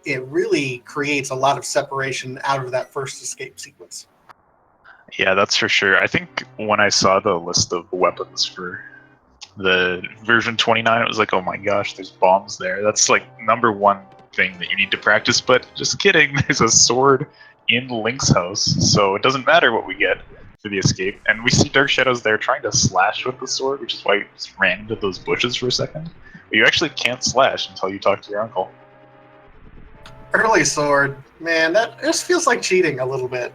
it really creates a lot of separation out of that first escape sequence. Yeah, that's for sure. I think when I saw the list of weapons for the version 29, it was like, oh my gosh, there's bombs there. That's like #1 thing that you need to practice, but just kidding, there's a sword in Link's house, so it doesn't matter what we get for the escape. And we see Dark Shadows there trying to slash with the sword, which is why he just ran into those bushes for a second. But you actually can't slash until you talk to your uncle. Early sword, man, that just feels like cheating a little bit.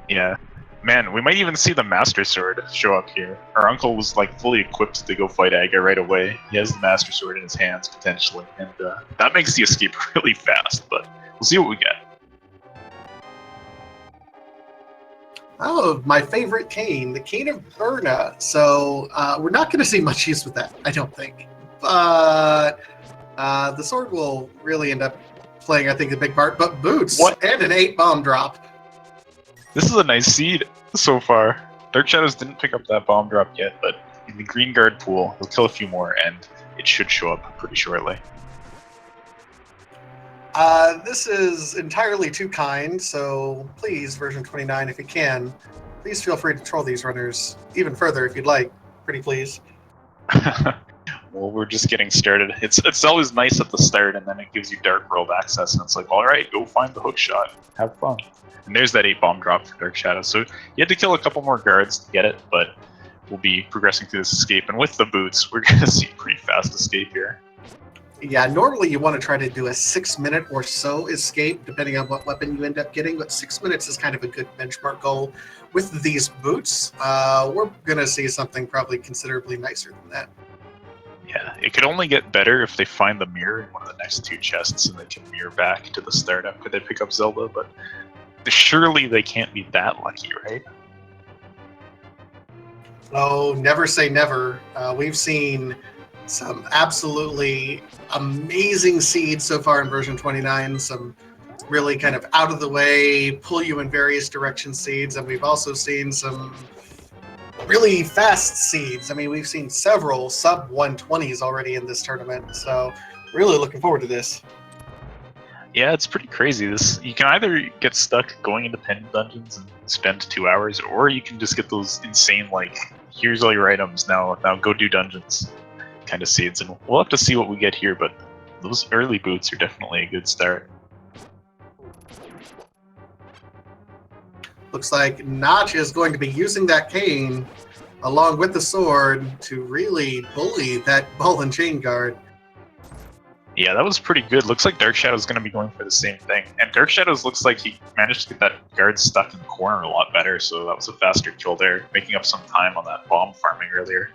Yeah. Man, we might even see the Master Sword show up here. Our uncle was like fully equipped to go fight Aga right away. He has the Master Sword in his hands, potentially, and that makes the escape really fast, but we'll see what we get. Oh, my favorite cane, the Cane of Burna. So we're not going to see much use with that, I don't think. But the sword will really end up playing, I think, a big part. But boots and an 8-bomb drop. This is a nice seed so far. Dark Shadows didn't pick up that bomb drop yet, but in the green guard pool, he'll kill a few more, and it should show up pretty shortly. This is entirely too kind, so please, version 29, if you can, please feel free to troll these runners even further if you'd like. Pretty please. Well, we're just getting started. It's always nice at the start, and then it gives you Dark World access, and it's like, alright, go find the hook shot. Have fun. And there's that 8-bomb drop for Dark Shadow. So you had to kill a couple more guards to get it, but we'll be progressing through this escape. And with the boots, we're going to see a pretty fast escape here. Yeah, normally you want to try to do a 6-minute or so escape, depending on what weapon you end up getting, but 6 minutes is kind of a good benchmark goal. With these boots, we're going to see something probably considerably nicer than that. Yeah, it could only get better if they find the mirror in one of the next 2 chests and they can mirror back to the start after they pick up Zelda, but surely they can't be that lucky, right? Oh, never say never. We've seen some absolutely amazing seeds so far in version 29, some really kind of out of the way, pull you in various directions seeds, and we've also seen some really fast seeds. I mean, we've seen several sub 120s already in this tournament, so really looking forward to this. Yeah, it's pretty crazy. You can either get stuck going into pen dungeons and spend 2 hours, or you can just get those insane, like, here's all your items, now go do dungeons kind of seeds. And we'll have to see what we get here, but those early boots are definitely a good start. Looks like Nach is going to be using that cane along with the sword to really bully that ball and chain guard. Yeah, that was pretty good. Looks like Dark Shadow's going to be going for the same thing. And Dark Shadows looks like he managed to get that guard stuck in the corner a lot better, so that was a faster kill there, making up some time on that bomb farming earlier.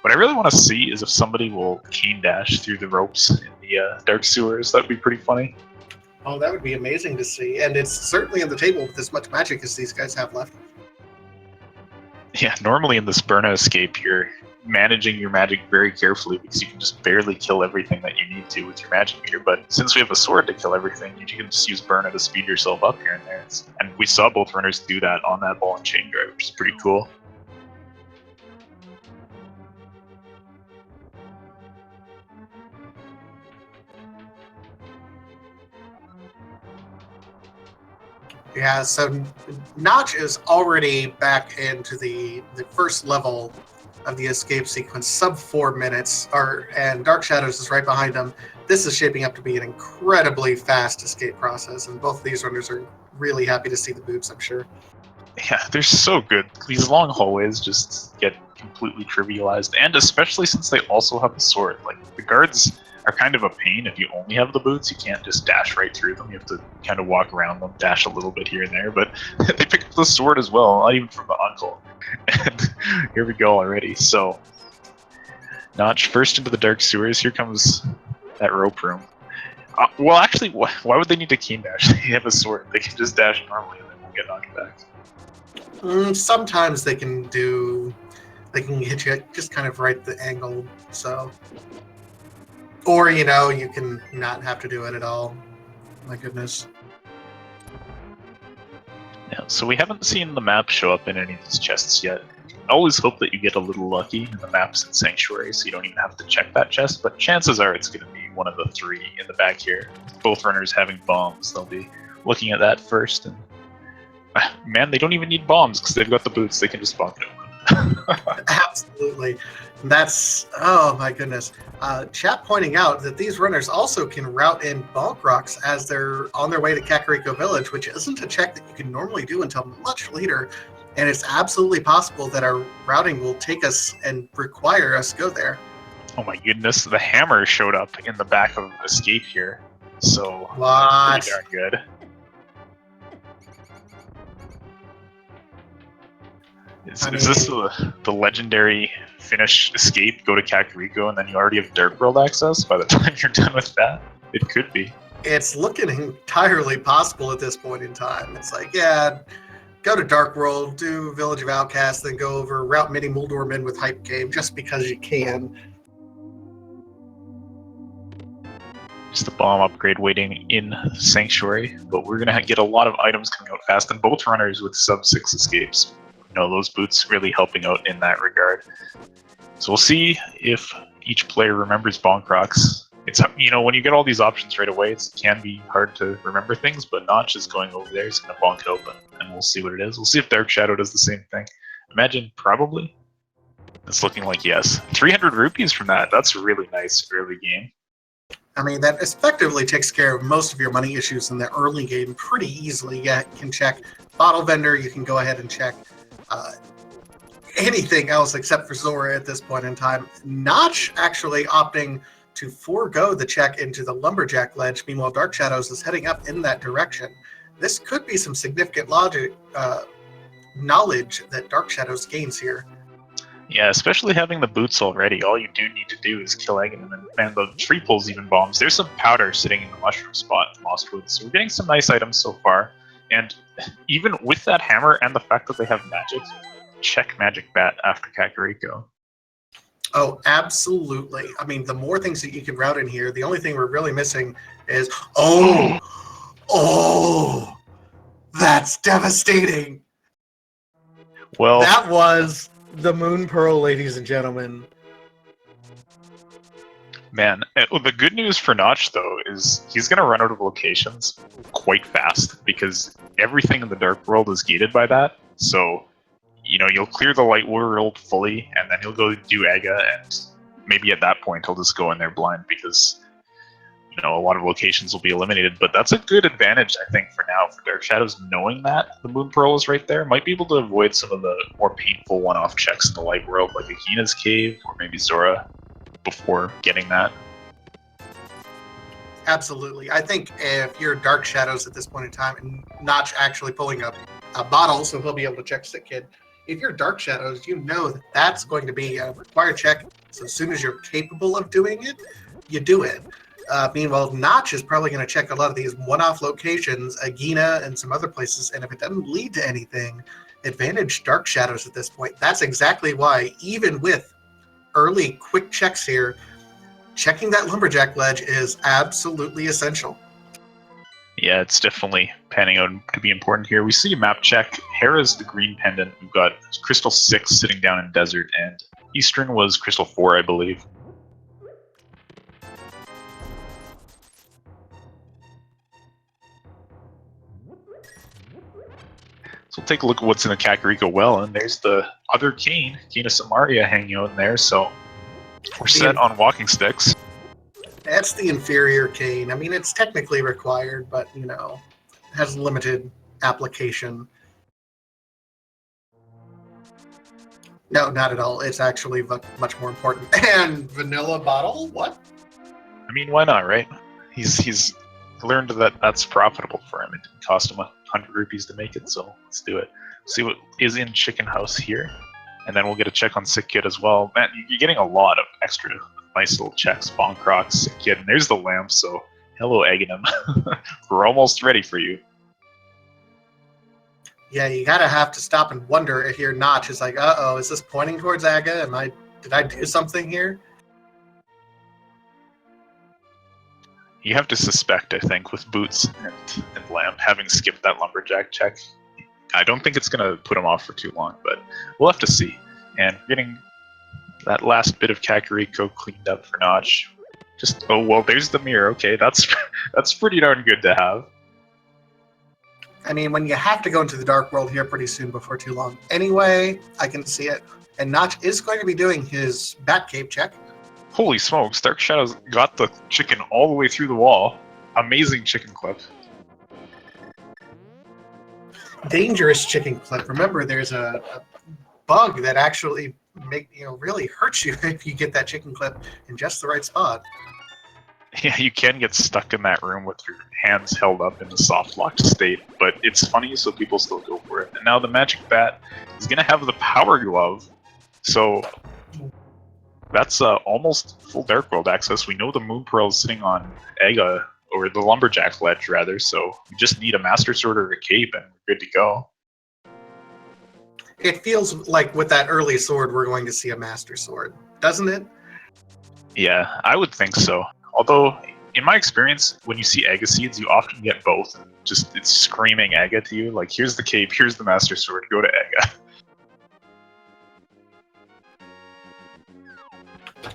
What I really want to see is if somebody will cane dash through the ropes in the dark sewers. That would be pretty funny. Oh, that would be amazing to see. And it's certainly on the table with as much magic as these guys have left. Yeah, normally in this Burna escape, you're managing your magic very carefully because you can just barely kill everything that you need to with your magic meter. But since we have a sword to kill everything, you can just use Burna to speed yourself up here and there. And we saw both runners do that on that ball and chain guard, which is pretty cool. Yeah, so Notch is already back into the first level of the escape sequence, sub 4 minutes, and Dark Shadows is right behind him. This is shaping up to be an incredibly fast escape process, and both of these runners are really happy to see the boots, I'm sure. Yeah, they're so good. These long hallways just get completely trivialized, and especially since they also have a sword. Like, the guards are kind of a pain if you only have the boots. You can't just dash right through them. You have to kind of walk around them, dash a little bit here and there, but they pick up the sword as well, not even from the uncle. And here we go already. So, Notch first into the dark sewers. Here comes that rope room. Well, actually, why would they need to keen dash? They have a sword. They can just dash normally and they won't get knocked back. Sometimes they can hit you just kind of right at the angle, so. Or, you can not have to do it at all. My goodness. Yeah, so we haven't seen the map show up in any of these chests yet. I always hope that you get a little lucky in the maps in Sanctuary, so you don't even have to check that chest, but chances are it's going to be picking one of the three in the back here. Both runners having bombs, they'll be looking at that first. And man, they don't even need bombs because they've got the boots. They can just bonk it open. Absolutely. That's, oh my goodness. Chat pointing out that these runners also can route in bonk rocks as they're on their way to Kakariko Village, which isn't a check that you can normally do until much later. And it's absolutely possible that our routing will take us and require us to go there. Oh my goodness, the hammer showed up in the back of Escape here. So, What? pretty darn good. Is this the legendary finish Escape, go to Kakariko, and then you already have Dark World access by the time you're done with that? It could be. It's looking entirely possible at this point in time. It's like, yeah, go to Dark World, do Village of Outcasts, then go over, route Mini Muldormin with Hype Game, just because you can. Just the bomb upgrade waiting in Sanctuary, but we're going to get a lot of items coming out fast, and both runners with sub-6 escapes. You know, those boots really helping out in that regard. So we'll see if each player remembers bonk rocks. It's, you know, when you get all these options right away, it can be hard to remember things, but Notch is going over there, he's going to bonk it open, and we'll see what it is. We'll see if Dark Shadow does the same thing. Imagine, probably. It's looking like yes. 300 rupees from that, that's a really nice early game. I mean, that effectively takes care of most of your money issues in the early game pretty easily. Yeah, you can check Bottle Vendor, you can go ahead and check anything else except for Zora at this point in time. Notch actually opting to forego the check into the Lumberjack Ledge. Meanwhile, Dark Shadows is heading up in that direction. This could be some significant knowledge that Dark Shadows gains here. Yeah, especially having the boots already. All you do need to do is kill Aghanim, and the tree pulls even bombs. There's some powder sitting in the mushroom spot in Lost Woods, so we're getting some nice items so far. And even with that hammer and the fact that they have magic, check Magic Bat after Kakariko. Oh, absolutely. I mean, the more things that you can route in here, the only thing we're really missing is, oh, that's devastating. Well, that was the Moon Pearl, ladies and gentlemen. Man, the good news for Notch, though, is he's going to run out of locations quite fast because everything in the Dark World is gated by that. So, you know, you'll clear the Light World fully, and then he'll go do Aga, and maybe at that point he'll just go in there blind because, you know, a lot of locations will be eliminated. But that's a good advantage, I think, for now for Dark Shadows, knowing that the Moon Pearl is right there. Might be able to avoid some of the more painful one-off checks in the Light World, like Akina's Cave or maybe Zora, before getting that. Absolutely. I think if you're Dark Shadows at this point in time, and Notch actually pulling up a bottle, so he'll be able to check Sick Kid. If you're Dark Shadows, you know that that's going to be a required check. So as soon as you're capable of doing it, you do it. Meanwhile, Notch is probably going to check a lot of these one-off locations, Agina and some other places, and if it doesn't lead to anything, advantage Dark Shadows at this point. That's exactly why, even with early quick checks here, checking that Lumberjack Ledge is absolutely essential. Yeah, it's definitely panning out to be important here. We see a map check. Hera's the green pendant. We've got Crystal 6 sitting down in Desert, and Eastern was Crystal 4, I believe. So we'll take a look at what's in the Kakariko well, and there's the other Kane, Kena Samaria, hanging out in there, so we're set on walking sticks. That's the inferior cane. I mean, it's technically required, but, you know, has limited application. No, not at all. It's actually much more important. And vanilla bottle? What? I mean, why not, right? He's learned that that's profitable for him. It didn't cost him 100 rupees to make it, so let's do it. See what is in Chicken House here, and then we'll get a check on Sick Kid as well. Man, you're getting a lot of extra nice little checks. Bonk Rocks, Sick Kid, and there's the lamp, so hello, Aghanim. We're almost ready for you. Yeah, you gotta have to stop and wonder if your Notch is like, uh-oh, is this pointing towards Aga? Did I do something here? You have to suspect, I think, with Boots and Lamp having skipped that Lumberjack check. I don't think it's going to put him off for too long, but we'll have to see. And getting that last bit of Kakariko cleaned up for Notch. Just, oh, well, there's the mirror. Okay, that's that's pretty darn good to have. I mean, when you have to go into the dark world here pretty soon before too long. Anyway, I can see it. And Notch is going to be doing his Batcave check. Holy smokes, Dark Shadows got the chicken all the way through the wall. Amazing chicken clip. Dangerous chicken clip. Remember, there's a bug that actually really hurts you if you get that chicken clip in just the right spot. Yeah, you can get stuck in that room with your hands held up in a soft locked state, but it's funny, so people still go for it. And now the Magic Bat is going to have the Power Glove, so that's almost full Dark World access. We know the Moon Pearl is sitting on Ega, or the Lumberjack ledge, rather, so we just need a Master Sword or a Cape, and we're good to go. It feels like with that early sword, we're going to see a Master Sword, doesn't it? Yeah, I would think so. Although, in my experience, when you see Ega seeds, you often get both. Just, it's screaming Ega to you. Like, here's the Cape, here's the Master Sword, go to Ega.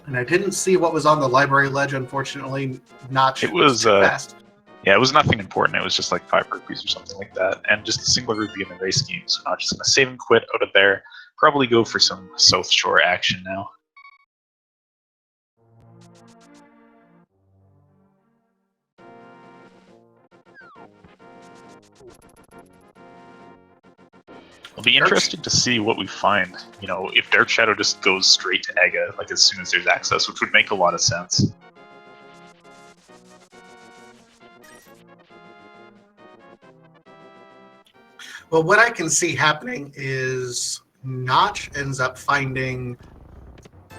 And I didn't see what was on the library ledge, unfortunately. Notch It was too fast. Yeah, it was nothing important. It was just like 5 rupees or something like that. And just a single rupee in the race game. So Notch is going to save and quit out of there. Probably go for some South Shore action now. It'll be interesting to see what we find. You know, if Dark Shadow just goes straight to Ega, like as soon as there's access, which would make a lot of sense. Well, what I can see happening is Notch ends up finding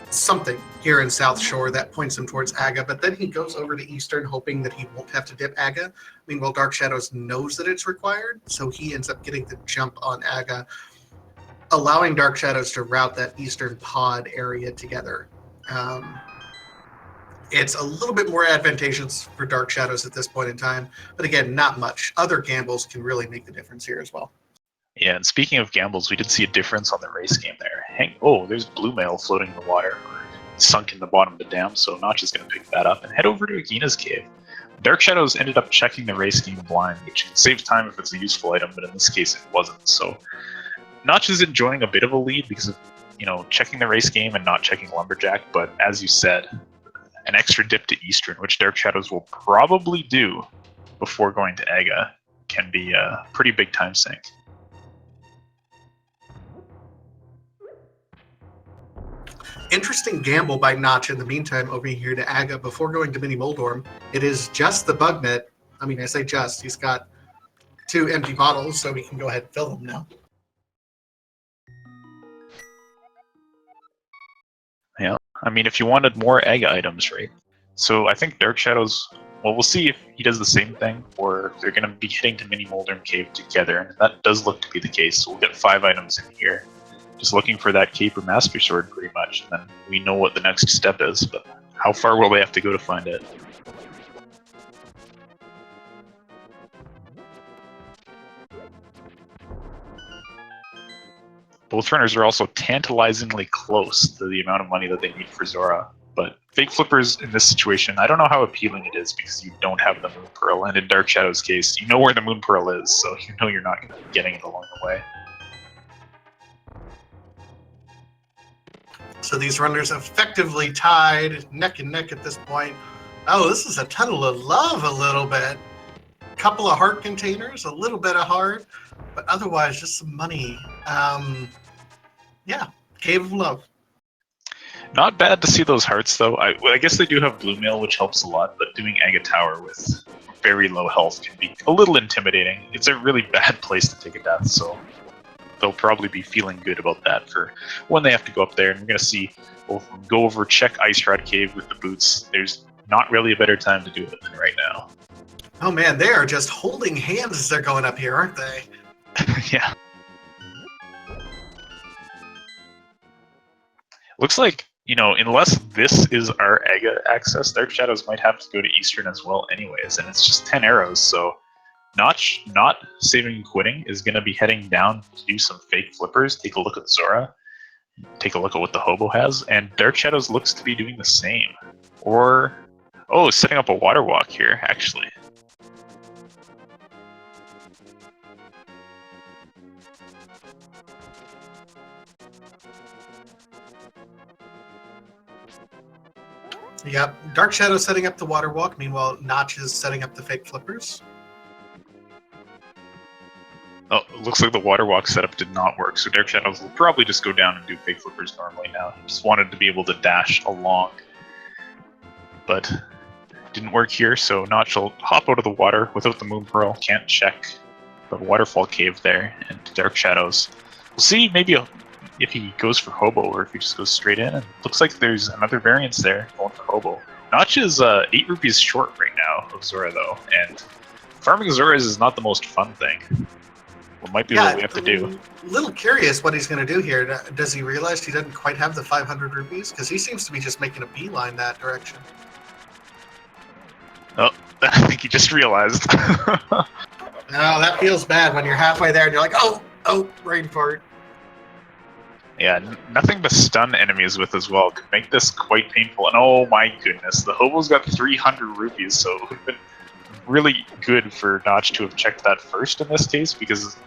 something here in South Shore that points him towards Aga, but then he goes over to Eastern hoping that he won't have to dip Aga. Meanwhile, Dark Shadows knows that it's required, so he ends up getting the jump on Aga, allowing Dark Shadows to route that Eastern pod area together. It's a little bit more advantageous for Dark Shadows at this point in time, but again, not much. Other gambles can really make the difference here as well. Yeah, and speaking of gambles, we did see a difference on the race game there. Oh, there's Blue Mail floating in the water, sunk in the bottom of the dam, so Notch is going to pick that up and head over to Agina's cave. Dark Shadows ended up checking the race game blind, which can save time if it's a useful item, but in this case it wasn't. So Notch is enjoying a bit of a lead because of, checking the race game and not checking Lumberjack, but as you said, an extra dip to Eastern, which Dark Shadows will probably do before going to Ega, can be a pretty big time sink. Interesting gamble by Notch in the meantime over here to Aga before going to Mini Moldorm. It is just the bug net. I mean, I say just. He's got 2 empty bottles, so we can go ahead and fill them now. Yeah, I mean, if you wanted more Ega items, right? So I think Dark Shadows, well, we'll see if he does the same thing, or if they're going to be heading to Mini Moldorm Cave together, and that does look to be the case. So we'll get 5 items in here. Just looking for that Cape or Master Sword, pretty much, and then we know what the next step is, but how far will they have to go to find it? Both runners are also tantalizingly close to the amount of money that they need for Zora, but Fake Flippers in this situation, I don't know how appealing it is because you don't have the Moon Pearl, and in Dark Shadow's case, you know where the Moon Pearl is, so you know you're not going to be getting it along the way. So these runners effectively tied neck and neck at this point. Oh, this is a tunnel of love a little bit. Couple of heart containers, a little bit of heart, but otherwise just some money. Yeah, Cave of Love. Not bad to see those hearts, though. I guess they do have Blue Mail, which helps a lot, but doing Aga Tower with very low health can be a little intimidating. It's a really bad place to take a death, so they'll probably be feeling good about that for when they have to go up there. And we're going to see both of them go over, check Ice Rod Cave with the boots. There's not really a better time to do it than right now. Oh man, they are just holding hands as they're going up here, aren't they? Yeah. Looks like, unless this is our Aga access, Dark Shadows might have to go to Eastern as well anyways, and it's just 10 arrows, so Notch, not saving and quitting, is going to be heading down to do some fake flippers, take a look at Zora, take a look at what the Hobo has, and Dark Shadows looks to be doing the same. Or Oh, setting up a water walk here, actually. Yep, Dark Shadow setting up the water walk. Meanwhile, Notch is setting up the fake flippers. Oh, it looks like the water walk setup did not work, so Dark Shadows will probably just go down and do fake flippers normally now. Just wanted to be able to dash along, but didn't work here, so Notch will hop out of the water without the Moon Pearl. Can't check the waterfall cave there, and Dark Shadows. We'll see maybe if he goes for Hobo or if he just goes straight in. And looks like there's another variance there going for Hobo. Notch is 8 rupees short right now of Zora, though, and farming Zoras is not the most fun thing. What might be what we have to do. A little curious what he's going to do here. Does he realize he doesn't quite have the 500 rupees? Because he seems to be just making a beeline that direction. Oh, I think he just realized. Oh, that feels bad when you're halfway there and you're like, oh, brain fart. Yeah, nothing to stun enemies with as well could make this quite painful. And oh my goodness, the Hobo's got 300 rupees, so it would have been really good for Notch to have checked that first in this case, because,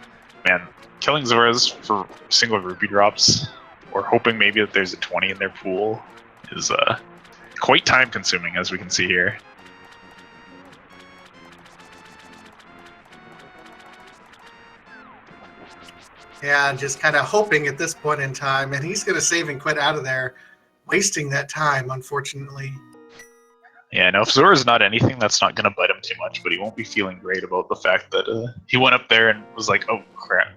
man, killing Zoras for single rupee drops, or hoping maybe that there's a 20 in their pool, is quite time-consuming, as we can see here. Yeah, just kind of hoping at this point in time, and he's going to save and quit out of there, wasting that time, unfortunately. Yeah, no, if Zora's not anything, that's not going to bite him too much, but he won't be feeling great about the fact that he went up there and was like, oh crap,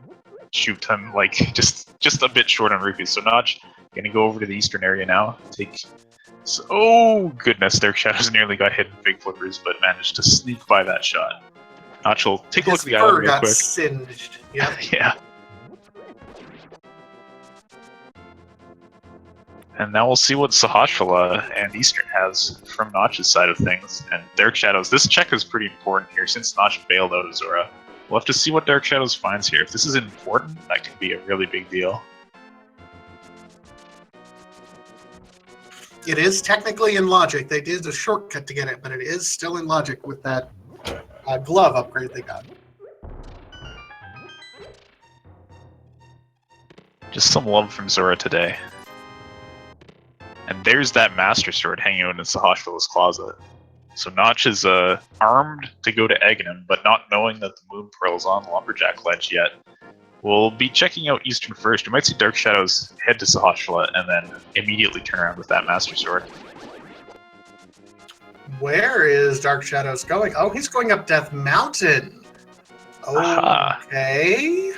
shoot, I'm like just a bit short on rupees. So Notch going to go over to the eastern area now, oh goodness, Dark Shadows nearly got hit in big flippers, but managed to sneak by that shot. Notch will take a look at the island real quick. Singed. Yep. Yeah. And now we'll see what Sahasrara and Eastern has from Notch's side of things. And Dark Shadows, this check is pretty important here since Notch bailed out of Zora. We'll have to see what Dark Shadows finds here. If this is important, that could be a really big deal. It is technically in logic. They did a shortcut to get it, but it is still in logic with that glove upgrade they got. Just some love from Zora today. And there's that Master Sword hanging out in Sahasrara's closet. So Notch is armed to go to Aghanim, but not knowing that the Moon Pearl's on Lumberjack Ledge yet. We'll be checking out Eastern first. We might see Dark Shadows head to Sahasrara and then immediately turn around with that Master Sword. Where is Dark Shadows going? Oh, he's going up Death Mountain. Okay.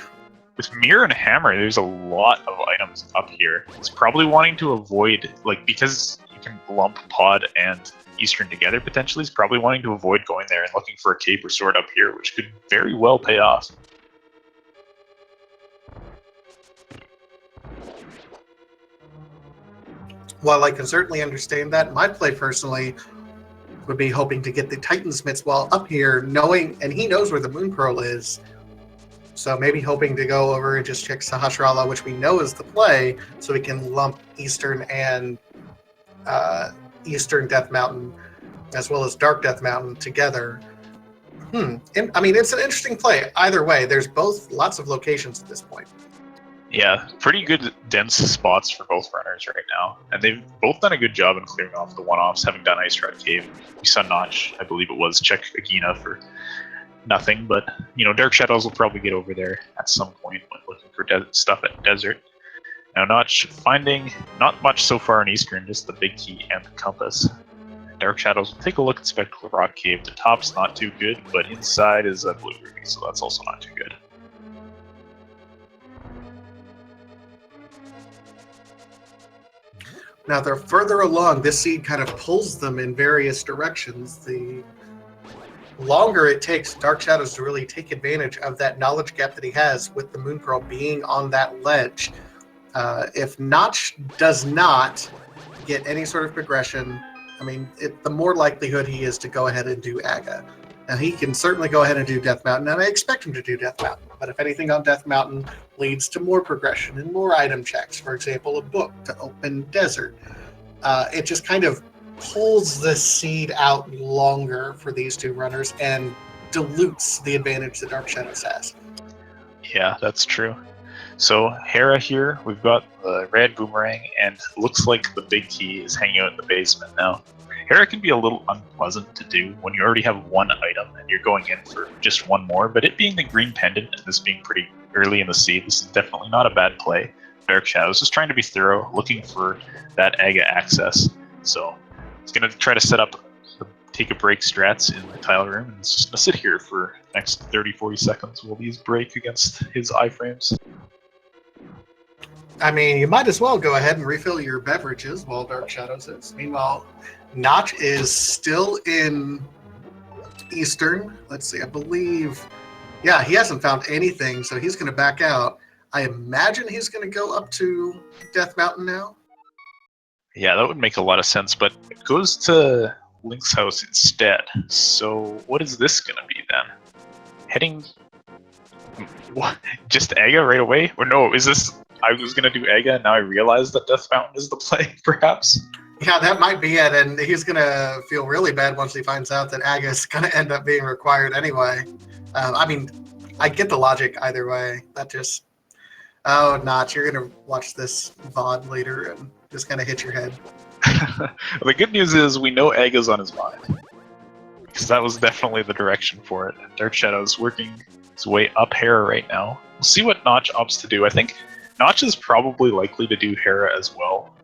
With Mirror and Hammer, there's a lot of items up here. It's probably wanting to avoid, like, because you can lump Pod and Eastern together potentially, it's probably wanting to avoid going there and looking for a cape or sword up here, which could very well pay off. While I can certainly understand that, my play personally would be hoping to get the Titansmiths while up here, knowing, and he knows where the Moon Pearl is. So maybe hoping to go over and just check Sahasrara, which we know is the play, so we can lump Eastern and Eastern Death Mountain, as well as Dark Death Mountain together. I mean, it's an interesting play. Either way, there's both lots of locations at this point. Yeah, pretty good dense spots for both runners right now. And they've both done a good job in clearing off the one-offs, having done Ice Rod Cave. We saw Notch, I believe it was, check Agina for nothing, but, you know, Dark Shadows will probably get over there at some point when looking for stuff at Desert. Now, Notch finding not much so far in Eastern, just the big key and the compass. Dark Shadows will take a look at Spectral Rock Cave. The top's not too good, but inside is a blue ruby, so that's also not too good. Now they're further along. This seed kind of pulls them in various directions. The longer it takes Dark Shadows to really take advantage of that knowledge gap that he has with the Moon Pearl being on that ledge. If Notch does not get any sort of progression, I mean, the more likelihood he is to go ahead and do Aga. Now, he can certainly go ahead and do Death Mountain, and I expect him to do Death Mountain. But if anything on Death Mountain leads to more progression and more item checks, for example, a book to open Desert, it just kind of pulls the seed out longer for these two runners and dilutes the advantage that Dark Shadows has. Yeah, that's true. So Hera here, we've got the red boomerang, and looks like the big key is hanging out in the basement now. Hera can be a little unpleasant to do when you already have one item and you're going in for just one more, but it being the green pendant and this being pretty early in the seed, this is definitely not a bad play. Dark Shadows just trying to be thorough, looking for that Aga access. So he's going to try to set up the take a break strats in the tile room, and it's just going to sit here for the next 30-40 seconds while these break against his iframes. I mean, you might as well go ahead and refill your beverages while Dark Shadows is. Meanwhile, Notch is still in Eastern. Let's see, I believe... Yeah, he hasn't found anything, so he's going to back out. I imagine he's going to go up to Death Mountain now. Yeah, that would make a lot of sense, but it goes to Link's house instead. So what is this going to be then? Heading... What? Just Aga right away? Or no, is this... I was going to do Aga, and now I realize that Death Mountain is the play, perhaps? Yeah, that might be it, and he's going to feel really bad once he finds out that Aga is going to end up being required anyway. I mean, I get the logic either way. That just... Oh, Notch, you're going to watch this VOD later and just kind of hit your head. The good news is we know Aga's on his mind, because that was definitely the direction for it. Dark Shadow's working his way up Hera right now. We'll see what Notch opts to do. I think Notch is probably likely to do Hera as well,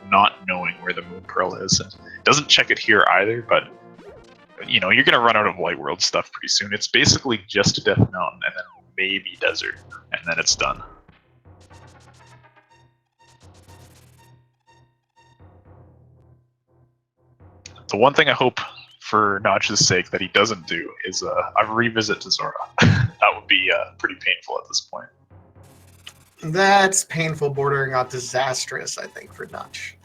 not knowing where the Moon Pearl is. And doesn't check it here either, but you know, you're going to run out of Light World stuff pretty soon. It's basically just Death Mountain and then maybe Desert, and then it's done. The one thing I hope for Notch's sake that he doesn't do is a revisit to Zora. That would be pretty painful at this point. That's painful, bordering on disastrous, I think, for Notch.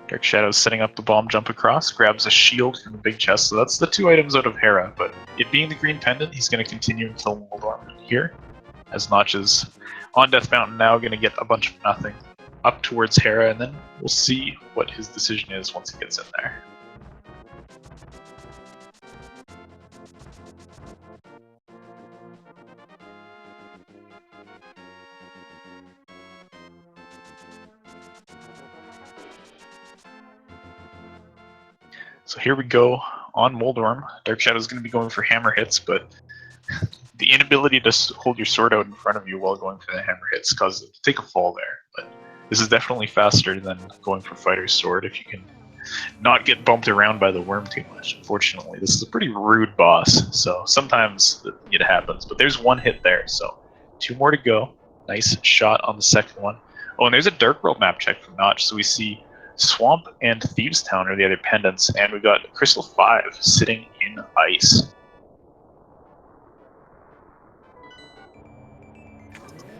Dark Shadow's setting up the bomb jump across, grabs a shield from the big chest, so that's the two items out of Hera, but it being the green pendant, he's going to continue until Moldorm here, as Notch is on Death Mountain now, going to get a bunch of nothing up towards Hera, and then we'll see what his decision is once he gets in there. So here we go on Moldorm. Dark Shadow's going to be going for hammer hits, but the inability to hold your sword out in front of you while going for the hammer hits causes it to take a fall there. But this is definitely faster than going for Fighter's Sword if you can not get bumped around by the worm too much. Unfortunately, this is a pretty rude boss, so sometimes it happens. But there's one hit there, so 2 more to go. Nice shot on the second one. Oh, and there's a Dark World map check from Notch, so we see Swamp and Thieves Town are the other pendants, and we've got Crystal 5 sitting in ice.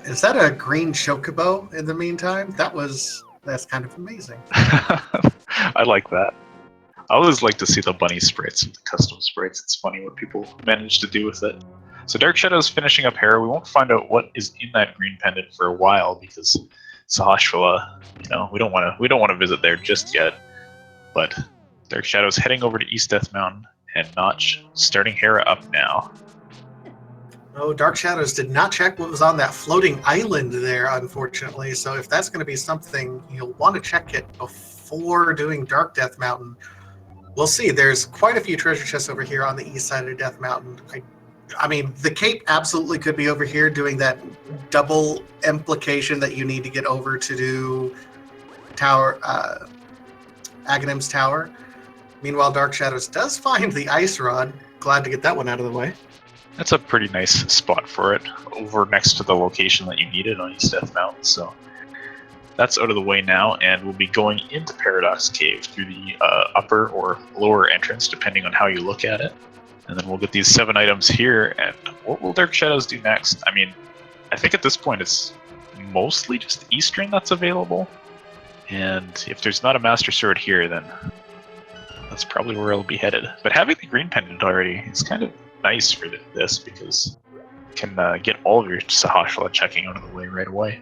Is that a green chocobo in the meantime? That's kind of amazing. I like that. I always like to see the bunny sprites and the custom sprites. It's funny what people manage to do with it. So Dark Shadow's finishing up Hera. We won't find out what is in that green pendant for a while because Sahashvala, you know, we don't want to visit there just yet. But Dark Shadow's heading over to East Death Mountain, and Notch starting Hera up now. Oh, Dark Shadows did not check what was on that floating island there, unfortunately. So if that's going to be something, you'll want to check it before doing Dark Death Mountain. We'll see. There's quite a few treasure chests over here on the east side of Death Mountain. I mean, the Cape absolutely could be over here doing that double implication that you need to get over to do Tower, Aghanim's Tower. Meanwhile, Dark Shadows does find the Ice Rod. Glad to get that one out of the way. That's a pretty nice spot for it, over next to the location that you needed on East Death Mountain. So that's out of the way now, and we'll be going into Paradox Cave through the upper or lower entrance, depending on how you look at it. And then we'll get these 7 items here, and what will Dark Shadows do next? I mean, I think at this point it's mostly just Eastern that's available. And if there's not a Master Sword here, then that's probably where it'll be headed. But having the green pendant already is kind of nice for this, because you can get all of your Sahashvala checking out of the way right away.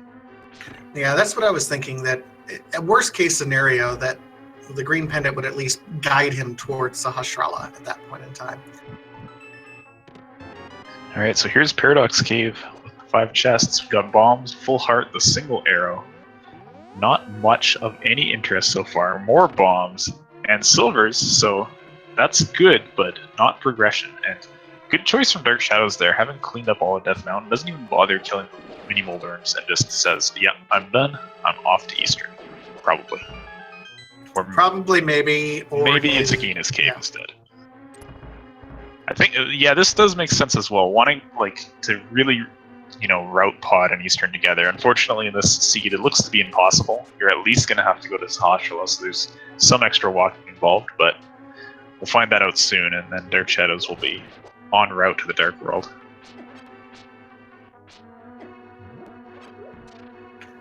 Yeah, that's what I was thinking, that a worst case scenario, that the green pendant would at least guide him towards Sahasrara at that point in time. All right, so here's Paradox Cave with 5 chests. We've got bombs, full heart, the single arrow. Not much of any interest so far. More bombs and silvers, so that's good, but not progression. And good choice from Dark Shadows there. Having cleaned up all of Death Mountain, doesn't even bother killing mini Moldorms and just says, "Yeah, I'm done. I'm off to Eastern." Probably. Or Probably, maybe, or maybe it's Agina's Cave instead. I think, yeah, this does make sense as well. Wanting to really, route Pod and Eastern together. Unfortunately, in this seed, it looks to be impossible. You're at least going to have to go to Sahasrara, so there's some extra walking involved, but we'll find that out soon, and then Dark Shadows will be en route to the Dark World.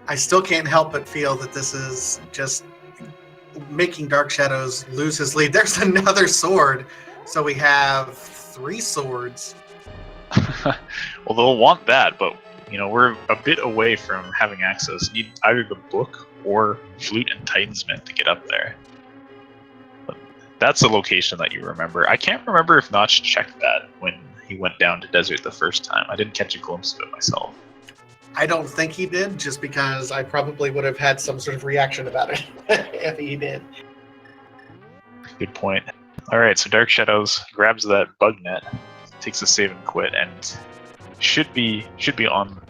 I still can't help but feel that this is just making Dark Shadows lose his lead. There's another sword, so we have 3 swords. Well, they'll want that, but we're a bit away from having access. Need either the book or Flute and Titansmith to get up there. But that's a location that you remember. I can't remember if Notch checked that when he went down to Desert the first time. I didn't catch a glimpse of it myself. I don't think he did, just because I probably would have had some sort of reaction about it if he did. Good point. All right, so Dark Shadows grabs that bug net, takes a save and quit, and should be on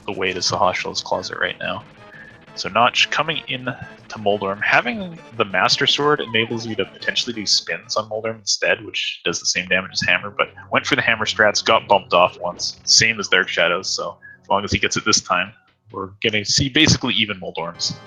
the way to Sahasrara's closet right now. So Notch coming in to Moldorm. Having the Master Sword enables you to potentially do spins on Moldorm instead, which does the same damage as Hammer, but went for the Hammer strats, got bumped off once. Same as Dark Shadows, so as long as he gets it this time, we're going to see basically even Moldorms.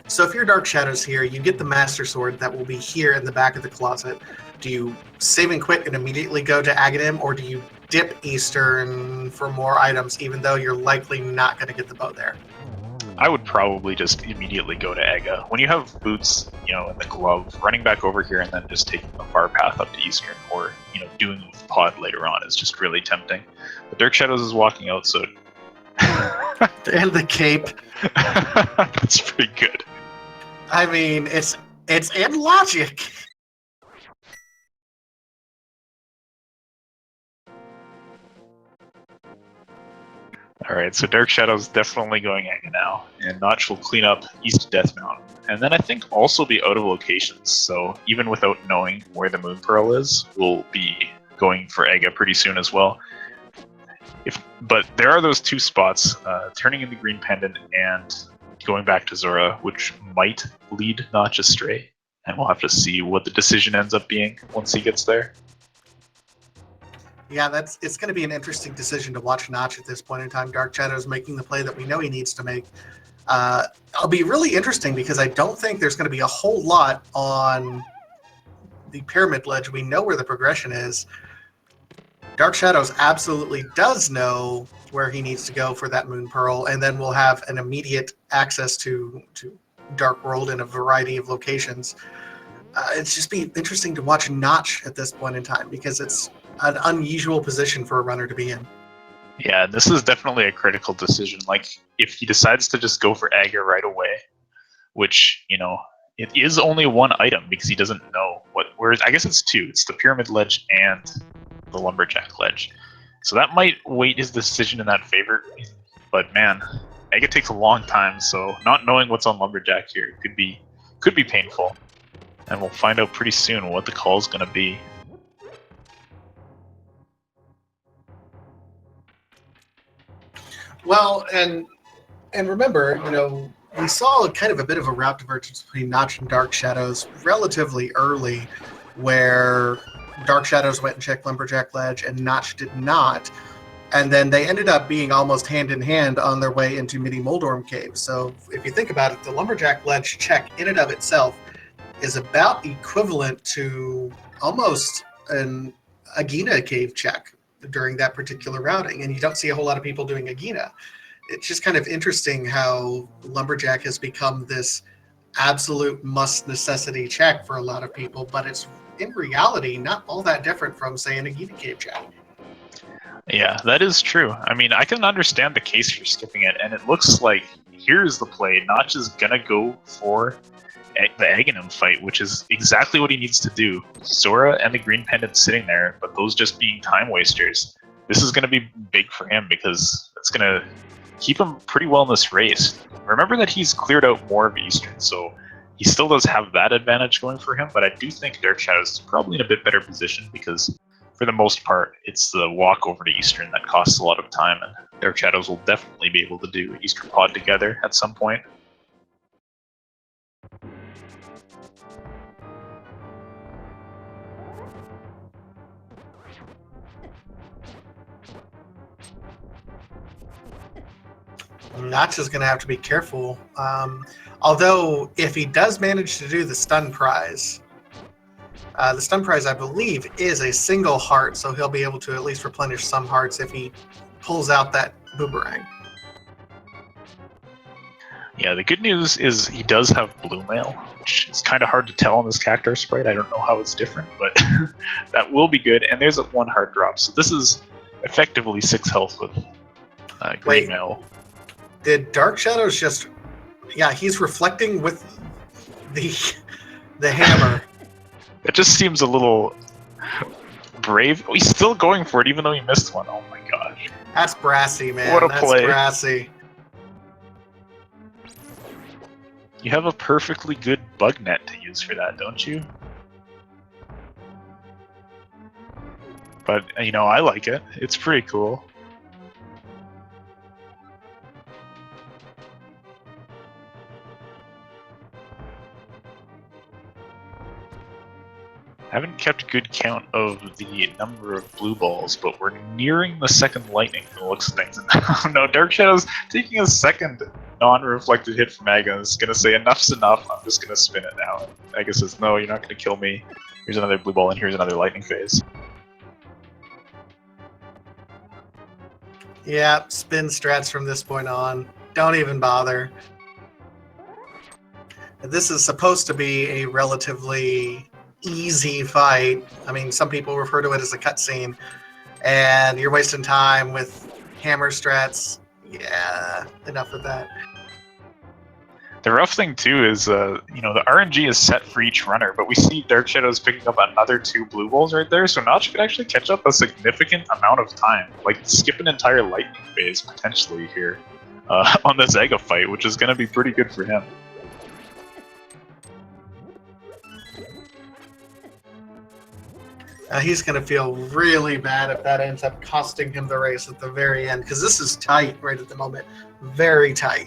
So if you're Dark Shadows here, you get the Master Sword that will be here in the back of the closet. Do you save and quit and immediately go to Aghanim, or do you dip Eastern for more items, even though you're likely not going to get the bow there? I would probably just immediately go to Ega. When you have boots, and the glove, running back over here and then just taking the far path up to Eastern, or, doing it with Pod later on is just really tempting. But Dark Shadows is walking out, so... And the cape. That's pretty good. I mean, it's in logic. Alright, so Dark Shadow's definitely going Ega now, and Notch will clean up East Death Mountain. And then I think also be out of locations, so even without knowing where the Moon Pearl is, we'll be going for Ega pretty soon as well. But there are those 2 spots, turning in the Green Pendant and going back to Zora, which might lead Notch astray, and we'll have to see what the decision ends up being once he gets there. Yeah, it's going to be an interesting decision to watch Notch at this point in time. Dark Shadows making the play that we know he needs to make. It'll be really interesting because I don't think there's going to be a whole lot on the Pyramid Ledge. We know where the progression is. Dark Shadows absolutely does know where he needs to go for that Moon Pearl, and then we'll have an immediate access to Dark World in a variety of locations. It's just be interesting to watch Notch at this point in time because it's an unusual position for a runner to be in. Yeah, this is definitely a critical decision. Like, if he decides to just go for Aga right away, which, it is only 1 item because he doesn't know whereas I guess it's 2. It's the Pyramid Ledge and the Lumberjack Ledge. So that might weight his decision in that favor. But man, Aga takes a long time, so not knowing what's on Lumberjack here could be painful. And we'll find out pretty soon what the call is going to be. Well, and remember, we saw kind of a bit of a route divergence between Notch and Dark Shadows relatively early, where Dark Shadows went and checked Lumberjack Ledge and Notch did not. And then they ended up being almost hand in hand on their way into Mini Moldorm Cave. So if you think about it, the Lumberjack Ledge check in and of itself is about equivalent to almost an Agina Cave check during that particular routing. And you don't see a whole lot of people doing Agina. It's just kind of interesting how Lumberjack has become this absolute must necessity check for a lot of people, but it's in reality not all that different from, say, an Agina Cave check. Yeah, that is true. I mean, I can understand the case for skipping it, and it looks like here's the play. Notch is gonna go for the Aghanim fight, which is exactly what he needs to do. Sora and the Green Pendant sitting there, but those just being time wasters. This is gonna be big for him because it's gonna keep him pretty well in this race. Remember that he's cleared out more of Eastern, so he still does have that advantage going for him, but I do think DarkShadows is probably in a bit better position because for the most part, it's the walk over to Eastern that costs a lot of time, and DarkShadows will definitely be able to do Eastern Pod together at some point. Notch is going to have to be careful. Although, if he does manage to do the stun prize, I believe, is a single heart, so he'll be able to at least replenish some hearts if he pulls out that boomerang. Yeah, the good news is he does have Blue Mail, which is kind of hard to tell on this Cactuar sprite. I don't know how it's different, but that will be good. And there's a 1 heart drop, so this is effectively 6 health with Green Mail. Did DarkShadows just... Yeah, he's reflecting with the hammer. It just seems a little brave. He's still going for it, even though he missed one. Oh my gosh. That's brassy, man. What a That's play. Brassy. You have a perfectly good bug net to use for that, don't you? But, you know, I like it. It's pretty cool. I haven't kept good count of the number of blue balls, but we're nearing the second lightning from the looks of things. No, DarkShadows taking a second non-reflected hit from Aga is going to say, enough's enough, I'm just going to spin it now. Aga says, no, you're not going to kill me. Here's another blue ball, and here's another lightning phase. Yeah, spin strats from this point on. Don't even bother. This is supposed to be a relatively easy fight. I mean, some people refer to it as a cutscene, and you're wasting time with hammer strats. Yeah, enough of that. The rough thing too is, you know, the RNG is set for each runner, but we see DarkShadows picking up another 2 blue balls right there, so Notch could actually catch up a significant amount of time, like skip an entire lightning phase potentially here on the Zega fight, which is going to be pretty good for him. He's going to feel really bad if that ends up costing him the race at the very end, because this is tight right at the moment. Very tight.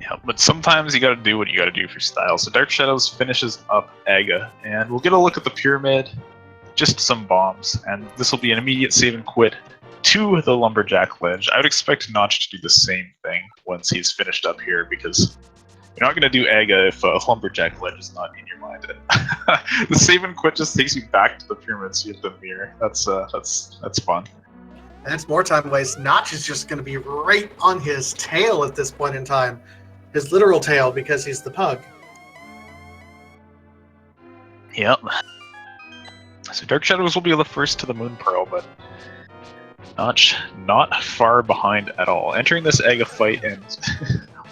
Yeah, but sometimes you got to do what you got to do for style. So DarkShadows finishes up Aga, and we'll get a look at the pyramid, just some bombs, and this will be an immediate save and quit to the Lumberjack ledge. I would expect Notch to do the same thing once he's finished up here, because you're not going to do Aga if Lumberjack ledge is not in your mind. The save and quit just takes you back to the pyramid, so you have the mirror. That's fun. And it's more time waste. Notch is just going to be right on his tail at this point in time. His literal tail, because he's the pug. Yep. So DarkShadows will be the first to the Moon Pearl, but Notch not far behind at all. Entering this Aga fight, and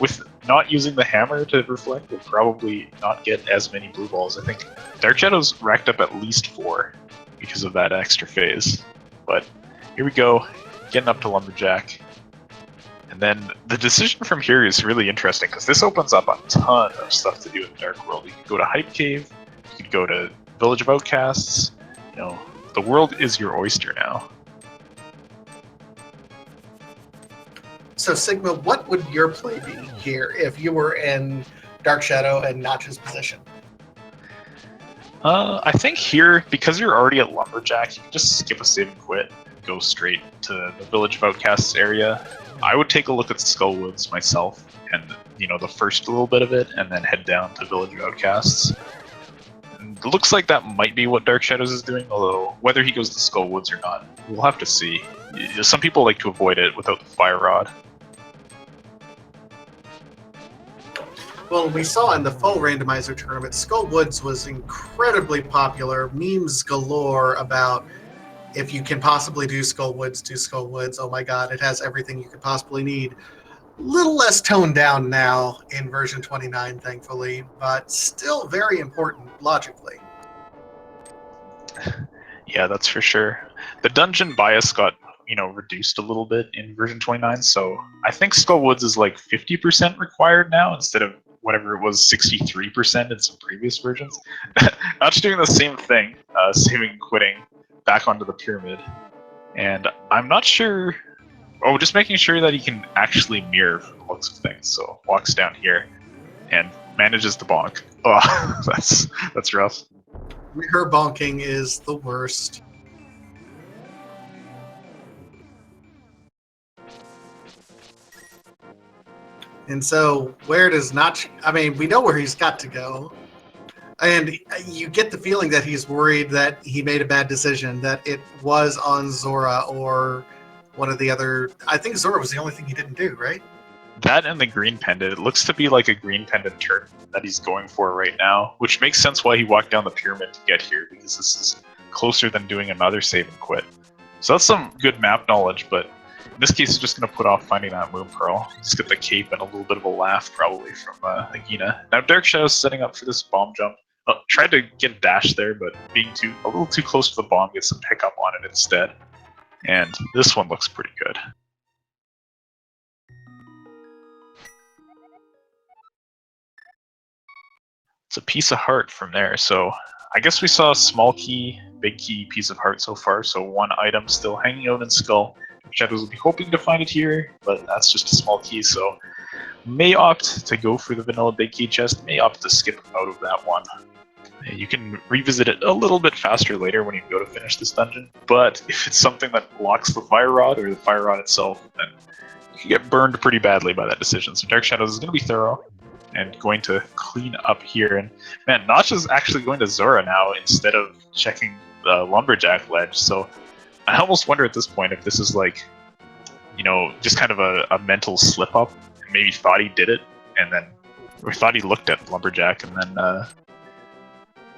with not using the hammer to reflect, will probably not get as many blue balls. I think DarkShadows racked up at least 4 because of that extra phase. But here we go, getting up to Lumberjack. And then the decision from here is really interesting, because this opens up a ton of stuff to do in the Dark World. You could go to Hype Cave, you could go to Village of Outcasts. You know, the world is your oyster now. So Sigma, what would your play be here if you were in DarkShadow and Notch's position? I think here, because you're already at Lumberjack, you can just skip a save and quit, and go straight to the Village of Outcasts area. I would take a look at Skullwoods myself, and the first little bit of it, and then head down to Village of Outcasts. And it looks like that might be what DarkShadows is doing, although whether he goes to Skullwoods or not, we'll have to see. Some people like to avoid it without the Fire Rod. Well, we saw in the full randomizer tournament, Skullwoods was incredibly popular. Memes galore about If you can possibly do Skull Woods, do Skull Woods. Oh my god, it has everything you could possibly need. Little less toned down now in version 29, thankfully, but still very important logically. Yeah, that's for sure. The dungeon bias got, reduced a little bit in version 29, so I think Skull Woods is like 50% required now instead of whatever it was, 63% in some previous versions. Not just doing the same thing, saving and quitting back onto the pyramid. And I'm not sure. Oh, just making sure that he can actually mirror from the looks of things. So walks down here and manages to bonk. Oh, that's rough. Her bonking is the worst. And so, where does Nach? I mean, we know where he's got to go, and you get the feeling that he's worried that he made a bad decision, that it was on Zora or one of the other. I think Zora was the only thing he didn't do, right? That and the green pendant. It looks to be like a green pendant turn that he's going for right now, which makes sense why he walked down the pyramid to get here, because this is closer than doing another save and quit. So that's some good map knowledge, but in this case, he's just going to put off finding that Moon Pearl. Just get the cape and a little bit of a laugh, probably, from Agina. Now, DarkShadow's setting up for this bomb jump. Tried to get a dash there, but being a little too close to the bomb gets some pickup on it instead. And this one looks pretty good. It's a piece of heart from there, so I guess we saw a small key, big key, piece of heart so far, so one item still hanging out in Skull. Shadows will be hoping to find it here, but that's just a small key, so may opt to go for the vanilla big key chest, may opt to skip out of that one. You can revisit it a little bit faster later when you go to finish this dungeon, but if it's something that blocks the fire rod or the fire rod itself, then you can get burned pretty badly by that decision. So DarkShadows is going to be thorough and going to clean up here. And man, Notch is actually going to Zora now instead of checking the lumberjack ledge. So I almost wonder at this point if this is like, just kind of a mental slip up. Maybe thought he did it, and then or thought he looked at lumberjack and then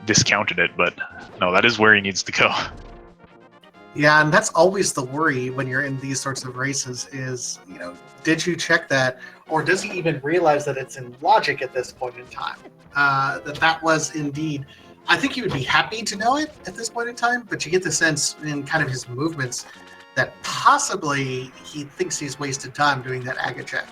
discounted it. But no, that is where he needs to go. Yeah, and that's always the worry when you're in these sorts of races is, did you check that? Or does he even realize that it's in logic at this point in time? That was indeed, I think he would be happy to know it at this point in time, but you get the sense in kind of his movements that possibly he thinks he's wasted time doing that aga check.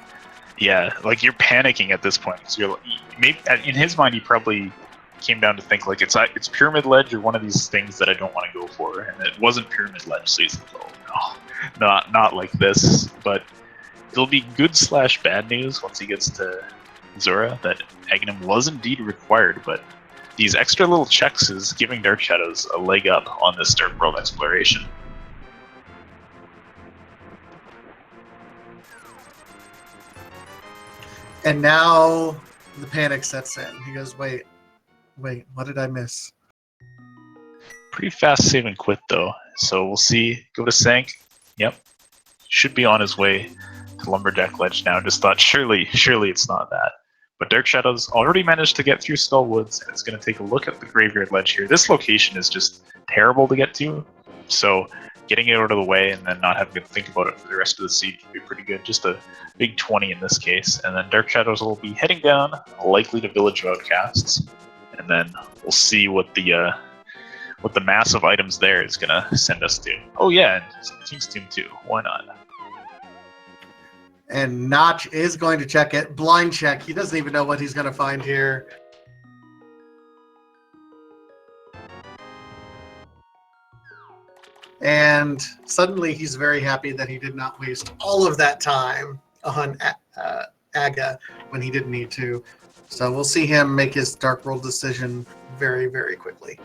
Yeah, like you're panicking at this point. So maybe in his mind, he probably came down to think like it's pyramid ledge or one of these things that I don't want to go for, and it wasn't pyramid ledge, so he's like, oh no, not like this. But it'll be good/bad news once he gets to Zora that Aghanim was indeed required, but these extra little checks is giving DarkShadows a leg up on this Dark World exploration. And now the panic sets in. He goes, wait, what did I miss? Pretty fast save and quit though, so we'll see. Go to Sank. Yep, should be on his way to Lumberjack Ledge now. Just thought surely it's not that. But DarkShadows already managed to get through Skull Woods, and it's going to take a look at the Graveyard Ledge here. This location is just terrible to get to, so getting it out of the way and then not having to think about it for the rest of the seed would be pretty good. Just a big 20 in this case, and then DarkShadows will be heading down, likely to Village of Outcasts, and then we'll see what the mass of items there is going to send us to. Oh yeah, and King's Tomb too. Why not? And Notch is going to check it. Blind check. He doesn't even know what he's going to find here. And suddenly he's very happy that he did not waste all of that time on Aga when he didn't need to. So we'll see him make his Dark World decision very, very quickly.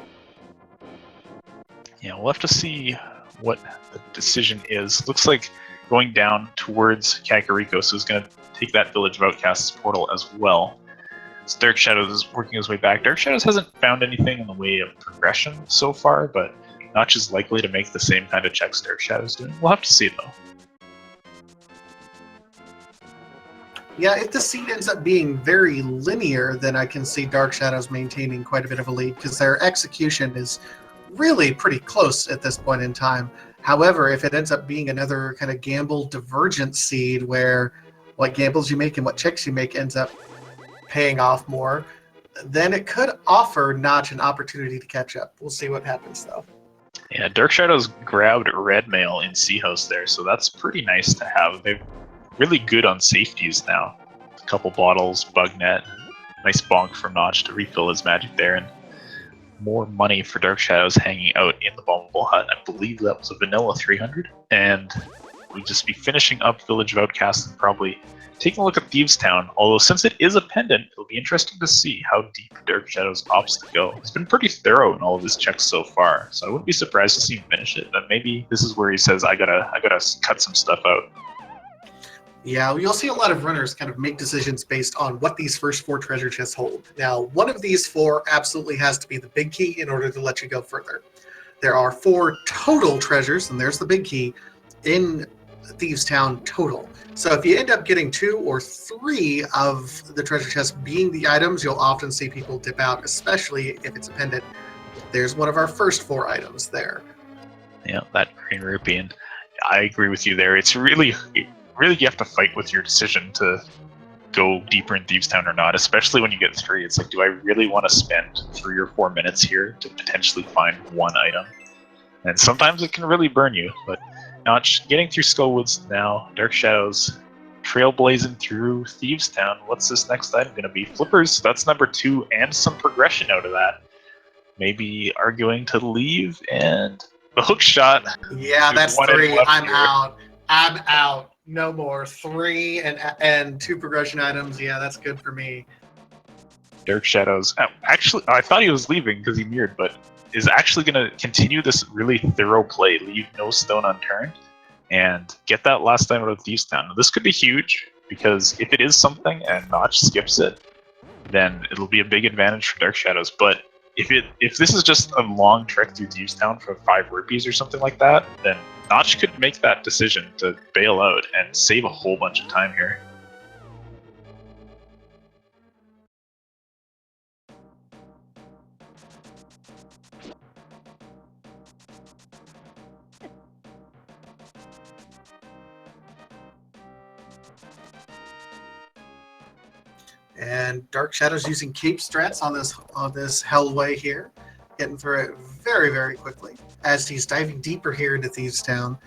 Yeah, we'll have to see what the decision is. Looks like going down towards Kakariko, so he's going to take that Village of Outcasts portal as well. So DarkShadows is working his way back. DarkShadows hasn't found anything in the way of progression so far, but Notch is likely to make the same kind of checks DarkShadow's doing. We'll have to see though. Yeah, if the seed ends up being very linear, then I can see DarkShadows maintaining quite a bit of a lead because their execution is really pretty close at this point in time. However, if it ends up being another kind of gamble divergent seed where what gambles you make and what checks you make ends up paying off more, then it could offer Notch an opportunity to catch up. We'll see what happens, though. Yeah, DarkShadows grabbed Red Mail in Sea House there, so that's pretty nice to have. They're really good on safeties now. A couple bottles, bug net, nice bonk from Notch to refill his magic there, and more money for DarkShadows hanging out in the Vulnerable Hut. I believe that was a vanilla 300, and we'd just be finishing up Village of Outcasts and probably taking a look at Thieves Town, although since it is a pendant, it'll be interesting to see how deep DarkShadows opts to go. He's been pretty thorough in all of his checks so far, so I wouldn't be surprised to see him finish it, but maybe this is where he says, I gotta cut some stuff out. Yeah, you'll see a lot of runners kind of make decisions based on what these first 4 treasure chests hold. Now, one of these 4 absolutely has to be the big key in order to let you go further. There are 4 total treasures, and there's the big key, in Thieves Town total. So if you end up getting 2 or 3 of the treasure chests being the items, you'll often see people dip out, especially if it's a pendant. There's one of our first 4 items there. Yeah, that green rupee, and I agree with you there. It's really you have to fight with your decision to go deeper in Thieves Town or not, especially when you get 3. It's like, do I really want to spend 3 or 4 minutes here to potentially find one item? And sometimes it can really burn you, but Notch getting through Skullwoods now, DarkShadows trailblazing through Thieves Town. What's this next item going to be? Flippers, that's number 2, and some progression out of that. Maybe arguing to leave, and the hook shot. Yeah, that's 3. I'm here. out. I'm out. No more. 3 and 2 progression items. Yeah, that's good for me. DarkShadows. Actually, I thought he was leaving because he mirrored, but is actually going to continue this really thorough play, leave no stone unturned, and get that last time out of Thieves Town. Now, this could be huge, because if it is something and Notch skips it, then it'll be a big advantage for DarkShadows. But if this is just a long trek through Thieves Town for 5 rupees or something like that, then Notch could make that decision to bail out and save a whole bunch of time here. And DarkShadows using cape strats on this hellway here, getting through it very, very quickly. As he's diving deeper here into Thieves Town,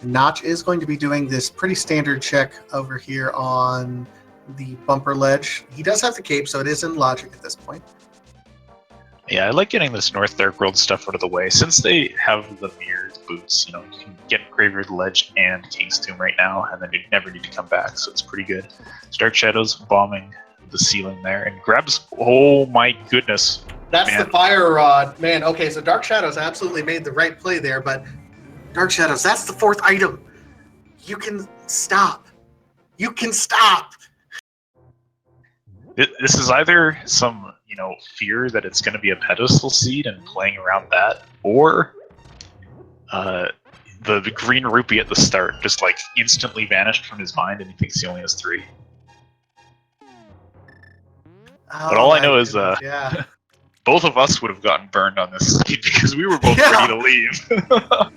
Notch is going to be doing this pretty standard check over here on the bumper ledge. He does have the cape, so it is in logic at this point. Yeah, I like getting this North Dark World stuff out of the way. Since they have the mirrored boots, you can get Graveyard Ledge and King's Tomb right now, and then you never need to come back, so it's pretty good. DarkShadows bombing the ceiling there and grabs, oh my goodness. That's man. The fire rod. Man, okay, so DarkShadows absolutely made the right play there, but DarkShadows, that's the 4th item. You can stop. You can stop. This is either some, fear that it's going to be a pedestal seed and playing around that, or the green rupee at the start just instantly vanished from his mind and he thinks he only has 3. But all I know is yeah. Both of us would have gotten burned on this seed because we were both ready to leave.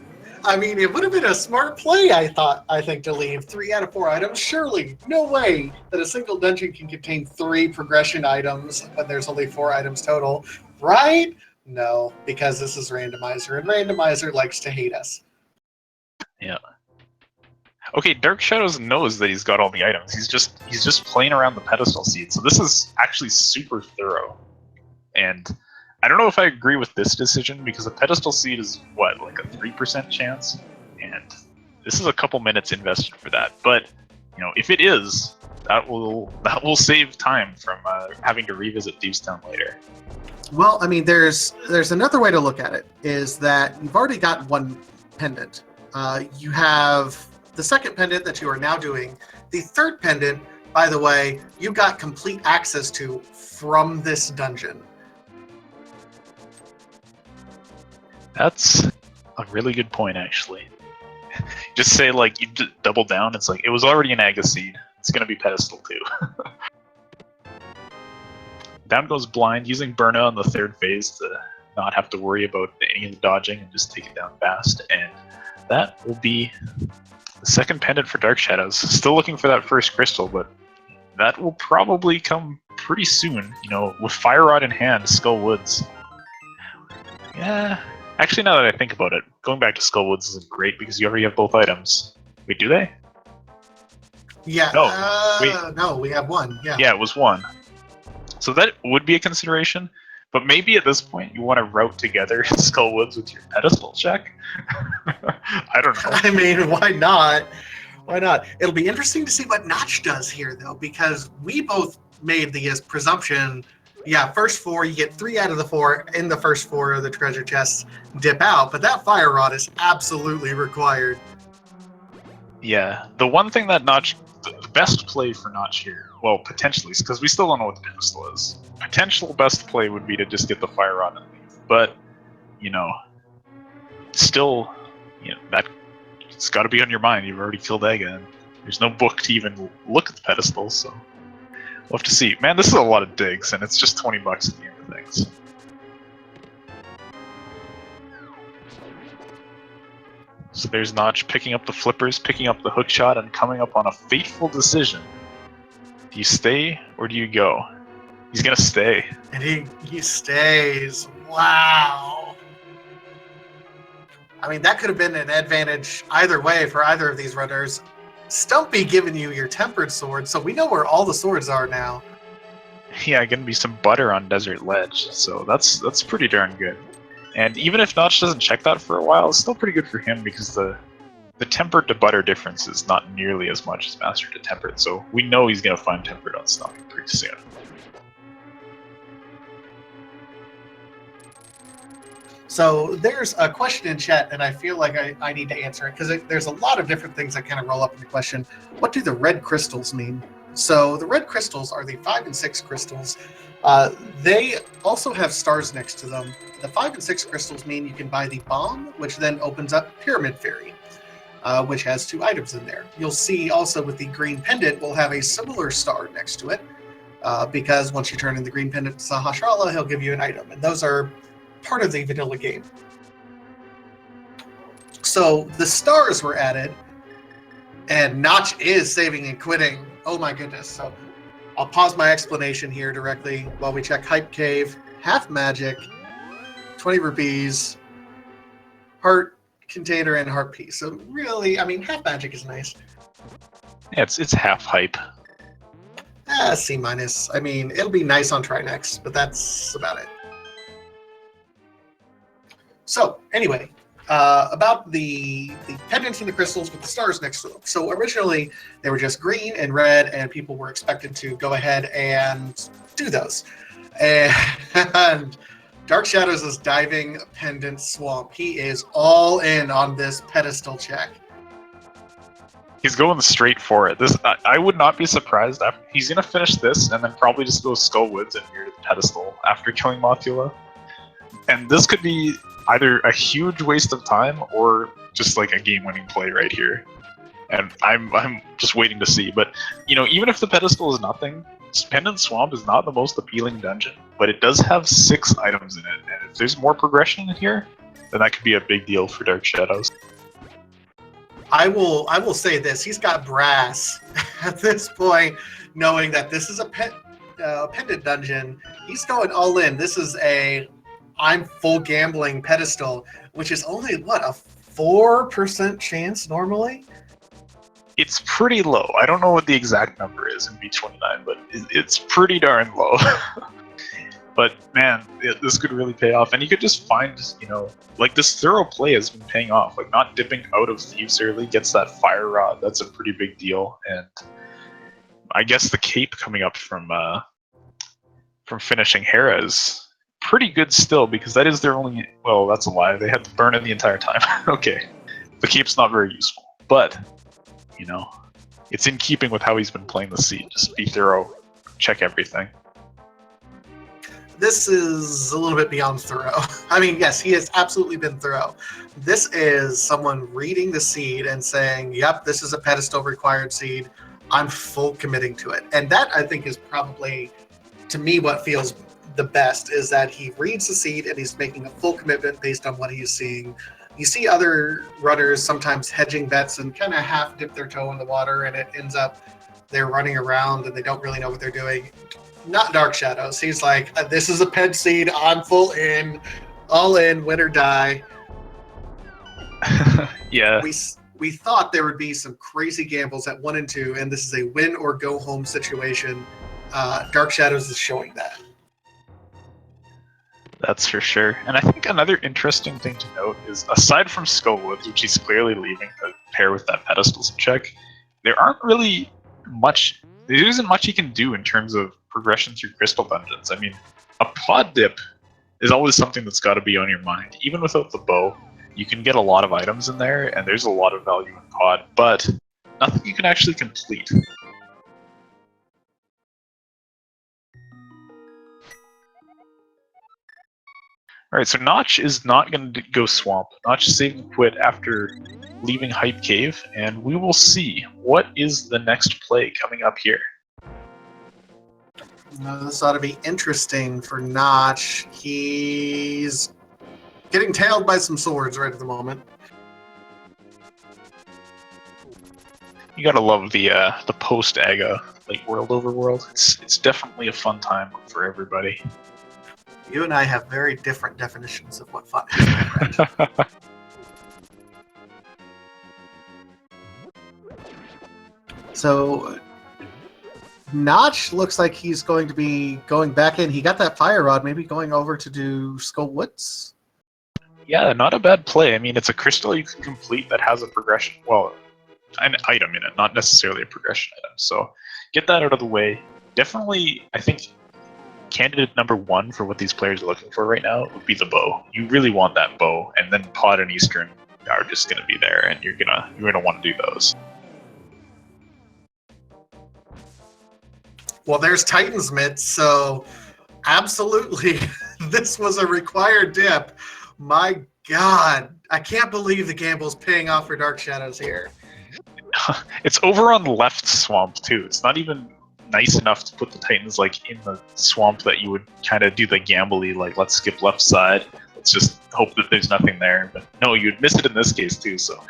I mean, it would have been a smart play, I think, to leave 3 out of 4 items. Surely, no way that a single dungeon can contain 3 progression items when there's only 4 items total, right? No, because this is Randomizer, and Randomizer likes to hate us. Yeah. Okay, DarkShadows knows that he's got all the items. He's just playing around the pedestal seed. So this is actually super thorough. And I don't know if I agree with this decision, because a pedestal seed is what, like a 3% chance? And this is a couple minutes invested for that. But, if it is, that will save time from having to revisit Thieves Town later. Well, I mean, there's another way to look at it, is that you've already got 1 pendant. You have the 2nd pendant that you are now doing. The 3rd pendant, by the way, you got complete access to from this dungeon. That's a really good point, actually. Just say, you double down. It's it was already an Aga seed. It's going to be pedestal, too. Down goes Blind, using Burna on the 3rd phase to not have to worry about any of the dodging and just take it down fast. And that will be the second pendant for Dark Shadows. Still looking for that first crystal, but that will probably come pretty soon. You know, with Fire Rod in hand, Skull Woods. Yeah, actually, now that I think about it, going back to Skull Woods isn't great because you already have both items. Wait, do they? Yeah. No, no, we have one. Yeah. Yeah, it was one. So that would be a consideration, but maybe at this point you want to route together Skull Woods with your pedestal check. I don't know. I mean, why not? Why not? It'll be interesting to see what Notch does here, though, because we both made the presumption. Yeah, first 4, you get 3 out of the 4 in the first 4 of the treasure chests dip out, but that Fire Rod is absolutely required. Yeah, the one thing that Notch, the best play for Notch here, well, potentially, because we still don't know what the pedestal is. Potential best play would be to just get the Fire Rod and leave, but, you know, still, you know, that it's got to be on your mind. You've already killed Ega, and there's no book to even look at the pedestal, so we'll have to see. Man, this is a lot of digs, and it's just 20 bucks at the end of things. So there's Notch picking up the flippers, picking up the hook shot, and coming up on a fateful decision. Do you stay or do you go? He's gonna stay. And he stays. Wow. I mean, that could have been an advantage either way for either of these runners. Stumpy giving you your tempered sword, so we know where all the swords are now. Yeah, gonna be some butter on Desert Ledge, so that's pretty darn good. And even if Notch doesn't check that for a while, it's still pretty good for him because the tempered to butter difference is not nearly as much as master to tempered, so we know he's gonna find tempered on Stumpy pretty soon. So there's a question in chat, and I feel like I need to answer it because there's a lot of different things that kind of roll up in the question. What do the red crystals mean? So the red crystals are the 5 and 6 crystals. They also have stars next to them. The 5 and 6 crystals mean you can buy the bomb, which then opens up Pyramid Fairy, which has 2 items in there. You'll see also with the green pendant, we'll have a similar star next to it, because once you turn in the green pendant to Sahasrara, he'll give you an item, and those are part of the vanilla game. So the stars were added, and Notch is saving and quitting. Oh my goodness. So I'll pause my explanation here directly while we check Hype Cave, Half Magic, 20 rupees, Heart Container, and Heart Piece. So really, I mean, Half Magic is nice. Yeah, it's half hype. C-. I mean, it'll be nice on Trinex, but that's about it. So anyway, about the pendants and the crystals with the stars next to them. So originally they were just green and red, and people were expected to go ahead and do those. And Dark Shadows is diving Pendant Swamp. He is all in on this pedestal check. He's going straight for it. I would not be surprised. He's gonna finish this and then probably just go Skull Woods and near the pedestal after killing Mothula. And this could be either a huge waste of time or just like a game-winning play right here. And I'm just waiting to see. But you know, even if the pedestal is nothing, Pendant Swamp is not the most appealing dungeon, but it does have 6 items in it. And if there's more progression in here, then that could be a big deal for Dark Shadows. I will say this: he's got brass at this point, knowing that this is a pendant dungeon. He's going all in. This is I'm full gambling pedestal, which is only what, a 4% chance normally? It's pretty low. I don't know what the exact number is in B29, but it's pretty darn low. But man, this could really pay off, and you could just find, you know, like this thorough play has been paying off. Like not dipping out of Thieves early gets that Fire Rod. That's a pretty big deal, and I guess the cape coming up from finishing Hera is pretty good still, because that is their only. Well, that's a lie. They had to burn it the entire time. Okay, the cape's not very useful, but you know, it's in keeping with how he's been playing the seed. Just be thorough, check everything. This is a little bit beyond thorough. I mean, yes, he has absolutely been thorough. This is someone reading the seed and saying, yep, this is a pedestal required seed. I'm full committing to it. And that, I think, is probably, to me, what feels the best is that he reads the seed and he's making a full commitment based on what he's seeing. You see other runners sometimes hedging bets and kind of half dip their toe in the water, and it ends up they're running around and they don't really know what they're doing. Not Dark Shadows. He's like, this is a ped seed. I'm full in, all in, win or die. Yeah. We thought there would be some crazy gambles at 1 and 2, and this is a win or go home situation. Dark Shadows is showing that. That's for sure. And I think another interesting thing to note is, aside from Skullwoods, which he's clearly leaving to pair with that pedestals check, there isn't much he can do in terms of progression through crystal dungeons. I mean, a pod dip is always something that's got to be on your mind. Even without the bow, you can get a lot of items in there, and there's a lot of value in pod, but nothing you can actually complete. Alright, so Notch is not going to go swamp. Notch is saving quit after leaving Hype Cave, and we will see what is the next play coming up here. This ought to be interesting for Notch. He's getting tailed by some swords right at the moment. You gotta love the post-Aga like world over world. It's definitely a fun time for everybody. You and I have very different definitions of what fun is, my friend. So, Notch looks like he's going to be going back in. He got that fire rod, maybe going over to do Skull Woods. Yeah, not a bad play. I mean, it's a crystal you can complete that has a progression. Well, an item in it, not necessarily a progression item. So, get that out of the way. Definitely, I think candidate number 1 for what these players are looking for right now would be the bow. You really want that bow, and then Pod and Eastern are just going to be there, and you're gonna want to do those. Well, there's Titan's Mitt, so absolutely, this was a required dip. My God, I can't believe the gamble's paying off for Dark Shadows here. It's over on left swamp too. It's not even nice enough to put the Titans like in the swamp that you would kind of do the gamble-y, like let's skip left side, let's just hope that there's nothing there. But no, you'd miss it in this case too. So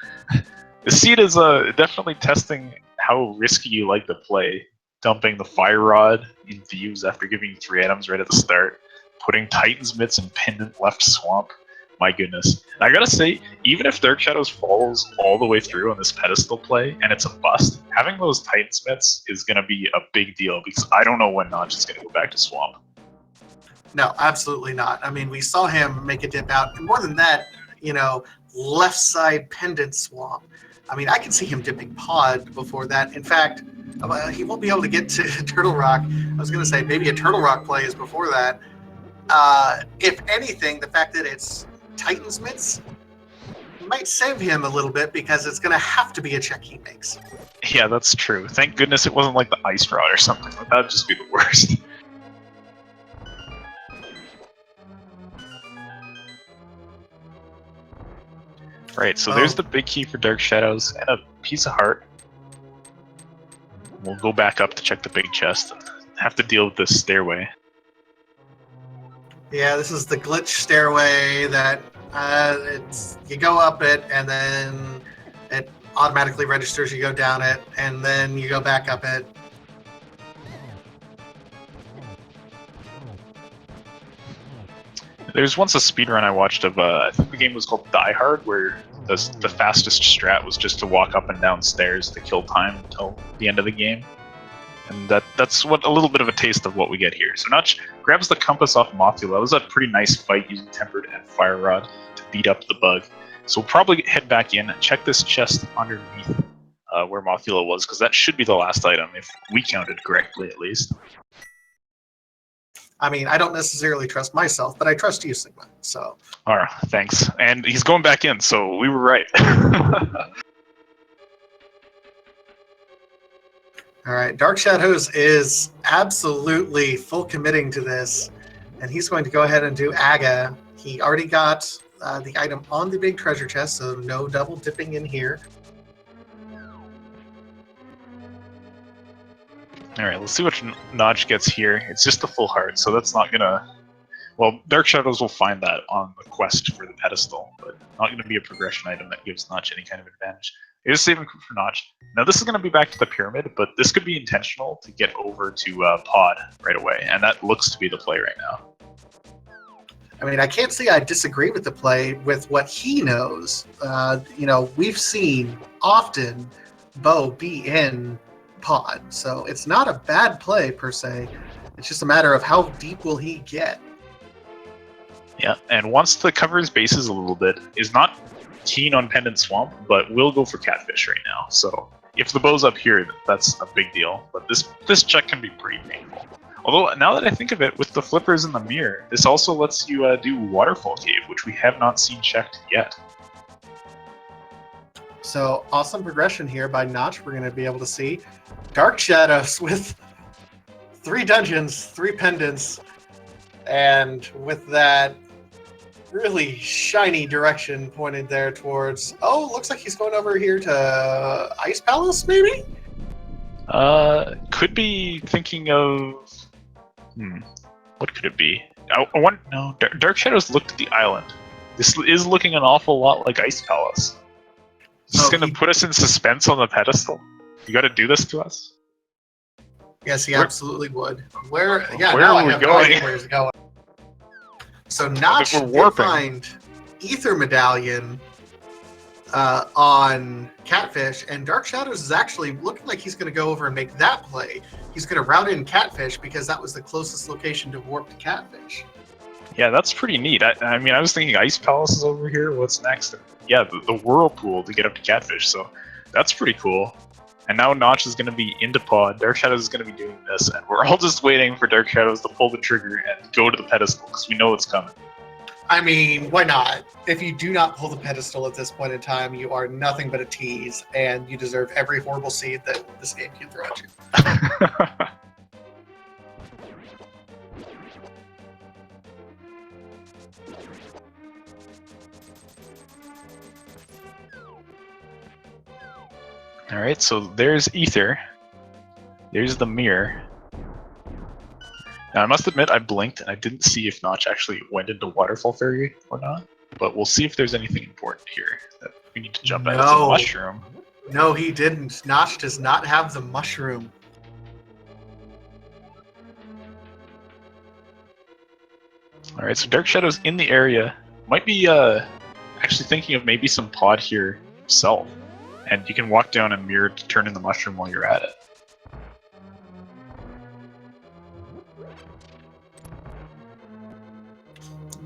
the seed is definitely testing how risky you like to play. Dumping the fire rod in views after giving you 3 items right at the start, putting Titan's Mitts in pendant left swamp. My goodness. And I gotta say, even if Dark Shadows falls all the way through on this pedestal play and it's a bust, having those Titan's Mitts is gonna be a big deal because I don't know when Notch is gonna go back to swamp. No, absolutely not. I mean, we saw him make a dip out. And more than that, left side pendant swamp. I mean, I can see him dipping pod before that. In fact, he won't be able to get to Turtle Rock. I was going to say maybe a Turtle Rock play is before that. If anything, the fact that it's Titan's Mitts might save him a little bit because it's going to have to be a check he makes. Yeah, that's true. Thank goodness it wasn't like the Ice Rod or something. That would just be the worst. Right, so there's the big key for Dark Shadows and a piece of heart. We'll go back up to check the big chest and have to deal with this stairway. Yeah, this is the glitch stairway that you go up it and then it automatically registers you go down it and then you go back up it. There's once a speedrun I watched of, I think the game was called Die Hard, where the fastest strat was just to walk up and down stairs to kill time until the end of the game. And that's what a little bit of a taste of what we get here. So Notch grabs the compass off Mothula. That was a pretty nice fight using Tempered and Fire Rod to beat up the bug. So we'll probably head back in and check this chest underneath where Mothula was, because that should be the last item, if we counted correctly at least. I mean, I don't necessarily trust myself, but I trust you, Sigma. So. All right, thanks. And he's going back in, so we were right. All right, Dark Shadows is absolutely full committing to this, and he's going to go ahead and do Aga. He already got the item on the big treasure chest, so no double dipping in here. All right, let's see what Notch gets here. It's just a full heart, so that's not gonna Well, Dark Shadows will find that on the quest for the pedestal, but not going to be a progression item that gives Notch any kind of advantage. It is saving for Notch. Now this is going to be back to the pyramid, but this could be intentional to get over to Pod right away, and that looks to be the play right now. I mean, I can't say I disagree with the play with what he knows. You know, we've seen often Bo be in Pod, so it's not a bad play per se. It's just a matter of how deep will he get. Yeah, and wants to cover his bases a little bit. Is not keen on Pendant Swamp, but will go for Catfish right now. So if the bow's up here, that's a big deal. But this check can be pretty painful. Although, now that I think of it, with the flippers in the mirror, this also lets you do Waterfall Cave, which we have not seen checked yet. So, awesome progression here by Notch. We're going to be able to see Dark Shadows with 3 dungeons, 3 pendants, and with that really shiny direction pointed there towards... Oh, looks like he's going over here to Ice Palace, maybe? Could be thinking of... what could it be? I want... No, Dark Shadows looked at the island. This is looking an awful lot like Ice Palace. Is this gonna put us in suspense on the pedestal? You gotta do this to us? Yes, he absolutely would. Where are we going? Where he's going. So Notch did find Ether Medallion on Catfish, and Dark Shadows is actually looking like he's going to go over and make that play. He's going to route in Catfish because that was the closest location to warp to Catfish. Yeah, that's pretty neat. I mean, I was thinking Ice Palace is over here. What's next? Yeah, the Whirlpool to get up to Catfish, so that's pretty cool. And now Notch is going to be into Pod, Dark Shadows is going to be doing this, and we're all just waiting for Dark Shadows to pull the trigger and go to the pedestal, because we know it's coming. I mean, why not? If you do not pull the pedestal at this point in time, you are nothing but a tease, and you deserve every horrible seed that this game can throw at you. Alright, so there's Ether. There's the mirror. Now, I must admit, I blinked and I didn't see if Notch actually went into Waterfall Fairy or not. But we'll see if there's anything important here that we need to jump out. It's a mushroom. No, he didn't. Notch does not have the mushroom. Alright, so Dark Shadow's in the area. Might be actually thinking of maybe some Pod here himself. And you can walk down and mirror to turn in the mushroom while you're at it.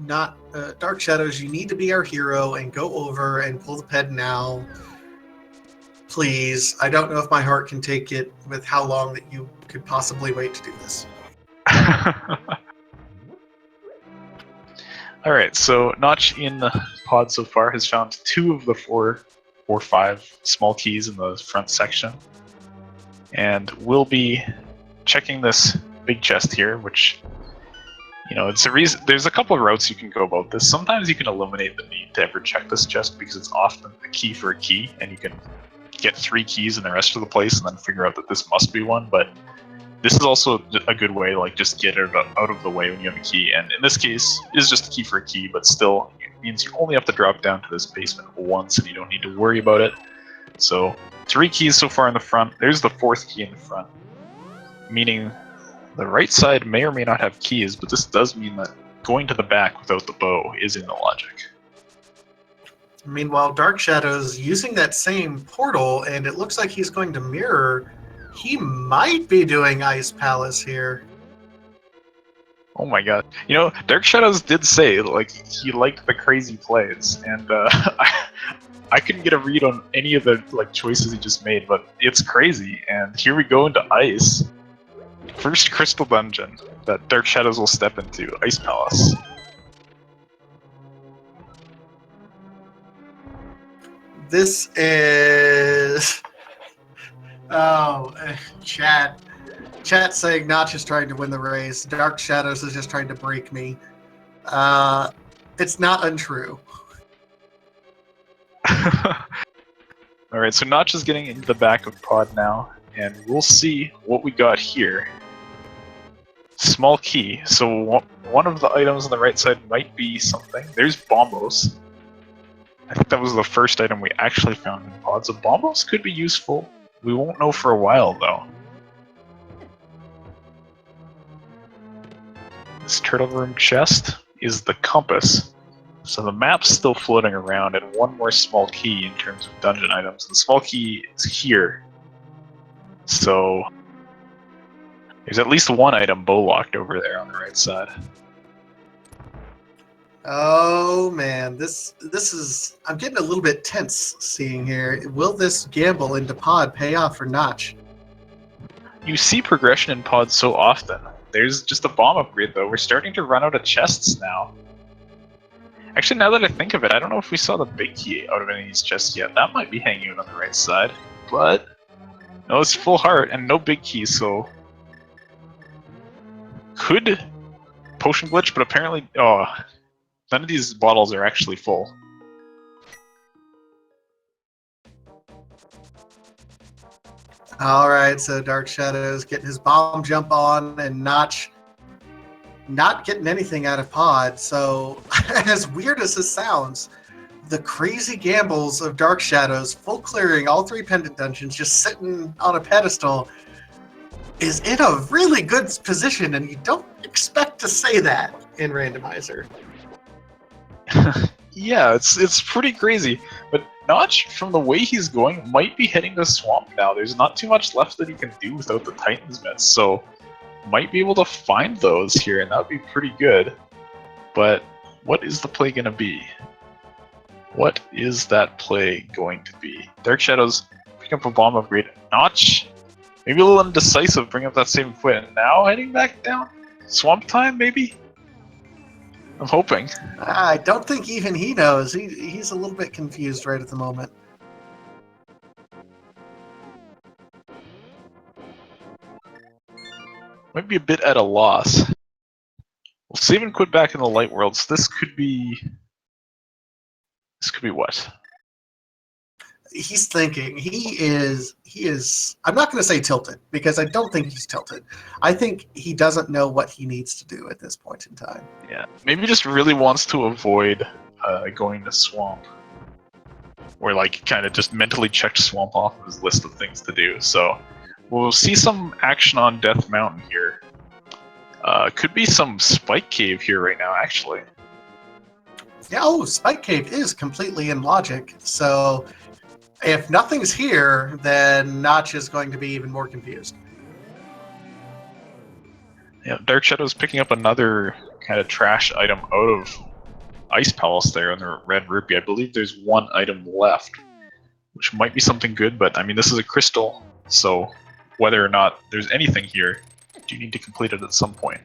Not Dark Shadows, you need to be our hero and go over and pull the ped now. Please. I don't know if my heart can take it with how long that you could possibly wait to do this. Alright, so Notch in the Pod so far has found 2 of the 4 or 5 small keys in the front section. And we'll be checking this big chest here, which, you know, it's a reason. There's a couple of routes you can go about this. Sometimes you can eliminate the need to ever check this chest because it's often a key for a key, and you can get 3 keys in the rest of the place and then figure out that this must be one. But this is also a good way, like, just get it out of the way when you have a key. And in this case, it is just a key for a key, but still, it means you only have to drop down to this basement once and you don't need to worry about it. So 3 keys so far in the front. There's the 4th key in the front, meaning the right side may or may not have keys, but this does mean that going to the back without the bow is in the logic. Meanwhile, Dark Shadows using that same portal, and it looks like he's going to mirror. He might be doing Ice Palace here. Oh my god. You know, Dark Shadows did say, like, he liked the crazy plays, and I couldn't get a read on any of the, like, choices he just made, but it's crazy, and here we go into Ice. First crystal dungeon that Dark Shadows will step into, Ice Palace. This is... Oh, chat. Chat saying Notch is trying to win the race. Dark Shadows is just trying to break me. It's not untrue. Alright, so Notch is getting into the back of Pod now, and we'll see what we got here. Small key. So one of the items on the right side might be something. There's bombos. I think that was the first item we actually found in pods. So bombos could be useful. We won't know for a while though. This turtle room chest is the compass. So the map's still floating around, and one more small key in terms of dungeon items. The small key is here. So there's at least one item bow-locked over there on the right side. Oh man, this is, I'm getting a little bit tense seeing here. Will this gamble into pod pay off for Notch? You see progression in pods so often. There's just a bomb upgrade though. We're starting to run out of chests now. Actually, now that I think of it, I don't know if we saw the big key out of any of these chests yet. That might be hanging out on the right side. But no, it's full heart and no big keys, so could potion glitch, but apparently none of these bottles are actually full. Alright, so Dark Shadows getting his bomb jump on, and Notch not getting anything out of pod. So as weird as this sounds, the crazy gambles of Dark Shadows, full clearing all 3 pendant dungeons, just sitting on a pedestal, is in a really good position, and you don't expect to say that in Randomizer. Yeah, it's pretty crazy. But Notch, from the way he's going, might be heading to Swamp now. There's not too much left that he can do without the Titan's Mitts, so might be able to find those here, and that would be pretty good. But what is the play going to be? What is that play going to be? Dark Shadows pick up a bomb upgrade. Notch, maybe a little indecisive, bring up that same quit. And now heading back down? Swamp time, maybe? I'm hoping. I don't think even he knows. He's a little bit confused right at the moment. Might be a bit at a loss. We'll save and quit back in the light world, so this could be... This could be what? He's thinking. He is, I'm not going to say tilted, because I don't think he's tilted. I think he doesn't know what he needs to do at this point in time. Yeah, maybe just really wants to avoid going to Swamp. Or like kind of just mentally checked Swamp off of his list of things to do. So we'll see some action on Death Mountain here. Could be some Spike Cave here right now, actually. Yeah, oh, Spike Cave is completely in logic. So if nothing's here, then Notch is going to be even more confused. Yeah, Dark Shadow's picking up another kind of trash item out of Ice Palace there on the Red Rupee. I believe there's one item left, which might be something good, but I mean, this is a crystal, so whether or not there's anything here, you need to complete it at some point.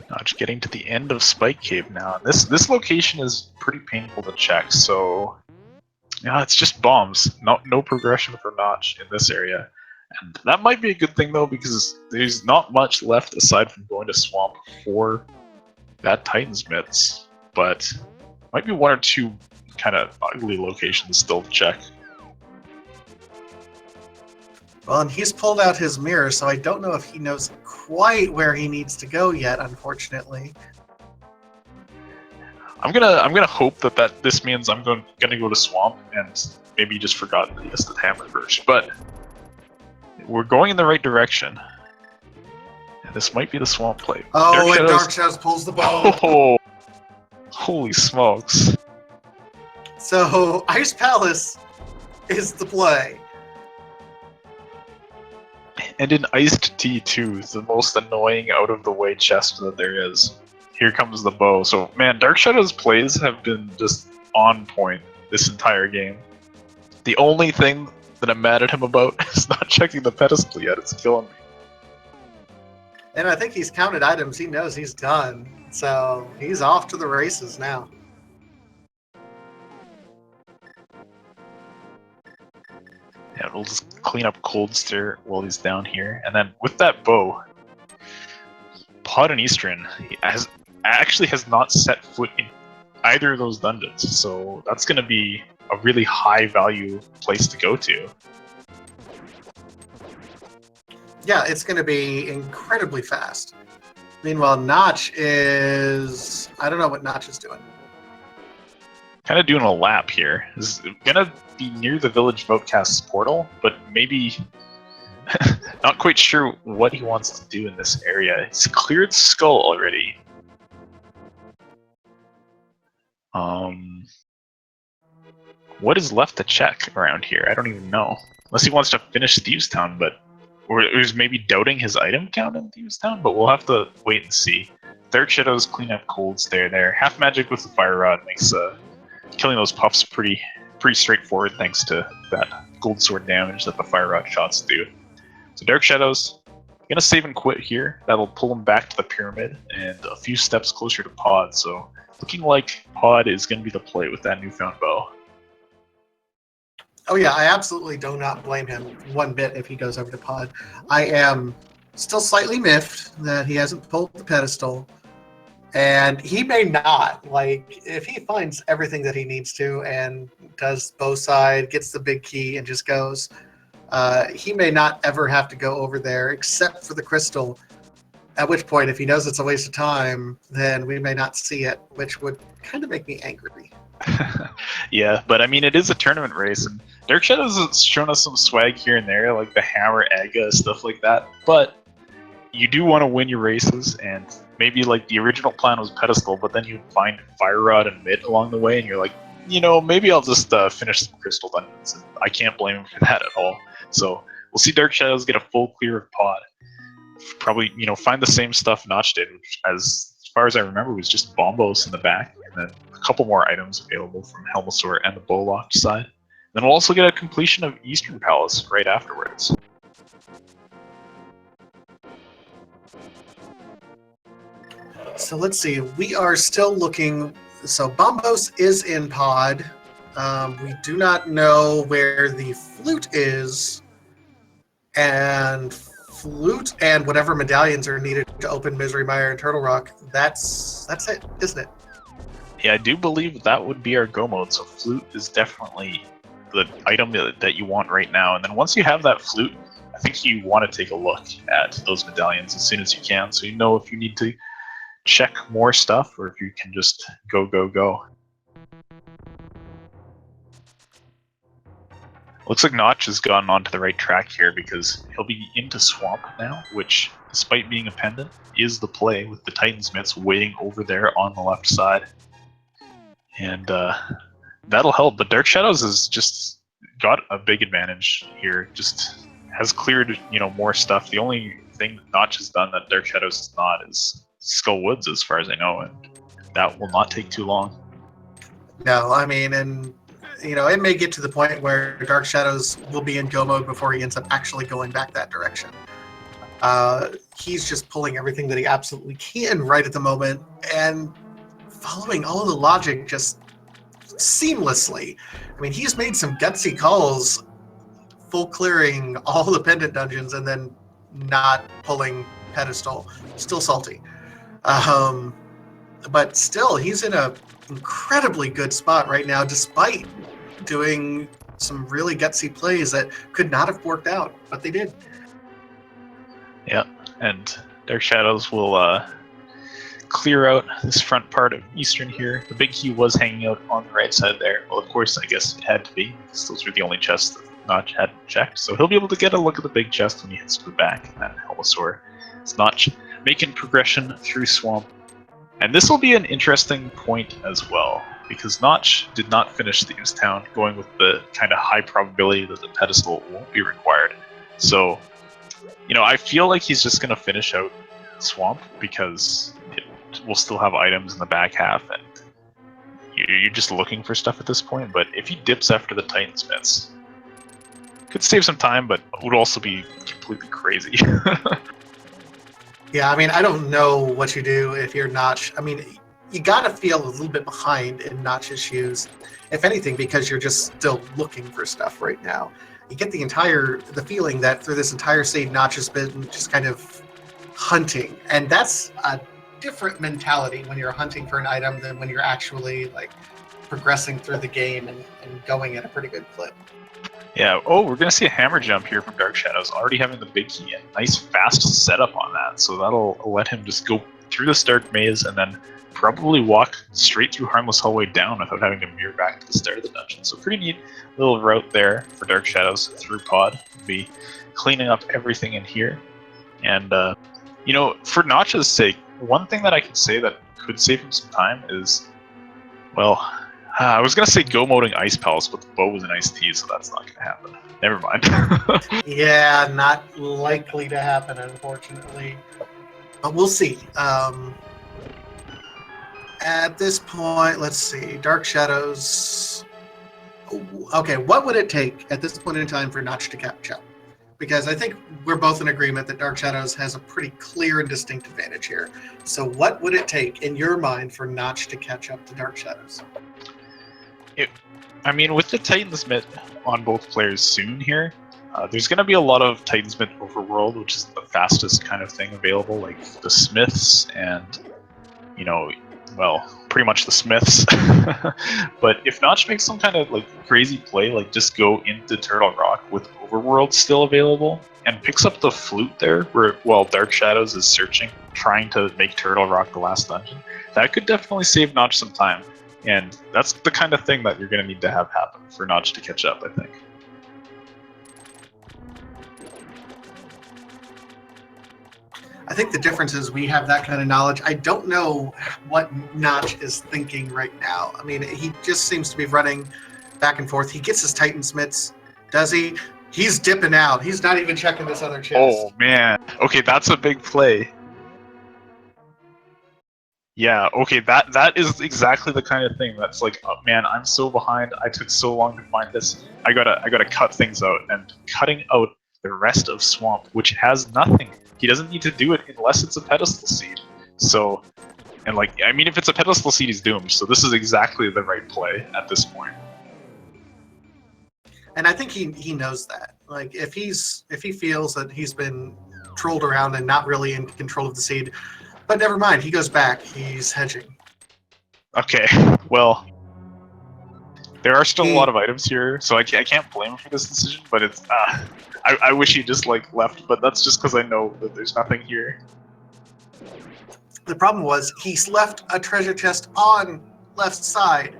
Notch getting to the end of Spike Cave now. This location is pretty painful to check, so yeah, it's just bombs. No progression for Notch in this area. And that might be a good thing though, because there's not much left aside from going to Swamp for that Titan's Mitts, but might be one or two kind of ugly locations still to check. Well, and he's pulled out his mirror, so I don't know if he knows quite where he needs to go yet, unfortunately. I'm gonna hope that this means I'm gonna go to Swamp, and maybe he just forgot that he has the hammer first. But we're going in the right direction. And this might be the Swamp play. Oh, and Dark Shadows pulls the bow. Oh, holy smokes. So, Ice Palace is the play. And in Iced Tea too, it's the most annoying out-of-the-way chest that there is. Here comes the bow. So, man, Dark Shadow's plays have been just on point this entire game. The only thing that I'm mad at him about is not checking the pedestal yet. It's killing me. And I think he's counted items. He knows he's done. So, he's off to the races now. Yeah, we'll just clean up Cold Stare while he's down here. And then with that bow, Pod and Eastern actually has not set foot in either of those dungeons, so that's going to be a really high value place to go to. Yeah, it's going to be incredibly fast. Meanwhile, Notch is... I don't know what Notch is doing. Kind of doing a lap here. Is gonna be near the village Votecast's portal, but maybe not quite sure what he wants to do in this area. He's cleared Skull already. What is left to check around here? I don't even know. Unless he wants to finish Thieves Town, but or is maybe doubting his item count in Thieves Town, but we'll have to wait and see. DarkShadows clean up cold stare there. Half magic with the fire rod makes killing those puffs pretty straightforward thanks to that gold sword damage that the fire rod shots do. So DarkShadows gonna save and quit here. That'll pull him back to the pyramid and a few steps closer to Pod. So looking like Pod is gonna be the play with that newfound bow. Oh yeah, I absolutely do not blame him one bit if he goes over to Pod. I am still slightly miffed that he hasn't pulled the pedestal. And he may not. Like, if he finds everything that he needs to and does both side, gets the big key, and just goes, he may not ever have to go over there except for the crystal. At which point, if he knows it's a waste of time, then we may not see it, which would kind of make me angry. Yeah, but I mean, it is a tournament race, and DarkShadows has shown us some swag here and there, like the Hammer, Aga, stuff like that. But you do want to win your races, and maybe like the original plan was pedestal, but then you find fire rod and mid along the way, and you're like, you know, maybe I'll just finish some crystal dungeons. And I can't blame him for that at all. So we'll see DarkShadows get a full clear of Pod. Probably, you know, find the same stuff Notch did, which, as far as I remember, was just bombos in the back, and then a couple more items available from Helmasaur and the Bowlocked side. Then we'll also get a completion of Eastern Palace right afterwards. So let's see. We are still looking. So Bombos is in Pod. We do not know where the flute is. And flute and whatever medallions are needed to open Misery Mire and Turtle Rock. That's it, isn't it? Yeah, I do believe that would be our go mode. So flute is definitely the item that you want right now. And then once you have that flute, I think you want to take a look at those medallions as soon as you can, so you know if you need to check more stuff or if you can just go. Looks like Notch has gone onto the right track here because he'll be into Swamp now, which, despite being a pendant, is the play with the Titansmiths waiting over there on the left side. And that'll help, but DarkShadows has just got a big advantage here, just has cleared, you know, more stuff. The only thing Notch has done that DarkShadows has not is Skull Woods, as far as I know, and that will not take too long. No, I mean, and you know, it may get to the point where DarkShadows will be in go mode before he ends up actually going back that direction. He's just pulling everything that he absolutely can right at the moment and following all of the logic just seamlessly. I mean, he's made some gutsy calls, full clearing all the pendant dungeons and then not pulling pedestal. Still salty. But still, he's in a incredibly good spot right now, despite doing some really gutsy plays that could not have worked out, but they did. Yeah, and DarkShadows will clear out this front part of Eastern here. The big key was hanging out on the right side there. Well, of course, I guess it had to be, because those were the only chests that Notch hadn't checked. So he'll be able to get a look at the big chest when he hits to the back, and then Helmasaur is Notch making progression through Swamp. And this will be an interesting point as well, because Notch did not finish Thieves Town, going with the kind of high probability that the pedestal won't be required. So, you know, I feel like he's just going to finish out Swamp, because it will still have items in the back half, and you're just looking for stuff at this point. But if he dips after the Titansmiths, could save some time, but would also be completely crazy. Yeah, I mean, I don't know what you do if you're Notch. I mean, you gotta feel a little bit behind in Notch's shoes, if anything, because you're just still looking for stuff right now. You get the feeling that through this entire scene, Notch has been just kind of hunting, and that's a different mentality when you're hunting for an item than when you're actually like progressing through the game and going at a pretty good clip. Yeah, oh, we're going to see a hammer jump here from Dark Shadows, already having the big key in. Nice fast setup on that, so that'll let him just go through this dark maze and then probably walk straight through Harmless Hallway down without having to mirror back to the start of the dungeon. So pretty neat little route there for Dark Shadows through Pod. We'll be cleaning up everything in here. And, you know, for Notch's sake, one thing that I can say that could save him some time is, well, I was going to say go moding Ice Palace, but the bow was an Ice Tea, so that's not going to happen. Never mind. Yeah, not likely to happen, unfortunately. But we'll see. At this point, let's see. Dark Shadows. Okay, what would it take at this point in time for Notch to catch up? Because I think we're both in agreement that Dark Shadows has a pretty clear and distinct advantage here. So what would it take, in your mind, for Notch to catch up to Dark Shadows? I mean, with the Titansmith on both players soon here, there's going to be a lot of Titansmith Overworld, which is the fastest kind of thing available, like the Smiths and, you know, well, pretty much the Smiths. But if Notch makes some kind of like crazy play, like just go into Turtle Rock with Overworld still available, and picks up the flute there, while Dark Shadows is searching, trying to make Turtle Rock the last dungeon, that could definitely save Notch some time. And that's the kind of thing that you're going to need to have happen for Notch to catch up, I think. I think the difference is we have that kind of knowledge. I don't know what Notch is thinking right now. I mean, he just seems to be running back and forth. He gets his Titansmiths. Does he? He's dipping out. He's not even checking this other chest. Oh, man. Okay, that's a big play. Yeah, okay, that is exactly the kind of thing that's like, oh, man, I'm so behind. I took so long to find this. I gotta cut things out, and cutting out the rest of Swamp, which has nothing. He doesn't need to do it unless it's a pedestal seed. So, and like, I mean, if it's a pedestal seed, he's doomed. So this is exactly the right play at this point. And I think he knows that. Like, if he feels that he's been trolled around and not really in control of the seed. But never mind, he goes back. He's hedging. Okay, well, there are still a lot of items here, so I can't blame him for this decision, but it's, I wish he just, like, left, but that's just because I know that there's nothing here. The problem was, he's left a treasure chest on left side.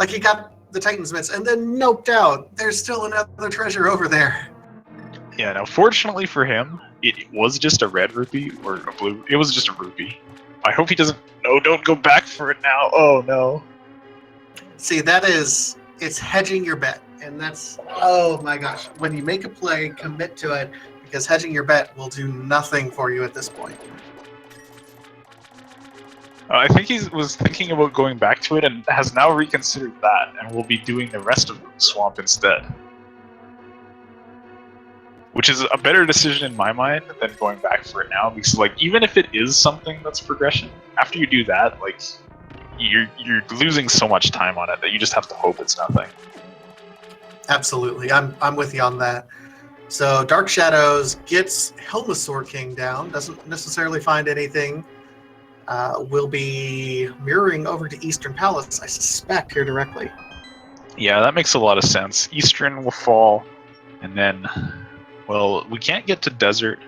Like, he got the Titansmiths and then noped out. There's still another treasure over there. Yeah, now, fortunately for him, it was just a red rupee, or a blue. It was just a rupee. I hope he doesn't. No, don't go back for it now. Oh, no. See, it's hedging your bet. And that's, oh my gosh. When you make a play, commit to it, because hedging your bet will do nothing for you at this point. I think he was thinking about going back to it and has now reconsidered that, and will be doing the rest of Swamp instead. Which is a better decision in my mind than going back for it now, because like even if it is something that's progression, after you do that, like you're losing so much time on it that you just have to hope it's nothing. Absolutely, I'm with you on that. So Dark Shadows gets Helmasaur King down, doesn't necessarily find anything. Will be mirroring over to Eastern Palace, I suspect, here directly. Yeah, that makes a lot of sense. Eastern will fall, and then, well, we can't get to Desert.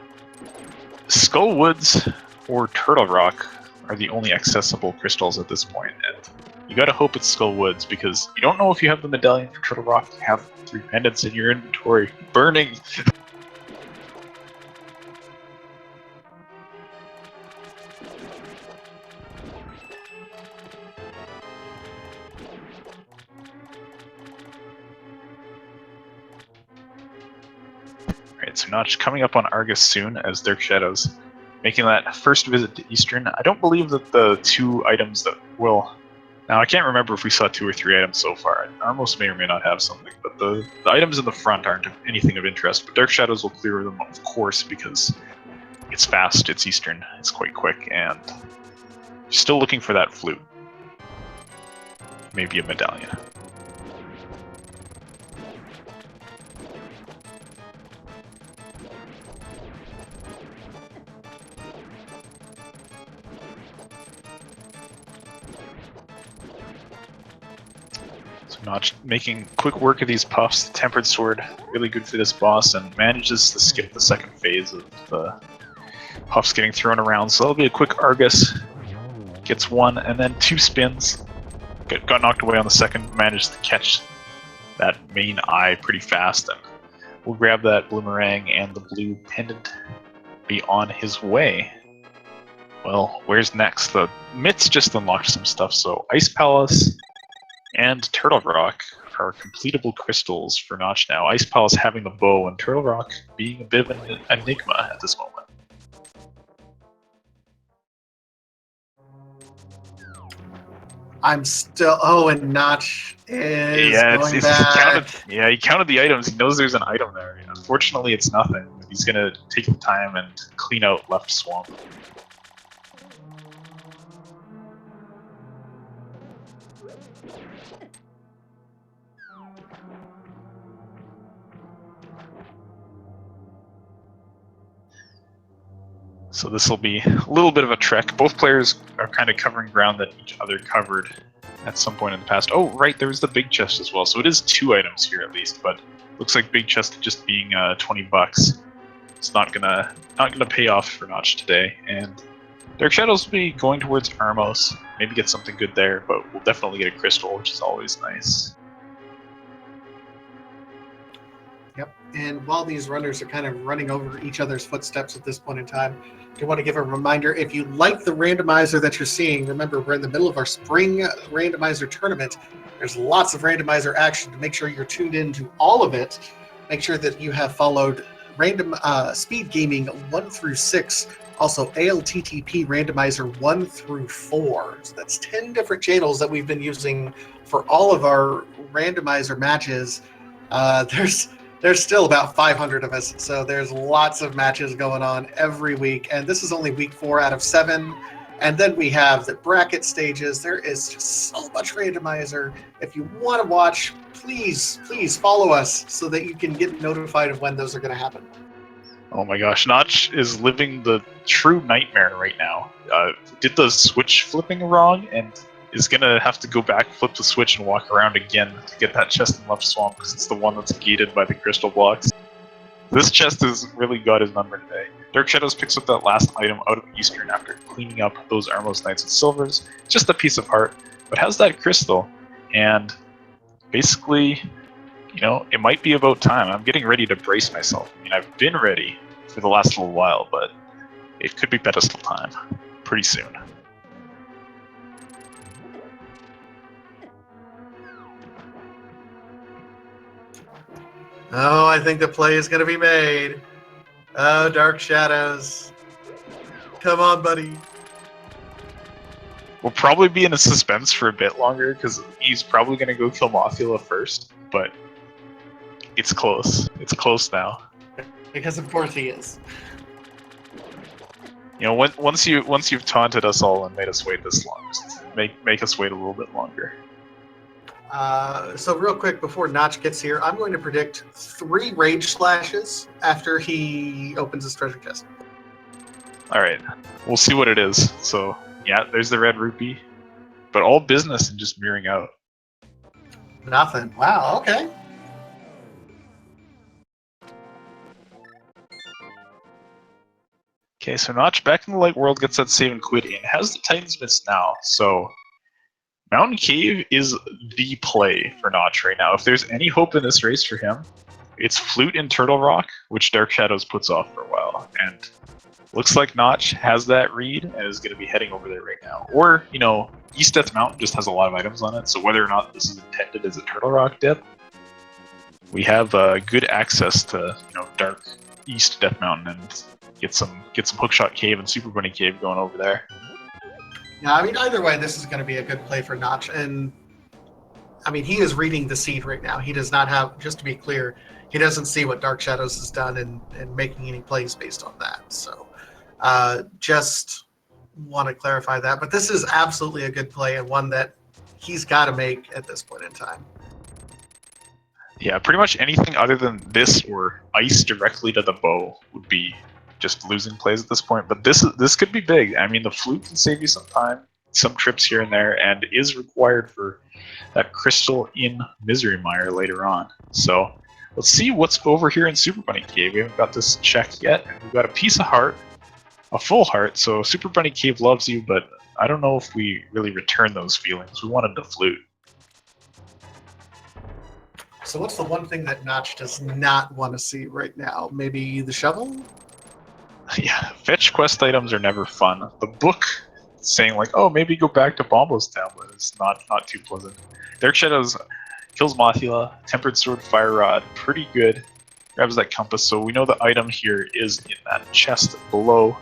Skull Woods or Turtle Rock are the only accessible crystals at this point, and you gotta hope it's Skull Woods, because you don't know if you have the medallion for Turtle Rock. You have 3 pendants in your inventory. Burning! Alright, so Notch coming up on Argus soon as Dark Shadows, making that first visit to Eastern. I don't believe that the 2 items that will... Now, I can't remember if we saw 2 or 3 items so far. Armos may or may not have something, but the items in the front aren't anything of interest. But Dark Shadows will clear them, of course, because it's fast, it's Eastern, it's quite quick, and still looking for that flute. Maybe a medallion. So Nach making quick work of these puffs. The Tempered Sword, really good for this boss, and manages to skip the second phase of the puffs getting thrown around. So that'll be a quick Argus. Gets one, and then 2 spins. Got knocked away on the second, managed to catch that main eye pretty fast, and we'll grab that Bloomerang and the blue pendant, be on his way. Well, where's next? The Mitts just unlocked some stuff, so Ice Palace and Turtle Rock are completable crystals for Nach now. Ice Palace having the bow, and Turtle Rock being a bit of an enigma at this moment. I'm still. Oh, and Notch is going back. He counted the items. He knows there's an item there. Unfortunately, it's nothing. He's gonna take the time and clean out left swamp. So this will be a little bit of a trek. Both players are kind of covering ground that each other covered at some point in the past. Oh, right, there was the big chest as well. So it is 2 items here at least, but looks like big chest just being 20 bucks. It's not gonna pay off for Nach today. And Dark Shadows will be going towards Armos. Maybe get something good there, but we'll definitely get a crystal, which is always nice. Yep, and while these runners are kind of running over each other's footsteps at this point in time, I want to give a reminder, if you like the randomizer that you're seeing, remember we're in the middle of our spring randomizer tournament. There's lots of randomizer action. To make sure you're tuned in to all of it, make sure that you have followed random speed gaming 1 through 6, also ALTTP randomizer 1 through 4. So that's 10 different channels that we've been using for all of our randomizer matches. There's still about 500 of us, so there's lots of matches going on every week, and this is only week 4 out of 7. And then we have the bracket stages. There is just so much randomizer. If you want to watch, please follow us so that you can get notified of when those are going to happen. Oh my gosh, Nach is living the true nightmare right now. Did the switch flipping wrong, and is gonna have to go back, flip the switch, and walk around again to get that chest in left swamp because it's the one that's gated by the crystal blocks. This chest has really got his number today. Dark Shadows picks up that last item out of Eastern after cleaning up those Armos Knights and Silvers. Just a piece of heart, but has that crystal, and basically, you know, it might be about time. I'm getting ready to brace myself. I mean, I've been ready for the last little while, but it could be pedestal time pretty soon. Oh, I think the play is going to be made. Oh, Dark Shadows. Come on, buddy. We'll probably be in a suspense for a bit longer because he's probably going to go kill Mothula first, but it's close. It's close now. Because of course he is. You know, once you've taunted us all and made us wait this long, just make us wait a little bit longer. So real quick, before Notch gets here, I'm going to predict 3 rage slashes after he opens his treasure chest. Alright, we'll see what it is. So, yeah, there's the red rupee. But all business and just mirroring out. Nothing. Wow, okay. Okay, so Notch back in the light world gets that save and quit in. Has the Titan's Mist now, so Mountain Cave is the play for Notch right now. If there's any hope in this race for him, it's Flute and Turtle Rock, which Dark Shadows puts off for a while. And looks like Notch has that read and is going to be heading over there right now. Or, you know, East Death Mountain just has a lot of items on it, so whether or not this is intended as a Turtle Rock dip, we have good access to, you know, Dark East Death Mountain and get some Hookshot Cave and Super Bunny Cave going over there. Yeah, I mean, either way, this is going to be a good play for Notch. And, I mean, he is reading the seed right now. He does not have, just to be clear, he doesn't see what Dark Shadows has done and making any plays based on that. So, just want to clarify that. But this is absolutely a good play and one that he's got to make at this point in time. Yeah, pretty much anything other than this or ice directly to the bow would be just losing plays at this point. But this could be big. I mean, the flute can save you some time. some trips here and there, and is required for that crystal in Misery Mire later on. So let's see what's over here in Super Bunny Cave. We haven't got this check yet, and we've got a piece of heart, a full heart. So Super Bunny Cave loves you, but I don't know if we really return those feelings. We wanted the flute. So what's the one thing that Notch does not want to see right now? Maybe the shovel? Yeah, fetch quest items are never fun. The book saying like, oh, maybe go back to Bombo's tablet is not too pleasant. Dark Shadows kills Mothula, Tempered Sword, Fire Rod, pretty good. Grabs that compass, so we know the item here is in that chest below,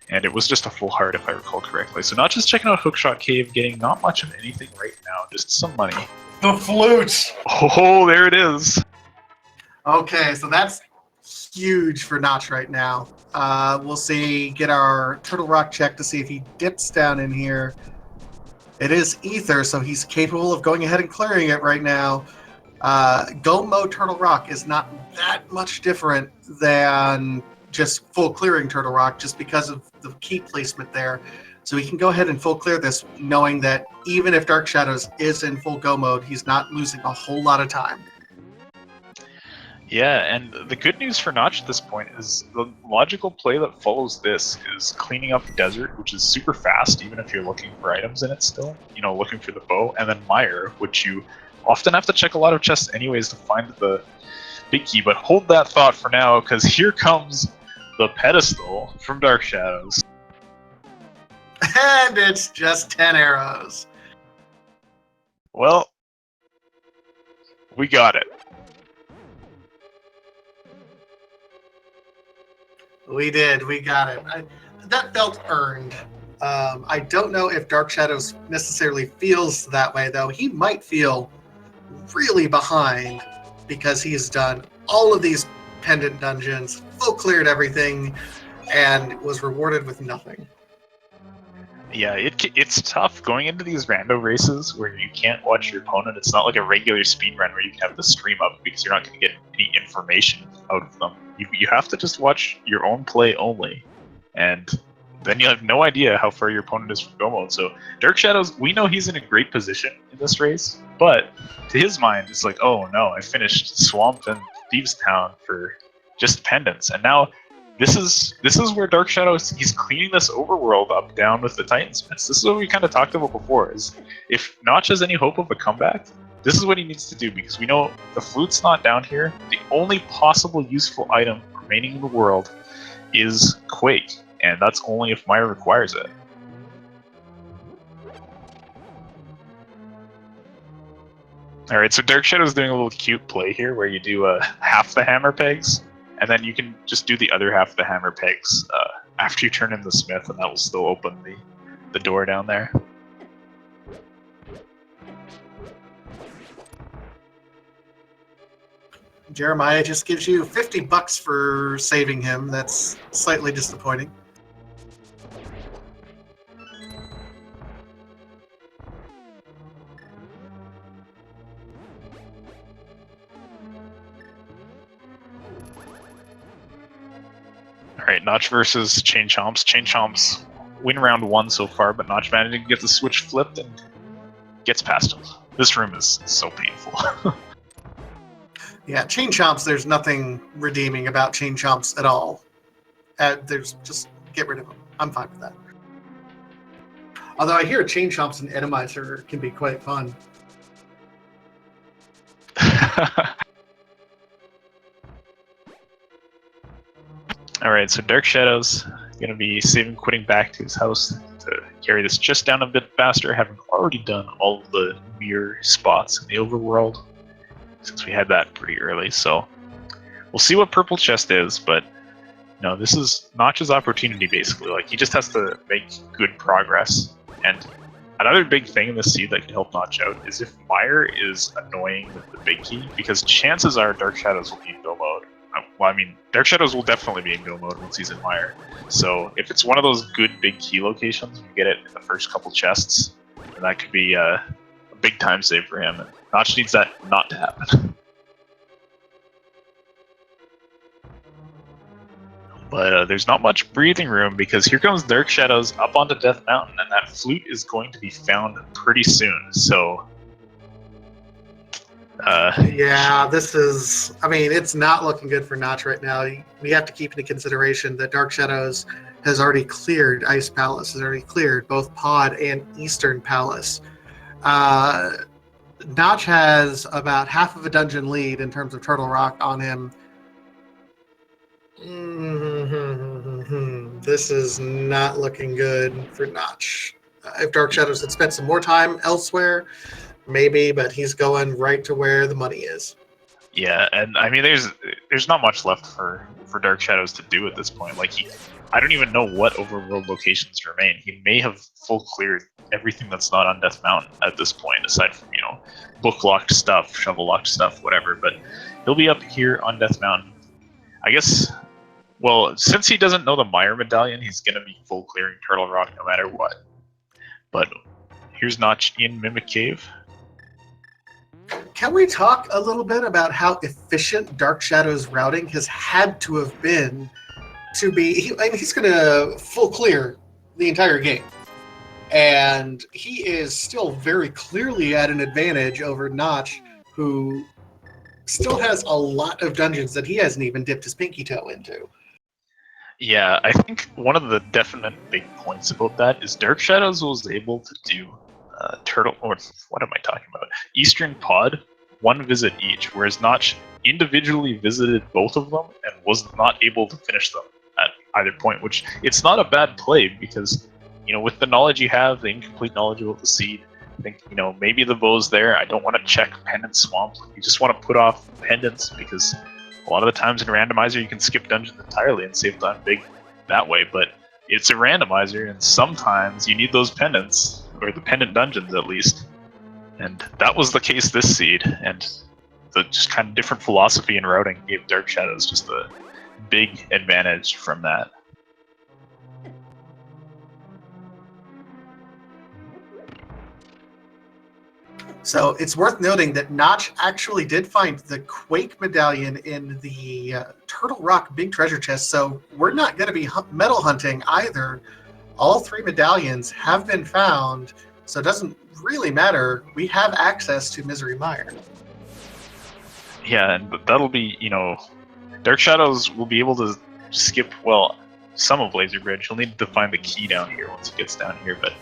and it was just a full heart if I recall correctly. So not just checking out Hookshot Cave, getting not much of anything right now, just some money. The flute! Oh, there it is! Okay, so that's huge for Notch right now. We'll see, get our Turtle Rock check to see if he dips down in here. It is Ether, so he's capable of going ahead and clearing it right now. Go mode Turtle Rock is not that much different than just full clearing Turtle Rock, just because of the key placement there. So he can go ahead and full clear this, knowing that even if Dark Shadows is in full go mode, he's not losing a whole lot of time. Yeah, and the good news for Notch at this point is the logical play that follows this is cleaning up Desert, which is super fast, even if you're looking for items in it still, you know, looking for the bow, and then Mire, which you often have to check a lot of chests anyways to find the big key, but hold that thought for now, because here comes the pedestal from Dark Shadows. And it's just 10 arrows. Well, we got it. We did. We got it. That felt earned. I don't know if Dark Shadows necessarily feels that way, though. He might feel really behind because he's done all of these pendant dungeons, full cleared everything, and was rewarded with nothing. Yeah, it's tough going into these rando races where you can't watch your opponent. It's not like a regular speed run where you can have the stream up because you're not going to get any information out of them. You have to just watch your own play only, and then you have no idea how far your opponent is from go mode. So Dark Shadows, we know he's in a great position in this race, but to his mind, it's like, oh no, I finished Swamp and Thieves Town for just pendants, and now this is where Dark Shadows, he's cleaning this overworld up down with the Titansmiths. This is what we kind of talked about before, is if Notch has any hope of a comeback, this is what he needs to do, because we know the flute's not down here. The only possible useful item remaining in the world is Quake, and that's only if Mire requires it. Alright, so Dark Shadow's doing a little cute play here where you do half the hammer pegs, and then you can just do the other half of the hammer pegs after you turn in the smith, and that will still open the door down there. Jeremiah just gives you $50 for saving him. That's slightly disappointing. Alright, Notch versus Chain Chomps. Chain Chomps win round 1 so far, but Notch managed to get the switch flipped and gets past him. This room is so painful. Yeah, Chain Chomps, there's nothing redeeming about Chain Chomps at all. There's just get rid of them. I'm fine with that. Although I hear Chain Chomps and Randomizer can be quite fun. Alright, so Dark Shadows going to be saving quitting back to his house to carry this just down a bit faster, having already done all of the mirror spots in the overworld, since we had that pretty early. So we'll see what Purple Chest is, but no, this is Notch's opportunity, basically. Like, he just has to make good progress. And another big thing in this seed that can help Notch out is if Mire is annoying with the big key, because chances are Dark Shadows will be in go mode. Well, I mean, Dark Shadows will definitely be in go mode once he's in Mire. So if it's one of those good big key locations, you get it in the first couple chests, and that could be a big time save for him. And Notch needs that not to happen. But there's not much breathing room because here comes Dark Shadows up onto Death Mountain, and that flute is going to be found pretty soon. So, yeah, this is. I mean, it's not looking good for Notch right now. We have to keep into consideration that Dark Shadows has already cleared Ice Palace, has already cleared both Pod and Eastern Palace. Notch has about half of a dungeon lead in terms of Turtle Rock on him. This is not looking good for Notch. If Dark Shadows had spent some more time elsewhere, maybe, but he's going right to where the money is. yeah, and I mean, there's not much left for Dark Shadows to do at this point. Like I don't even know what overworld locations remain. He may have full cleared everything that's not on Death Mountain at this point, aside from book locked stuff, shovel locked stuff, whatever. But he'll be up here on Death Mountain. I guess. Well, since he doesn't know the Meyer medallion, he's gonna be full clearing Turtle Rock no matter what. But here's Notch in Mimic Cave. Can we talk a little bit about how efficient Dark Shadow's routing has had to have been to be? He's going to full clear the entire game. And he is still very clearly at an advantage over Notch, who still has a lot of dungeons that he hasn't even dipped his pinky toe into. Yeah, I think one of the definite big points about that is Dark Shadows was able to do Turtle, or what am I talking about? Eastern Pod, one visit each, whereas Notch individually visited both of them and was not able to finish them at either point, which it's not a bad play because, with the knowledge you have, the incomplete knowledge about the seed, I think, maybe the bow's there. I don't want to check Pendant Swamp. You just want to put off pendants because a lot of the times in Randomizer you can skip dungeons entirely and save time big that way, but it's a randomizer and sometimes you need those pendants, or the pendant dungeons at least. And that was the case this seed, and the just kind of different philosophy and routing gave Dark Shadows just a big advantage from that. So it's worth noting that Notch actually did find the Quake medallion in the Turtle Rock big treasure chest, so we're not going to be medal hunting either. All three medallions have been found, so it doesn't really matter. We have access to Misery Mire. Yeah, and that'll be, Dark Shadows will be able to skip, some of Laser Bridge. He'll need to find the key down here once he gets down here, but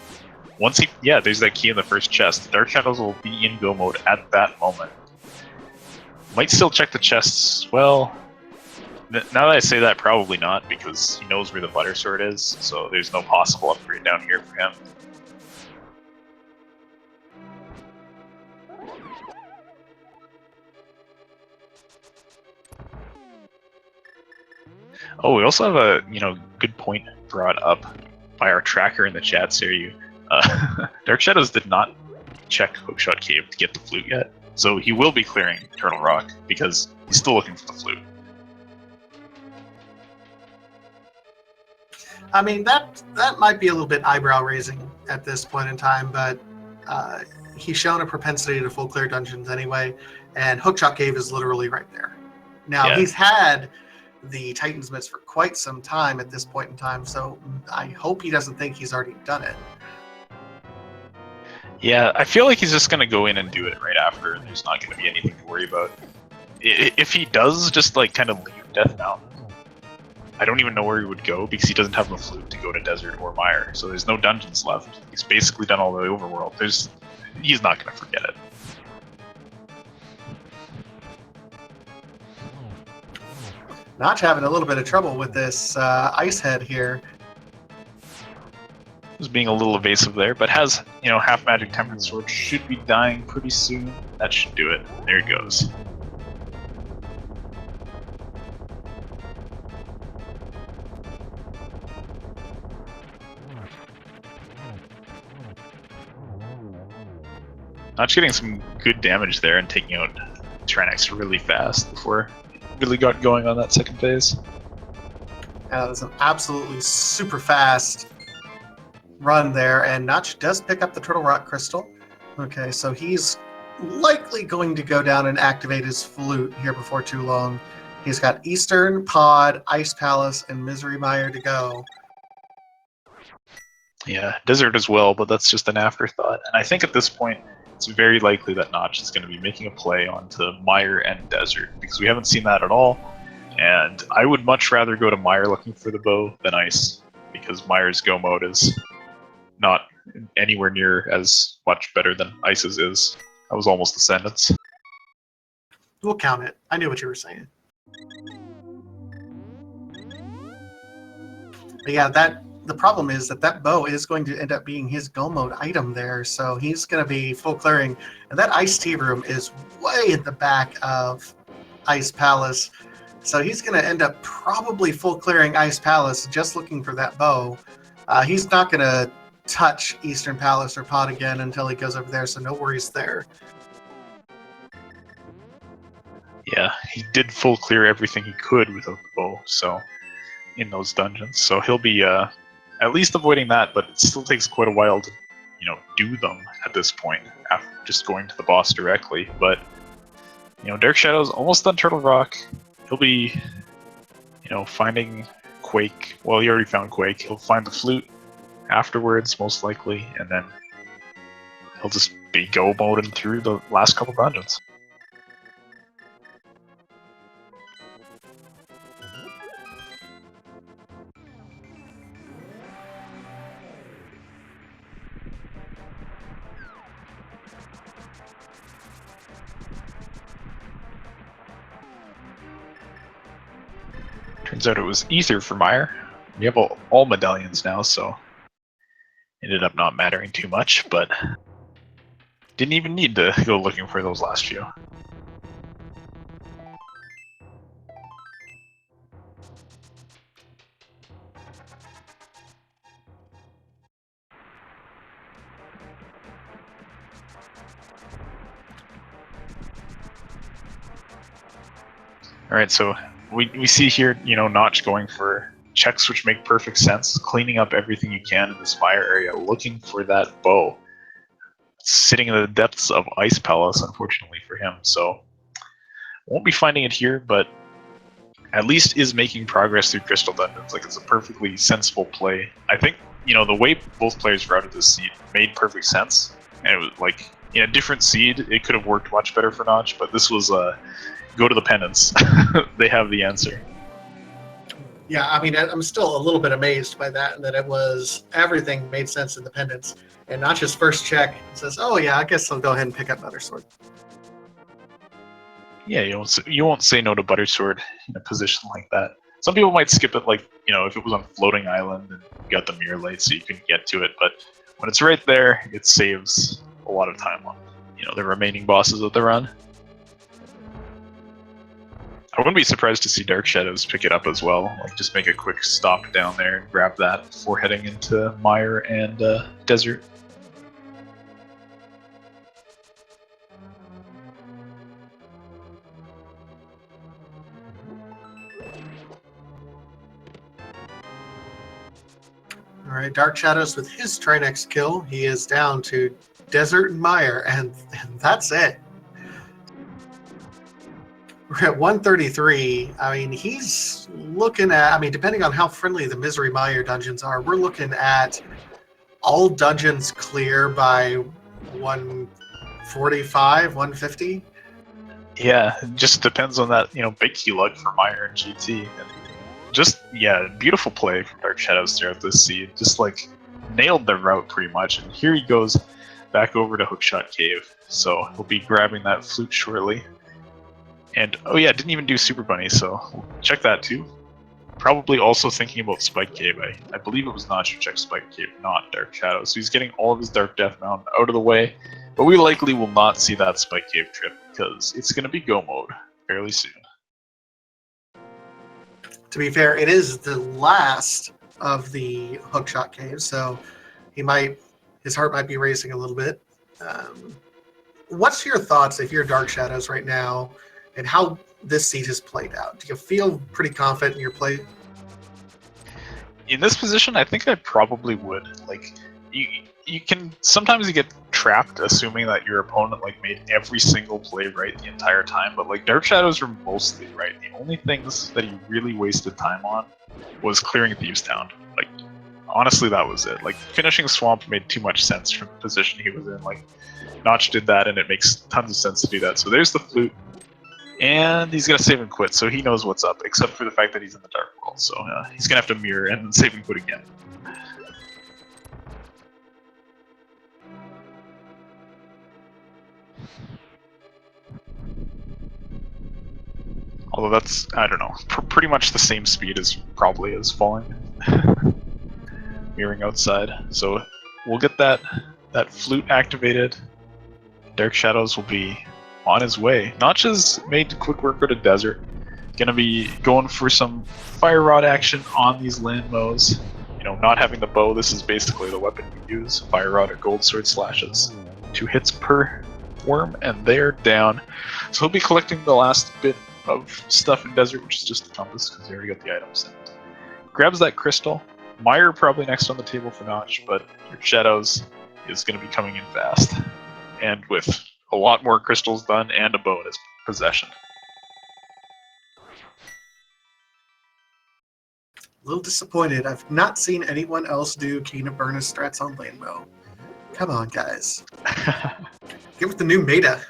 once there's that key in the first chest. Dark Shadows will be in go mode at that moment. Might still check the chests. Well, now that I say that, probably not, because he knows where the Butter Sword is, so there's no possible upgrade down here for him. Oh, we also have a good point brought up by our tracker in the chat, Seru. Dark Shadows did not check Hookshot Cave to get the flute yet, so he will be clearing Turtle Rock because he's still looking for the flute. I mean, that might be a little bit eyebrow raising at this point in time, but he's shown a propensity to full clear dungeons anyway, and Hookshot Cave is literally right there. Now, He's had the Titan's Mist for quite some time at this point in time, so I hope he doesn't think he's already done it. Yeah, I feel like he's just going to go in and do it right after, and there's not going to be anything to worry about. If he does just, kind of leave Death Mountain, I don't even know where he would go, because he doesn't have the flute to go to Desert or Mire, so there's no dungeons left. He's basically done all the overworld. He's not going to forget it. Notch having a little bit of trouble with this ice head here. Was being a little evasive there, but has, half magic tempered sword, should be dying pretty soon. That should do it. There it goes. Notch getting some good damage there and taking out Tyrannex really fast before really got going on that second phase. That was an absolutely super fast run there, and Notch does pick up the Turtle Rock Crystal. Okay, so he's likely going to go down and activate his flute here before too long. He's got Eastern, Pod, Ice Palace, and Misery Mire to go. Yeah, Desert as well, but that's just an afterthought. And I think at this point, it's very likely that Notch is going to be making a play onto Mire and Desert, because we haven't seen that at all. And I would much rather go to Mire looking for the bow than Ice, because Mire's go mode is not anywhere near as much better than Ice's is. That was almost a sentence. We'll count it. I knew what you were saying. But yeah, the problem is that bow is going to end up being his go mode item there, so he's going to be full clearing. And that Ice Tea Room is way in the back of Ice Palace, so he's going to end up probably full clearing Ice Palace just looking for that bow. He's not going to touch Eastern Palace or Pod again until he goes over there, so no worries there. Yeah, he did full clear everything he could without the bow, so in those dungeons. So he'll be at least avoiding that, but it still takes quite a while to, do them at this point, after just going to the boss directly. But, Dark Shadow's almost done Turtle Rock. He'll be, finding Quake. Well, he already found Quake. He'll find the flute afterwards, most likely, and then he'll just be go moding through the last couple dungeons. Turns out it was Ether for Mire. We have all medallions now, so ended up not mattering too much, but didn't even need to go looking for those last few. Alright, so we see here, Notch going for checks which make perfect sense, cleaning up everything you can in this fire area, looking for that bow. Sitting in the depths of Ice Palace, unfortunately for him, so won't be finding it here, but at least is making progress through Crystal Dungeons. Like, it's a perfectly sensible play. I think, the way both players routed this seed made perfect sense, and it was like, in a different seed, it could have worked much better for Notch, but this was go to the penance. They have the answer. Yeah, I mean, I'm still a little bit amazed by that it was everything made sense in the pendants. And Notch's first check says, oh yeah, I guess I'll go ahead and pick up another sword. Yeah, you won't say no to Buttersword in a position like that. Some people might skip it, like, if it was on Floating Island and you got the mirror light so you couldn't get to it, but when it's right there, it saves a lot of time on, the remaining bosses of the run. I wouldn't be surprised to see Dark Shadows pick it up as well. Like, just make a quick stop down there and grab that before heading into Mire and Desert. All right, Dark Shadows with his Trinex kill. He is down to Desert and Mire, and that's it. We're at 133. I mean, he's looking at, depending on how friendly the Misery Mire dungeons are, we're looking at all dungeons clear by 145, 150. Yeah, it just depends on that, big key luck for Mire and GT. And just, beautiful play from Dark Shadows throughout this seed. Just, nailed the route pretty much. And here he goes back over to Hookshot Cave. So he'll be grabbing that flute shortly. And, oh yeah, didn't even do Super Bunny, so we'll check that too. Probably also thinking about Spike Cave. I believe it was Notch who checked Spike Cave, not Dark Shadow. So he's getting all of his Dark Death Mountain out of the way. But we likely will not see that Spike Cave trip, because it's going to be go mode fairly soon. To be fair, it is the last of the Hookshot Caves, so his heart might be racing a little bit. What's your thoughts if you're Dark Shadows right now, and how this seed has played out? Do you feel pretty confident in your play? In this position, I think I probably would. Like, you can sometimes you get trapped assuming that your opponent like made every single play right the entire time, but like Dark Shadows were mostly right. The only things that he really wasted time on was clearing Thieves Town. Like honestly, that was it. Like finishing Swamp made too much sense from the position he was in. Like Notch did that, and it makes tons of sense to do that. So there's the flute, and he's gonna save and quit, so he knows what's up, except for the fact that he's in the Dark World. So he's gonna have to mirror and then save and quit again. Although that's, I don't know, pretty much the same speed as probably as falling. Mirroring outside. So we'll get that flute activated. Dark Shadows will be on his way. Notch has made quick work of desert. Gonna be going for some fire rod action on these landmows. You know, not having the bow, this is basically the weapon you use. Fire rod or gold sword slashes. 2 hits per worm, and they're down. So he'll be collecting the last bit of stuff in desert, which is just the compass, because he already got the items. And grabs that crystal. Meyer probably next on the table for Notch, but Dark Shadows is going to be coming in fast. And with a lot more crystals done and a bow in his possession. A little disappointed. I've not seen anyone else do Keen of Burnus strats on Landmo. Come on, guys. Get with the new meta.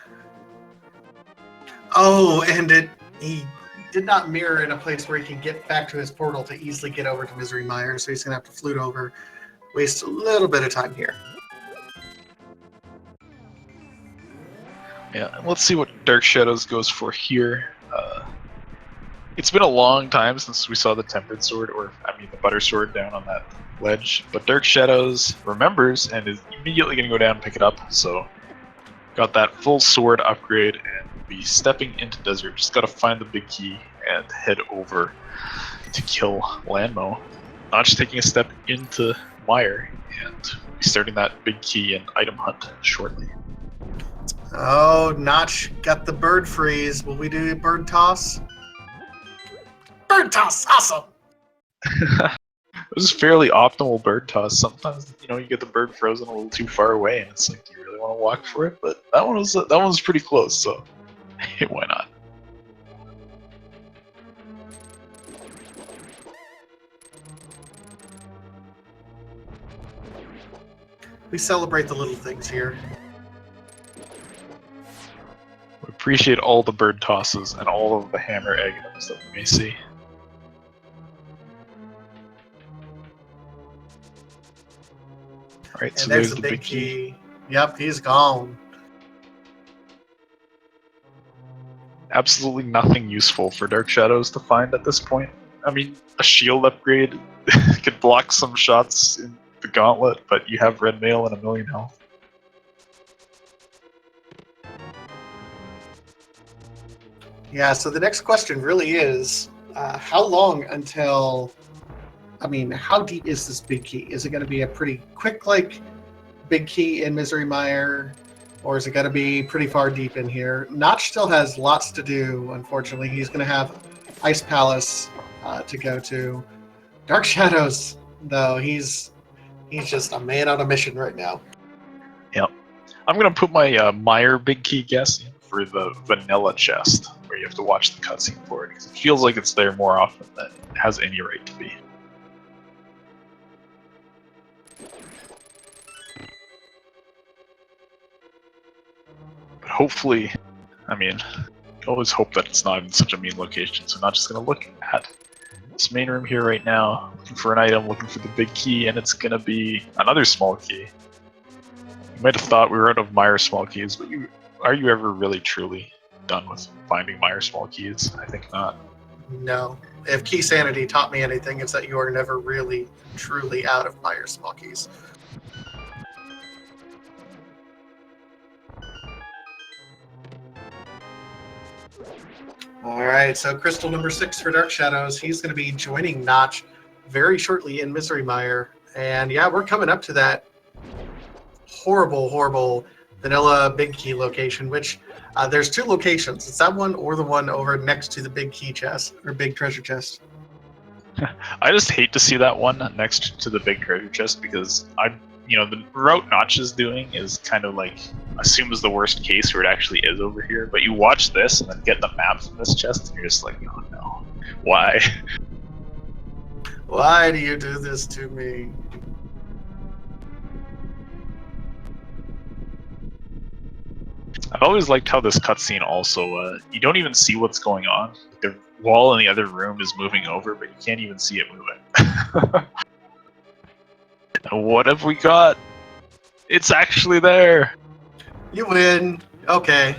Oh, and he did not mirror in a place where he can get back to his portal to easily get over to Misery Mire, so he's going to have to flute over. Waste a little bit of time here. Yeah, let's see what Dark Shadows goes for here. It's been a long time since we saw the Tempered Sword, or I mean the Butter Sword down on that ledge, but Dark Shadows remembers and is immediately going to go down and pick it up, so got that full sword upgrade and be stepping into desert. Just got to find the big key and head over to kill Landmo. Notch taking a step into Mire and be starting that big key and item hunt shortly. Oh, Notch got the bird freeze. Will we do a bird toss? Bird toss, awesome! This is fairly optimal bird toss. Sometimes, you know, you get the bird frozen a little too far away, and it's like, do you really want to walk for it? But that one was pretty close, so hey, why not? We celebrate the little things here. We appreciate all the bird tosses and all of the hammer items that we may see. Alright, so And there's the big key. Yep, he's gone. Absolutely nothing useful for Dark Shadows to find at this point. I mean, a shield upgrade could block some shots in the gauntlet, but you have red mail and 1,000,000 health. Yeah, so the next question really is, how long until... I mean, how deep is this big key? Is it going to be a pretty quick, like, big key in Misery Mire? Or is it going to be pretty far deep in here? Notch still has lots to do, unfortunately. He's going to have Ice Palace to go to. Dark Shadows, though, he's just a man on a mission right now. Yep. I'm going to put my Mire big key guess in for the vanilla chest, where you have to watch the cutscene for it, because it feels like it's there more often than it has any right to be. Hopefully, I mean, you always hope that it's not in such a mean location, so I'm not just going to look at this main room here right now, looking for an item, looking for the big key, and it's going to be another small key. You might have thought we were out of Mire small keys, but are you ever really truly done with finding Mire small keys? I think not. No. If Key Sanity taught me anything, it's that you are never really, truly out of Mire small keys. All right, so crystal number 6 for Dark Shadows. He's going to be joining Notch very shortly in Misery Mire. And yeah, we're coming up to that horrible, horrible vanilla big key location, which there's 2 locations. It's that one or the one over next to the big key chest, or big treasure chest. I just hate to see that one next to the big treasure chest, because I you know, the route Notch is doing is kind of like assumes the worst case where it actually is over here. But you watch this and then get the map from this chest, and you're just like, oh no, why? Why do you do this to me? I've always liked how this cutscene also, you don't even see what's going on. The wall in the other room is moving over, but you can't even see it moving. What have we got? It's actually there! You win. Okay.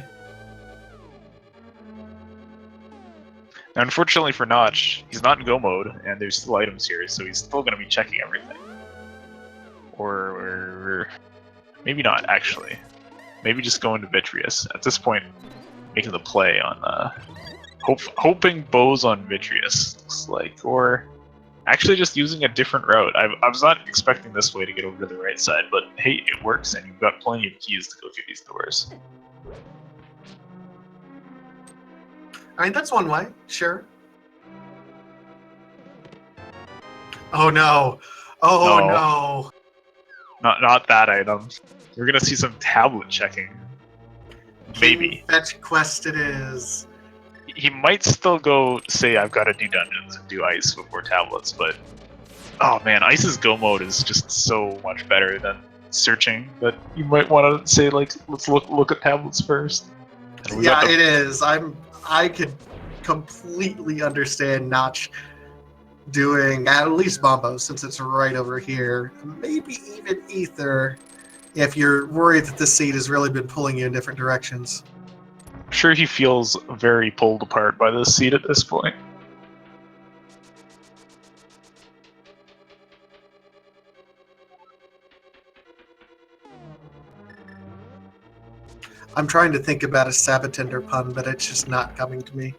Now, unfortunately for Notch, he's not in go mode, and there's still items here, so he's still going to be checking everything. Or maybe not, actually. Maybe just going to Vitreous. At this point, making the play on, hoping bows on Vitreous, looks like. Or actually just using a different route. I was not expecting this way to get over to the right side, but hey, it works, and you've got plenty of keys to go through these doors. I mean, that's one way. Sure. Oh no. Oh no. Not that item. We're gonna see some tablet checking. Maybe. Fetch quest it is. He might still go say I've got to do dungeons and do ice before tablets, but oh man, ice's go mode is just so much better than searching that you might want to say like let's look at tablets first. Yeah, it is. I could completely understand Notch doing at least Bombo since it's right over here. Maybe even Ether if you're worried that this seed has really been pulling you in different directions. I'm sure he feels very pulled apart by this seed at this point. I'm trying to think about a Sabatender pun, but it's just not coming to me.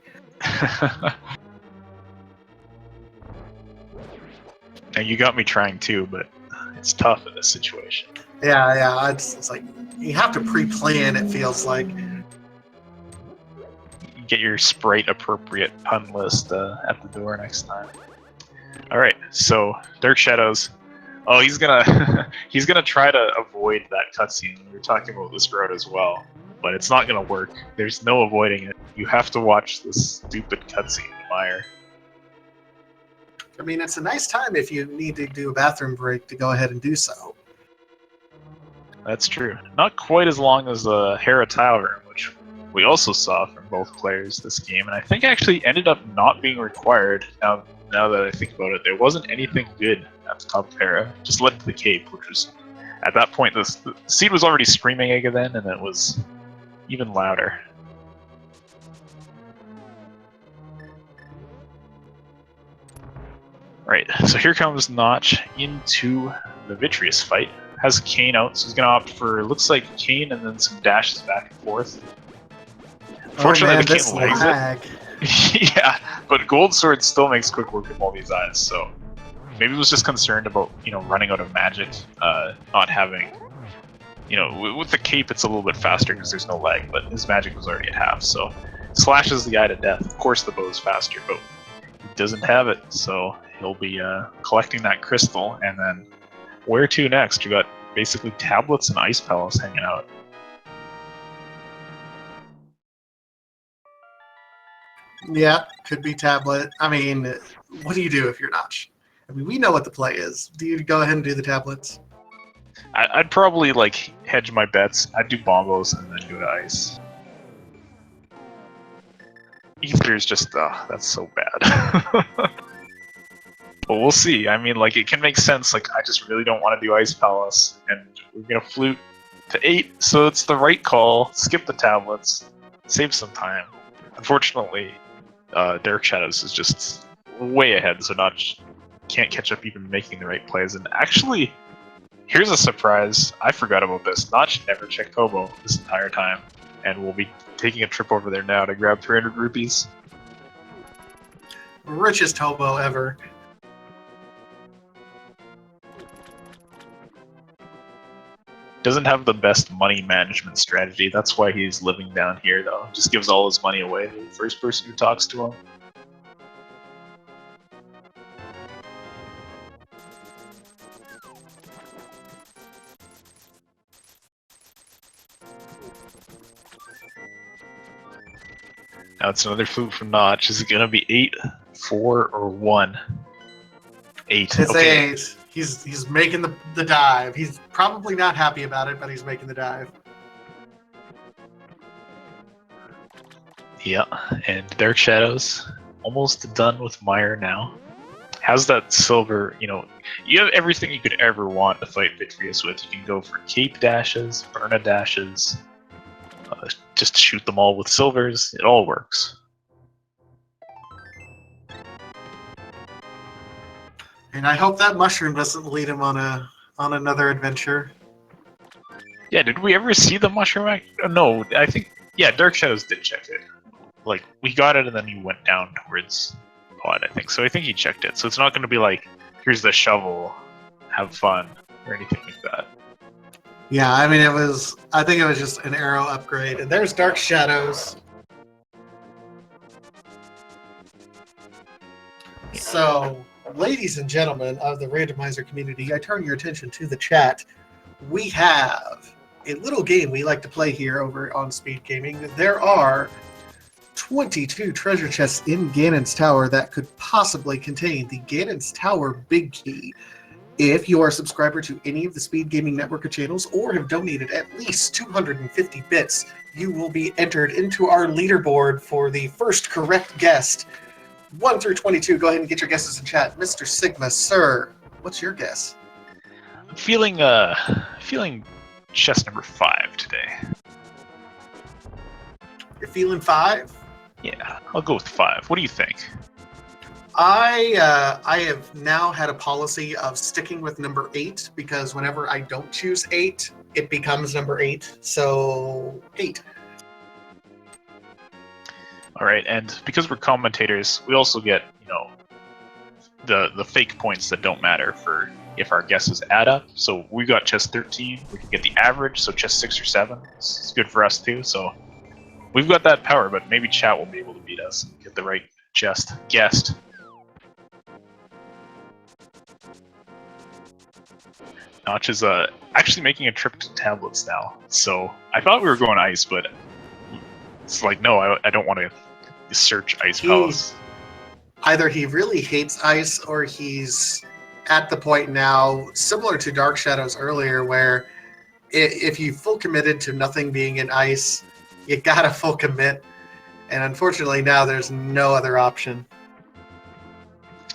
Now you got me trying too, but it's tough in this situation. Yeah, it's like you have to pre-plan. It feels like. Get your sprite appropriate pun list at the door next time. All right, so Dark Shadows. Oh, he's gonna he's gonna try to avoid that cutscene. We were talking about this route as well, but it's not gonna work. There's no avoiding it. You have to watch this stupid cutscene, Meyer. I mean, it's a nice time if you need to do a bathroom break to go ahead and do so. That's true. Not quite as long as the Hera Tile Room, which we also saw from both players this game, and I think actually ended up not being required. Now that I think about it, there wasn't anything good at the top of Hera. Just led to the cape, which was at that point the seed was already screaming again, and it was even louder. Right, so here comes Notch into the Vitreous fight. Has Kane out, so he's gonna opt for looks like Kane and then some dashes back and forth. Fortunately, the Kane lags it. Yeah, but Gold Sword still makes quick work of all these eyes, so maybe he was just concerned about running out of magic, not having. With the cape it's a little bit faster because there's no lag, but his magic was already at half, so slashes the eye to death. Of course, the bow is faster, but he doesn't have it, so he'll be collecting that crystal, and then where to next? We got basically tablets and ice palace hanging out. Yeah, could be tablet. I mean, what do you do if you're Notch? I mean, we know what the play is. Do you go ahead and do the tablets? I'd probably hedge my bets. I'd do bombos and then go to ice. Ether's just that's so bad. But we'll see. I mean, it can make sense. I just really don't want to do Ice Palace, and we're gonna flute to 8, so it's the right call. Skip the tablets, save some time. Unfortunately, Dark Shadows is just way ahead, so Notch can't catch up even making the right plays. And actually, here's a surprise. I forgot about this. Notch never checked Hobo this entire time, and we'll be taking a trip over there now to grab 300 rupees. Richest hobo ever. Doesn't have the best money management strategy. That's why he's living down here, though. Just gives all his money away to the first person who talks to him. Now it's another flute from Notch. Is it gonna be 8, 4, or 1? 8. It's Okay. 8. He's making the dive. He's probably not happy about it, but he's making the dive. Yeah, and Dark Shadows almost done with Mire now. How's that silver? You have everything you could ever want to fight Vitreous with. You can go for cape dashes, Burna dashes, just shoot them all with silvers. It all works. And I hope that mushroom doesn't lead him on another adventure. Yeah, did we ever see the mushroom? No, I think Dark Shadows did check it. Like we got it and then he went down towards Pod, I think. So I think he checked it. So it's not going to be like, here's the shovel, have fun, or anything like that. Yeah, I mean I think it was just an arrow upgrade. And there's Dark Shadows. So, ladies and gentlemen of the Randomizer community, I turn your attention to the chat. We have a little game we like to play here over on Speed Gaming. There are 22 treasure chests in Ganon's Tower that could possibly contain the Ganon's Tower Big Key. If you are a subscriber to any of the Speed Gaming Network channels or have donated at least 250 bits, you will be entered into our leaderboard for the first correct guest. 1 through 22, go ahead and get your guesses in chat. Mr. Sigma, sir, what's your guess? I'm feeling chest number 5 today. You're feeling 5? Yeah, I'll go with 5. What do you think? I have now had a policy of sticking with number 8 because whenever I don't choose 8, it becomes number 8. So 8. All right, and because we're commentators, we also get the fake points that don't matter for if our guesses add up. So we got chest 13. We can get the average, so chest 6 or 7. It's good for us too. So we've got that power, but maybe chat will be able to beat us and get the right chest guessed. Notch is actually making a trip to tablets now. So I thought we were going ice, but it's like, no, I don't want to search Ice Palace. Either he really hates ice or he's at the point now, similar to Dark Shadows earlier, where if you full committed to nothing being in ice, you gotta full commit. And unfortunately now there's no other option.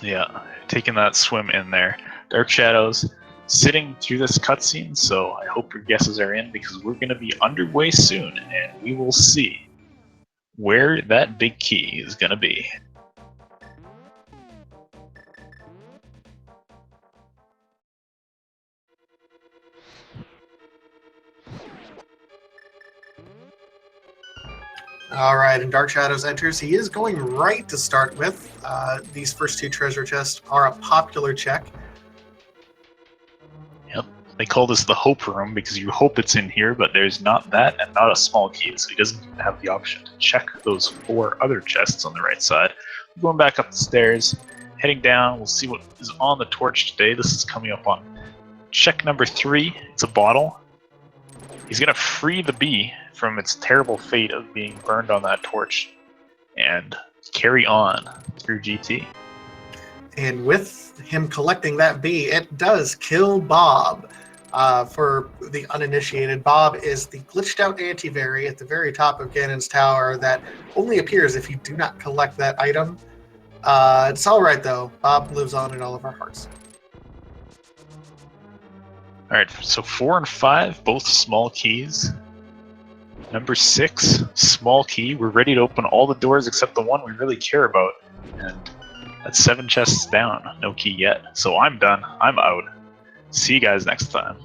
Yeah, taking that swim in there. Dark Shadows sitting through this cutscene, so I hope your guesses are in because we're going to be underway soon and we will see where that big key is going to be. All right, and Dark Shadows enters. He is going right to start with. These first 2 treasure chests are a popular check. Yep, they call this the hope room because you hope it's in here, but there's not that and not a small key, so he doesn't even have the option to check those 4 other chests on the right side. We're going back up the stairs, heading down. We'll see what is on the torch today. This is coming up on check number 3. It's a bottle. He's going to free the bee from its terrible fate of being burned on that torch and carry on through GT. And with him collecting that bee, it does kill Bob. For the uninitiated, Bob is the glitched out antivari at the very top of Ganon's Tower that only appears if you do not collect that item. It's alright though. Bob lives on in all of our hearts. Alright, so 4 and 5, both small keys. Number 6, small key. We're ready to open all the doors except the one we really care about. And that's 7 chests down. No key yet. So I'm done. I'm out. See you guys next time.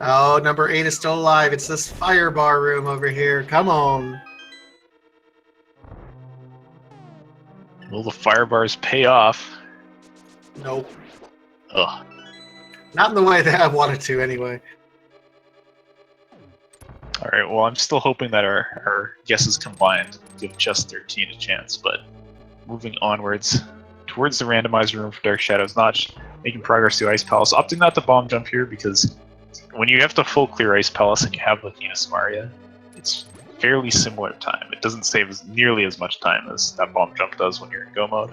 Oh, number 8 is still alive. It's this fire bar room over here. Come on. Will the fire bars pay off? Nope. Ugh. Not in the way that I wanted to, anyway. Alright, well, I'm still hoping that our guesses combined give chest 13 a chance, but moving onwards towards the randomizer room for Dark Shadows, Notch making progress to Ice Palace, opting not to bomb jump here because when you have to full clear Ice Palace and you have the Venus Maria, it's fairly similar time. It doesn't save nearly as much time as that bomb jump does when you're in go mode.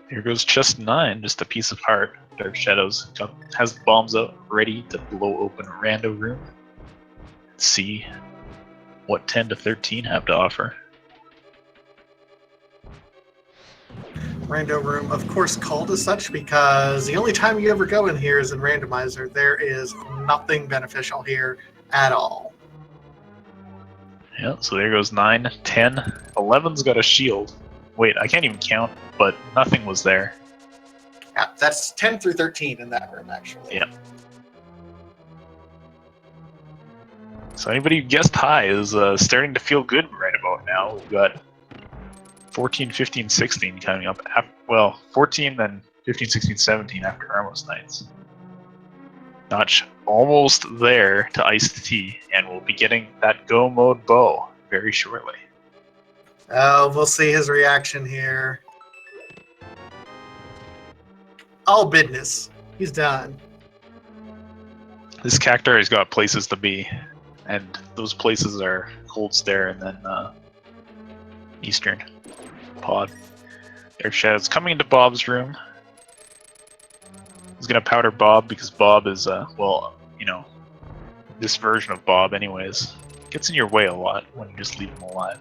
Here goes chest 9, just a piece of heart. Dark Shadows has the bombs out, ready to blow open a rando room. See what 10 to 13 have to offer. Rando room, of course, called as such because the only time you ever go in here is in Randomizer. There is nothing beneficial here at all. Yeah, so there goes 9, 10. 11's got a shield. Wait, I can't even count, but nothing was there. Yeah, that's 10 through 13 in that room, actually. Yeah. So anybody who guessed high is starting to feel good right about now. We've got 14, 15, 16 coming up. Well, 14, then 15, 16, 17 after Armos Knights. Notch almost there to ice the tea, and we'll be getting that go mode bow very shortly. Oh, we'll see his reaction here. All business. He's done. This Cactar has got places to be, and those places are Cold Stare and then Eastern Pod. Dark Shadows coming into Bob's room. He's gonna powder Bob because Bob is, well, you know, this version of Bob anyways, gets in your way a lot when you just leave him alive.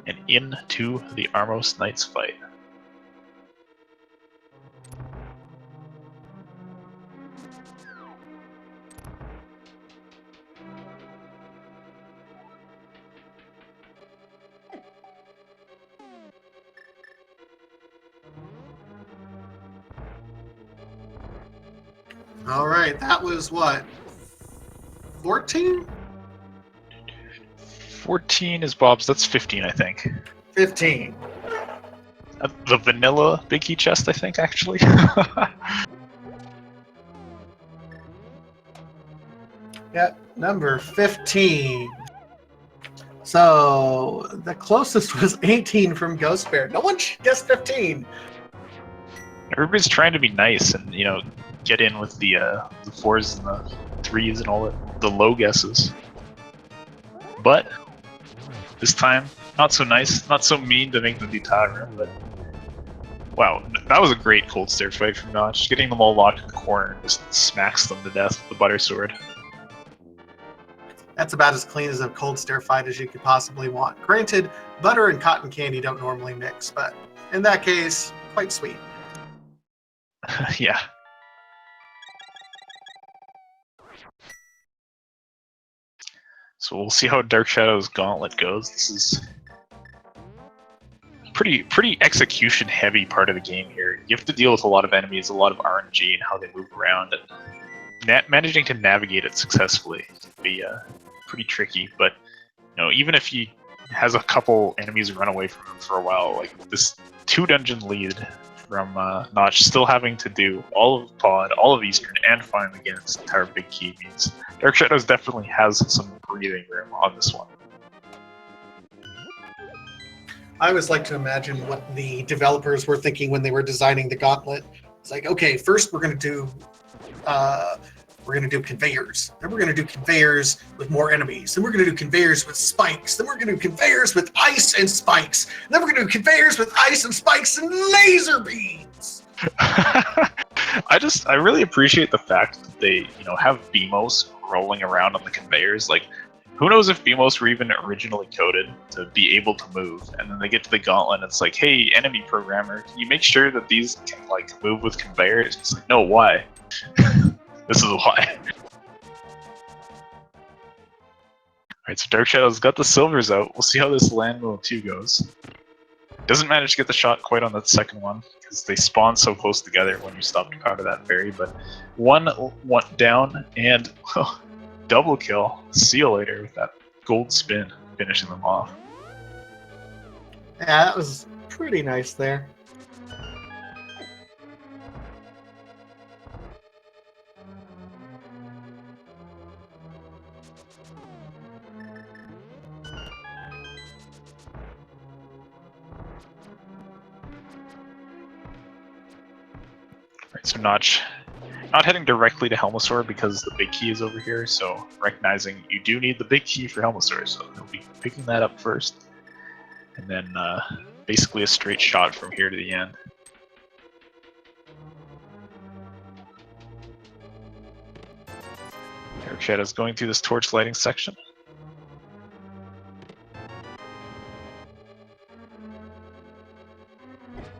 And into the Armos Knights fight. All right, that was what? 14? 14 is Bob's, that's 15, I think. 15. The vanilla Big Key chest, I think, actually. Yep, number 15. So the closest was 18 from Ghost Bear. No one guessed 15. Everybody's trying to be nice and, you know, get in with the 4s and the 3s and all the low guesses. But this time, not so nice, not so mean to make them do Tyra, but wow, that was a great Cold Stare fight from Notch. Getting them all locked in the corner just smacks them to death with the Butter Sword. That's about as clean as a Cold Stare fight as you could possibly want. Granted, butter and cotton candy don't normally mix, but in that case, quite sweet. Yeah. So we'll see how Dark Shadows Gauntlet goes. This is pretty execution heavy part of the game here. You have to deal with a lot of enemies, a lot of RNG and how they move around, and managing to navigate it successfully can be pretty tricky. But you know, even if he has a couple enemies run away from him for a while, like this 2-dungeon lead from Notch still having to do all of Pod, all of Eastern, and finally against the entire Big Key means Dark Shadows definitely has some breathing room on this one. I always like to imagine what the developers were thinking when they were designing the gauntlet. It's like, okay, first we're going to do conveyors. Then we're going to do conveyors with more enemies. Then we're going to do conveyors with spikes. Then we're going to do conveyors with ice and spikes. And then we're going to do conveyors with ice and spikes and laser beams. I really appreciate the fact that they, you know, have BMOS rolling around on the conveyors. Like, who knows if BMOS were even originally coded to be able to move, and then they get to the gauntlet and it's like, hey, enemy programmer, can you make sure that these can, like, move with conveyors? It's like, no, why? This is why. Alright, so Dark Shadow's got the silvers out. We'll see how this land mode 2 goes. Doesn't manage to get the shot quite on that second one, because they spawn so close together when you stop to powder that berry, but one went down, and double kill. See you later with that gold spin, finishing them off. Yeah, that was pretty nice there. So not heading directly to Helmasaur because the big key is over here, so recognizing you do need the big key for Helmasaur, so he'll be picking that up first. And then basically a straight shot from here to the end. DarkShadows going through this torch lighting section.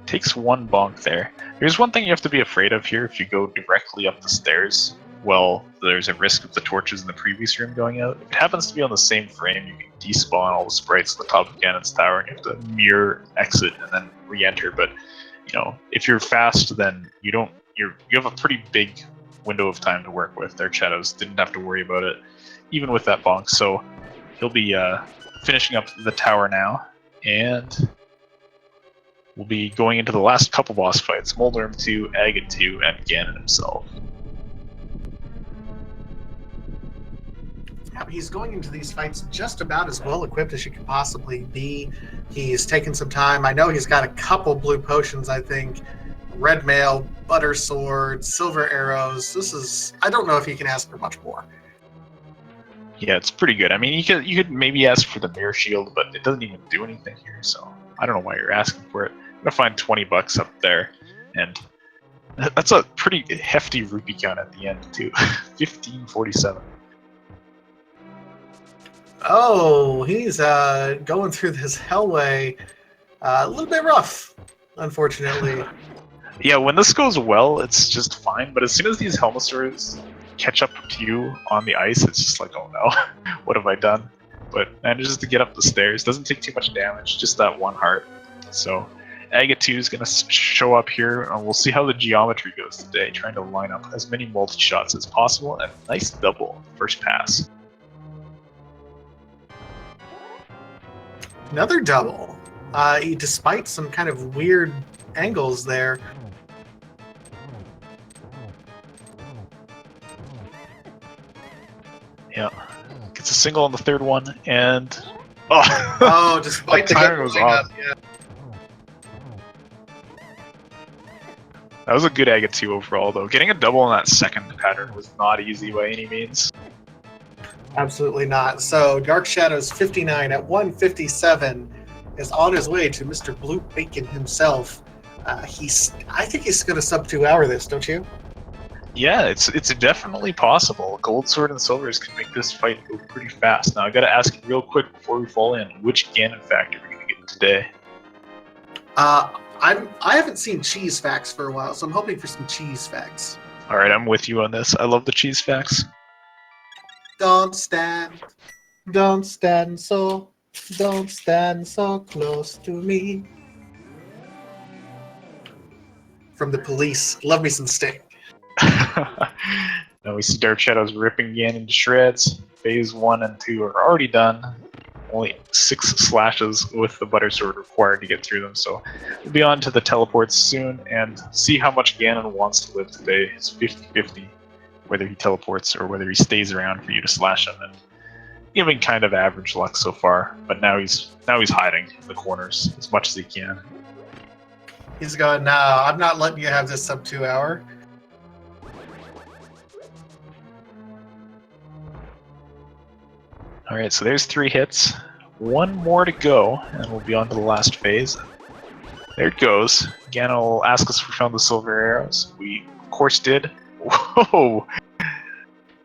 Takes one bonk there. There's one thing you have to be afraid of here. If you go directly up the stairs, well, there's a risk of the torches in the previous room going out. If it happens to be on the same frame, you can despawn all the sprites on the top of Ganon's tower, and you have to mirror exit and then re-enter. But you know, if you're fast, then you have a pretty big window of time to work with. DarkShadows didn't have to worry about it, even with that bonk. So he'll be finishing up the tower now, and we'll be going into the last couple boss fights: Moldorm 2, Agate 2, and Ganon himself. He's going into these fights just about as well equipped as you could possibly be. He's taken some time. I know he's got a couple blue potions, I think. Red mail, butter sword, silver arrows. I don't know if he can ask for much more. Yeah, it's pretty good. I mean, you could maybe ask for the mirror shield, but it doesn't even do anything here, so I don't know why you're asking for it. I'm gonna find 20 bucks up there, and that's a pretty hefty rupee count at the end too. 1547. Oh, he's going through this hellway a little bit rough, unfortunately. Yeah, when this goes well, it's just fine, but as soon as these Helmasaurs catch up to you on the ice, it's just like, oh no, what have I done? But manages to get up the stairs, doesn't take too much damage, just that one heart. So Agate 2 is going to show up here, and we'll see how the geometry goes today, trying to line up as many multi-shots as possible, and a nice double first pass. Another double. Despite some kind of weird angles there. Yeah. Gets a single on the third one, and... Oh, despite the timing was off. Yeah. That was a good Agate 2 overall, though. Getting a double on that second pattern was not easy by any means. Absolutely not. So DarkShadows59 at 157 is on his way to Mr. Blue Bacon himself. I think he's going to sub 2 hour this, don't you? Yeah, it's definitely possible. Gold Sword and Silvers can make this fight go pretty fast. Now I got to ask you real quick before we fall in, which Ganon factor are we going to get today? I haven't seen cheese facts for a while, so I'm hoping for some cheese facts. All right, I'm with you on this. I love the cheese facts. Don't stand so close to me. From the Police, love me some Sting. Now we see DarkShadows ripping Ganon to shreds. Phase 1 and 2 are already done. Only 6 slashes with the butter sword required to get through them, so we'll be on to the teleports soon and see how much Ganon wants to live today. It's 50-50. Whether he teleports or whether he stays around for you to slash him, and giving kind of average luck so far. But now he's hiding in the corners as much as he can. He's going, no, I'm not letting you have this sub 2 hour. All right, so there's 3 hits, 1 more to go, and we'll be on to the last phase. There it goes. Ganon will ask us if we found the silver arrows. We of course did. Whoa!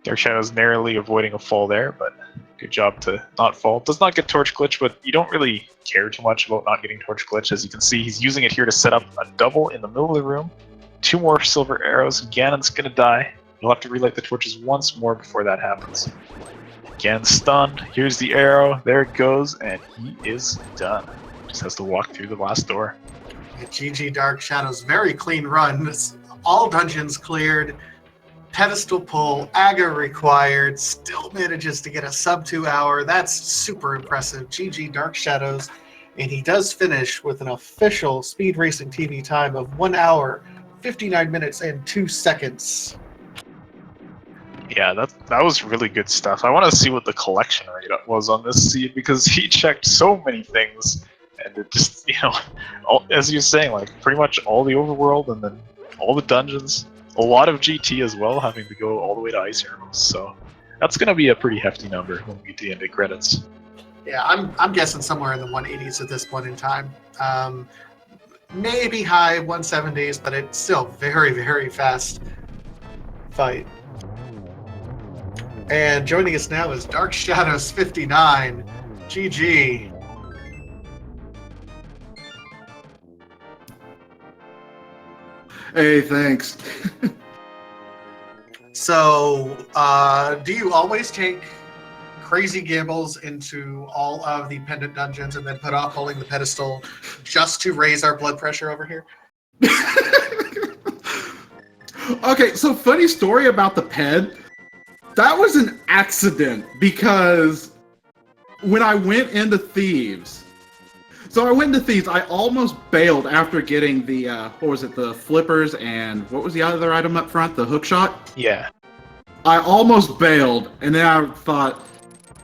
DarkShadows narrowly avoiding a fall there, but good job to not fall. Does not get Torch Glitch, but you don't really care too much about not getting Torch Glitch. As you can see, he's using it here to set up a double in the middle of the room. 2 more silver arrows, and Ganon's gonna die. You'll have to relight the torches once more before that happens. Ganon's stunned. Here's the arrow. There it goes, and he is done. Just has to walk through the last door. GG DarkShadows, very clean run. All dungeons cleared. Pedestal pull, Aga required, still manages to get a sub 2 hour. That's super impressive. GG DarkShadows. And he does finish with an official Speed Racing TV time of 1 hour, 59 minutes, and 2 seconds. Yeah, that was really good stuff. I want to see what the collection rate was on this seed, because he checked so many things. And it just, as you're saying, like pretty much all the overworld and then all the dungeons, a lot of GT as well, having to go all the way to Ice Heroes. So that's going to be a pretty hefty number when we get to the end of credits. Yeah, I'm guessing somewhere in the 180s at this point in time. Maybe high 170s, but it's still very, very fast fight. And joining us now is DarkShadows59. GG. Hey, thanks. So, do you always take crazy gambles into all of the pendant dungeons and then put off holding the pedestal just to raise our blood pressure over here? Okay, so funny story about the ped. That was an accident because when I went into Thieves, I almost bailed after getting the, what was it, the flippers and what was the other item up front, the hook shot? Yeah. I almost bailed, and then I thought,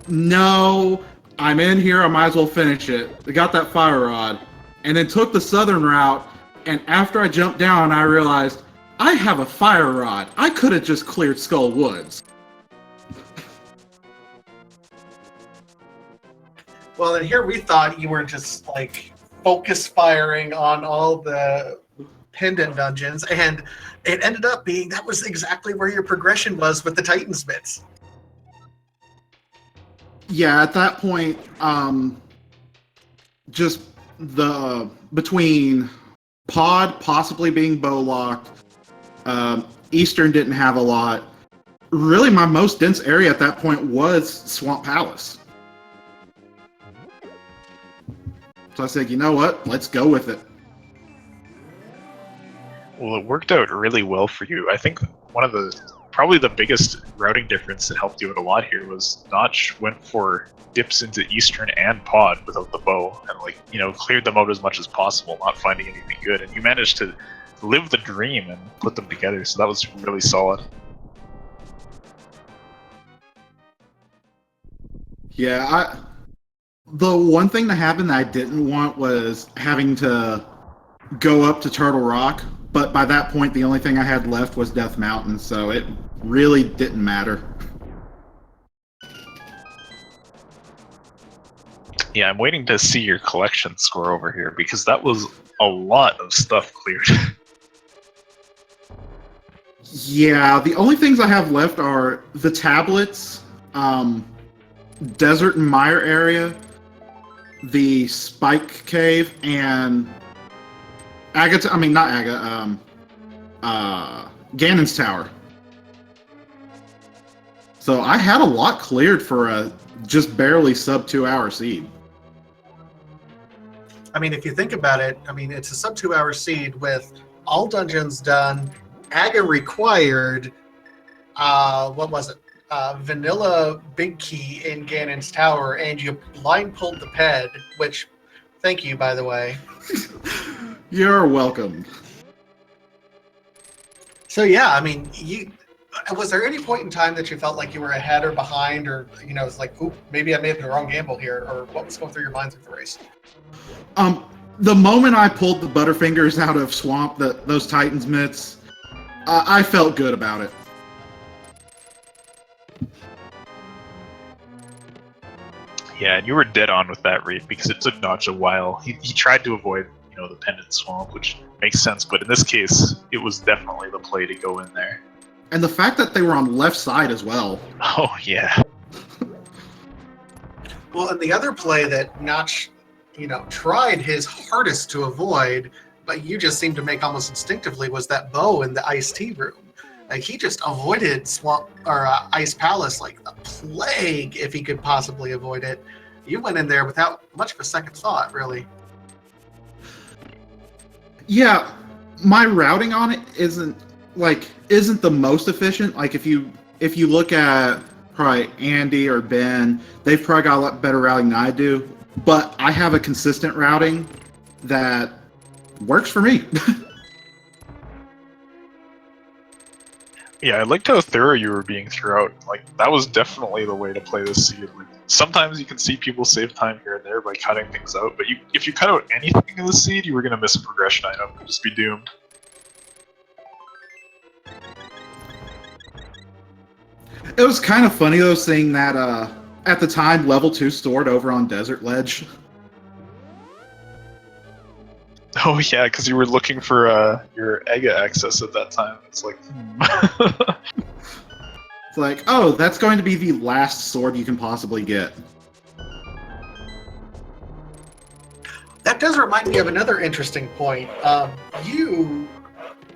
no, I'm in here, I might as well finish it. I got that fire rod, and then took the southern route, and after I jumped down, I realized, I have a fire rod. I could have just cleared Skull Woods. Well, and here we thought you were just like focus firing on all the pendant dungeons, and it ended up being that was exactly where your progression was with the Titan's bits. Yeah, at that point, just the between Pod possibly being bow locked, Eastern didn't have a lot. Really, my most dense area at that point was Swamp Palace. So I said, you know what? Let's go with it. Well, it worked out really well for you. I think one of probably the biggest routing difference that helped you out a lot here was Notch went for dips into Eastern and Pod without the bow and cleared them out as much as possible, not finding anything good. And you managed to live the dream and put them together, so that was really solid. Yeah, the one thing that happened that I didn't want was having to go up to Turtle Rock, but by that point the only thing I had left was Death Mountain, so it really didn't matter. Yeah, I'm waiting to see your collection score over here, because that was a lot of stuff cleared. Yeah, the only things I have left are the tablets, Desert and Mire area, the Spike Cave, and Ganon's Tower. So I had a lot cleared for a just barely sub 2 hour seed. I mean, if you think about it, I mean, it's a sub 2 hour seed with all dungeons done, Aga required, what was it? Vanilla Big Key in Ganon's Tower, and you blind pulled the ped, which, thank you, by the way. You're welcome. So yeah, I mean, was there any point in time that you felt like you were ahead or behind, or it's like, ooh, maybe I made the wrong gamble here, or what was going through your mind through the race? The moment I pulled the Butterfingers out of Swamp, those Titans mitts, I felt good about it. Yeah, and you were dead on with that raid, because it took Notch a while. He tried to avoid, the Pendant Swamp, which makes sense, but in this case, it was definitely the play to go in there. And the fact that they were on left side as well. Oh, yeah. Well, and the other play that Notch, tried his hardest to avoid, but you just seemed to make almost instinctively, was that bow in the iced tea room. Like, he just avoided Swamp or Ice Palace like the plague if he could possibly avoid it. You went in there without much of a second thought, really. Yeah, my routing on it isn't the most efficient. Like, if you look at probably Andy or Ben, they've probably got a lot better routing than I do. But I have a consistent routing that works for me. Yeah, I liked how thorough you were being throughout. Like, that was definitely the way to play this seed. Like, sometimes you can see people save time here and there by cutting things out, but if you cut out anything in the seed, you were going to miss a progression item and just be doomed. It was kind of funny though, seeing that at the time level 2 stored over on Desert Ledge. Oh yeah, because you were looking for your EGA access at that time. It's like, It's like, oh, that's going to be the last sword you can possibly get. That does remind me of another interesting point. You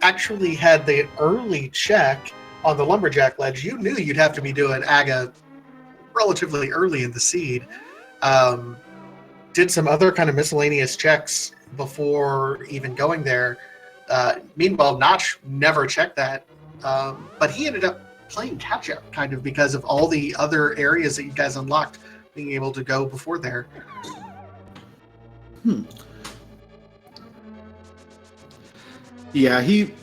actually had the early check on the Lumberjack ledge. You knew you'd have to be doing AGA relatively early in the seed. Did some other kind of miscellaneous checks before even going there. Meanwhile, Notch never checked that, but he ended up playing catch-up, kind of, because of all the other areas that you guys unlocked, being able to go before there. Yeah, he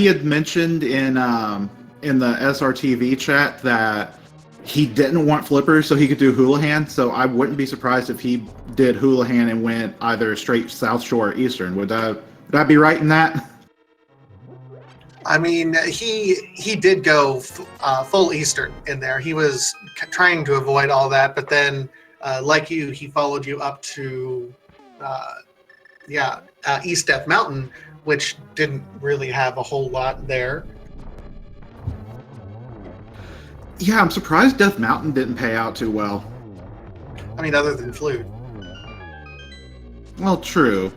had mentioned in the SRTV chat that he didn't want flippers so he could do Houlihan, so I wouldn't be surprised if he did Houlihan and went either straight South Shore or Eastern. Would I be right in that? I mean, he did go full Eastern in there. He was trying to avoid all that, but then, like you, he followed you up to, East Death Mountain, which didn't really have a whole lot there. Yeah, I'm surprised Death Mountain didn't pay out too well. I mean, other than Flute. Well, true.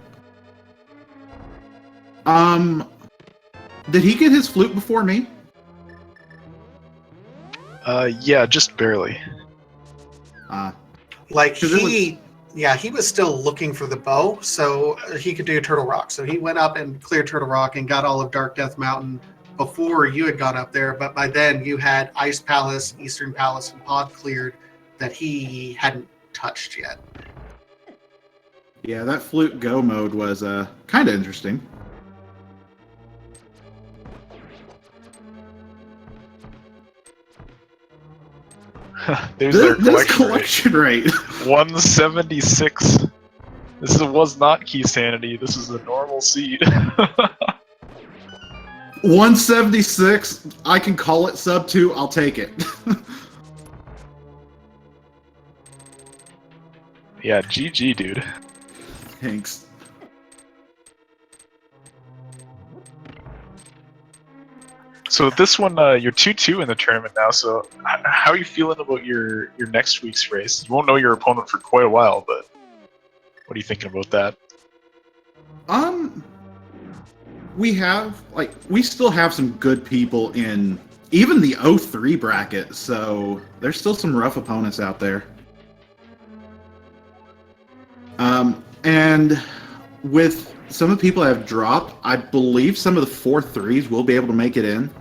Did he get his flute before me? yeah, just barely. He was still looking for the bow, so he could do Turtle Rock. So he went up and cleared Turtle Rock and got all of Dark Death Mountain before you had gone up there. But by then you had Ice Palace, Eastern Palace, and Pod cleared that he hadn't touched yet. Yeah, that flute go mode was kind of interesting. There's this their collection rate. 176. This was not Key Sanity. This is a normal seed. 176. I can call it sub 2. I'll take it. Yeah, GG, dude. Thanks. So this one, you're 2-2 in the tournament now. So how are you feeling about your next week's race? You won't know your opponent for quite a while, but what are you thinking about that? We still have some good people in even the 03 bracket, so there's still some rough opponents out there. And with some of the people that have dropped, I believe some of the 4-3s will be able to make it in.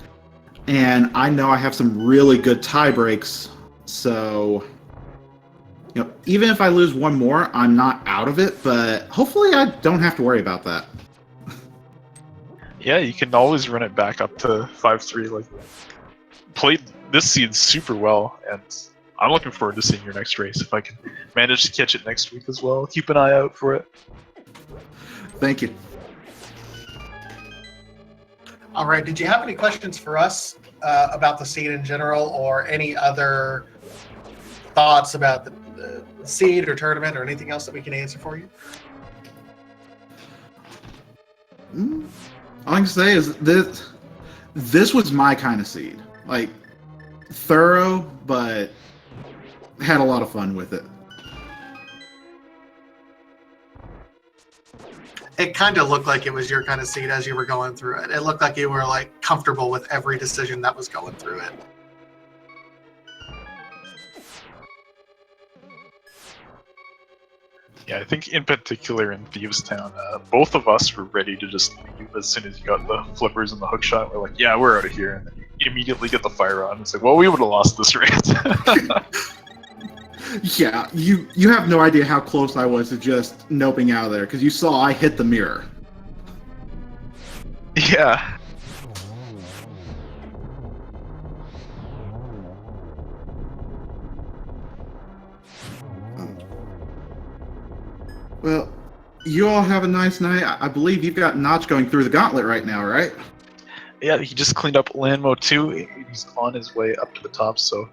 And I know I have some really good tie breaks, so even if I lose one more, I'm not out of it, but hopefully I don't have to worry about that. Yeah, you can always run it back up to 5-3. Like, played this seed super well, and I'm looking forward to seeing your next race. If I can manage to catch it next week as well, keep an eye out for it. Thank you. All right. Did you have any questions for us about the seed in general, or any other thoughts about the seed or tournament, or anything else that we can answer for you? All I can say is this was my kind of seed. Like, thorough, but had a lot of fun with it. It kind of looked like it was your kind of seed as you were going through it. It looked like you were like comfortable with every decision that was going through it. Yeah, I think in particular in Thieves Town, both of us were ready to just leave as soon as you got the flippers and the hook shot. We're like, yeah, we're out of here. And then you immediately get the fire on. It's like, well, we would have lost this race. Yeah, you have no idea how close I was to just noping out of there, because you saw I hit the mirror. Yeah. Well, you all have a nice night. I believe you've got Notch going through the gauntlet right now, right? Yeah, he just cleaned up Landmo 2. He's on his way up to the top, so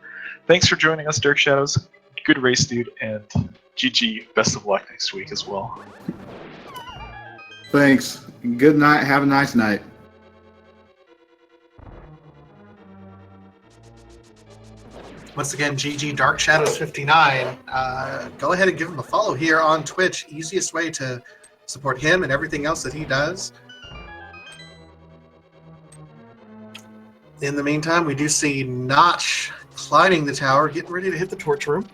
thanks for joining us, Dark Shadows. Good race, dude, and GG. Best of luck next week as well. Thanks. Good night. Have a nice night. Once again, GG DarkShadows59. Go ahead and give him a follow here on Twitch. Easiest way to support him and everything else that he does. In the meantime, we do see Notch climbing the tower, getting ready to hit the torch room.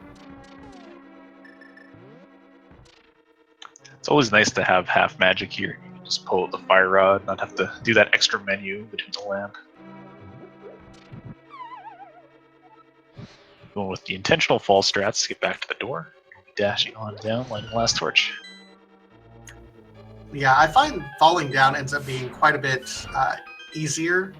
It's always nice to have half magic here. You can just pull out the fire rod, not have to do that extra menu between the land. Going with the intentional fall strats to get back to the door. Dashing on down, lighting last torch. Yeah, I find falling down ends up being quite a bit easier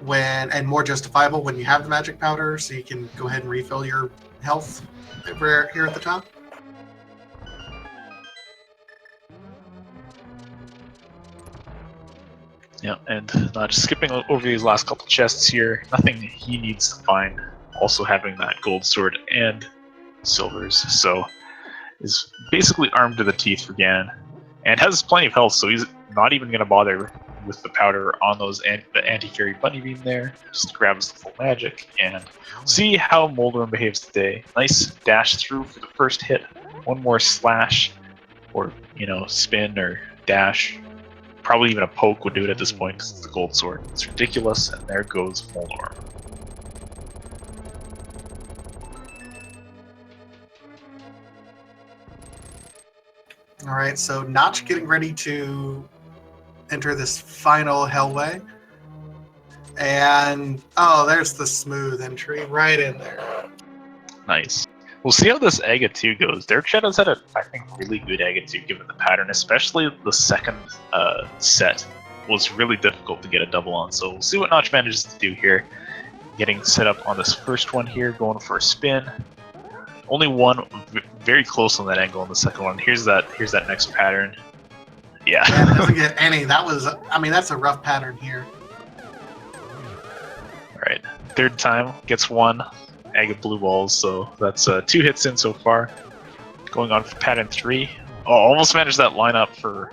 and more justifiable when you have the magic powder, so you can go ahead and refill your health over here at the top. Yeah, and not just skipping over these last couple chests here. Nothing he needs to find. Also having that gold sword and silvers, so is basically armed to the teeth for Ganon, and has plenty of health, so he's not even going to bother with the powder on those the anti-fairy bunny beam there. Just grabs the full magic, and see how Moldoran behaves today. Nice dash through for the first hit. One more slash, or spin or dash. Probably even a poke would do it at this point because it's the gold sword. It's ridiculous, and there goes Moldoran. All right, so Notch getting ready to enter this final hellway. And, oh, there's the smooth entry right in there. Nice. We'll see how this Aga 2 goes. Dark Shadows had I think, really good Aga 2 given the pattern, especially the second set was really difficult to get a double on. So we'll see what Notch manages to do here. Getting set up on this first one here, going for a spin. Only one very close on that angle on the second one. Here's that next pattern. Yeah. Yeah, it doesn't get any. That's a rough pattern here. Alright. Third time, gets one. Aga blue balls, so that's 2 hits in so far. Going on for pattern 3. Oh, almost managed that lineup for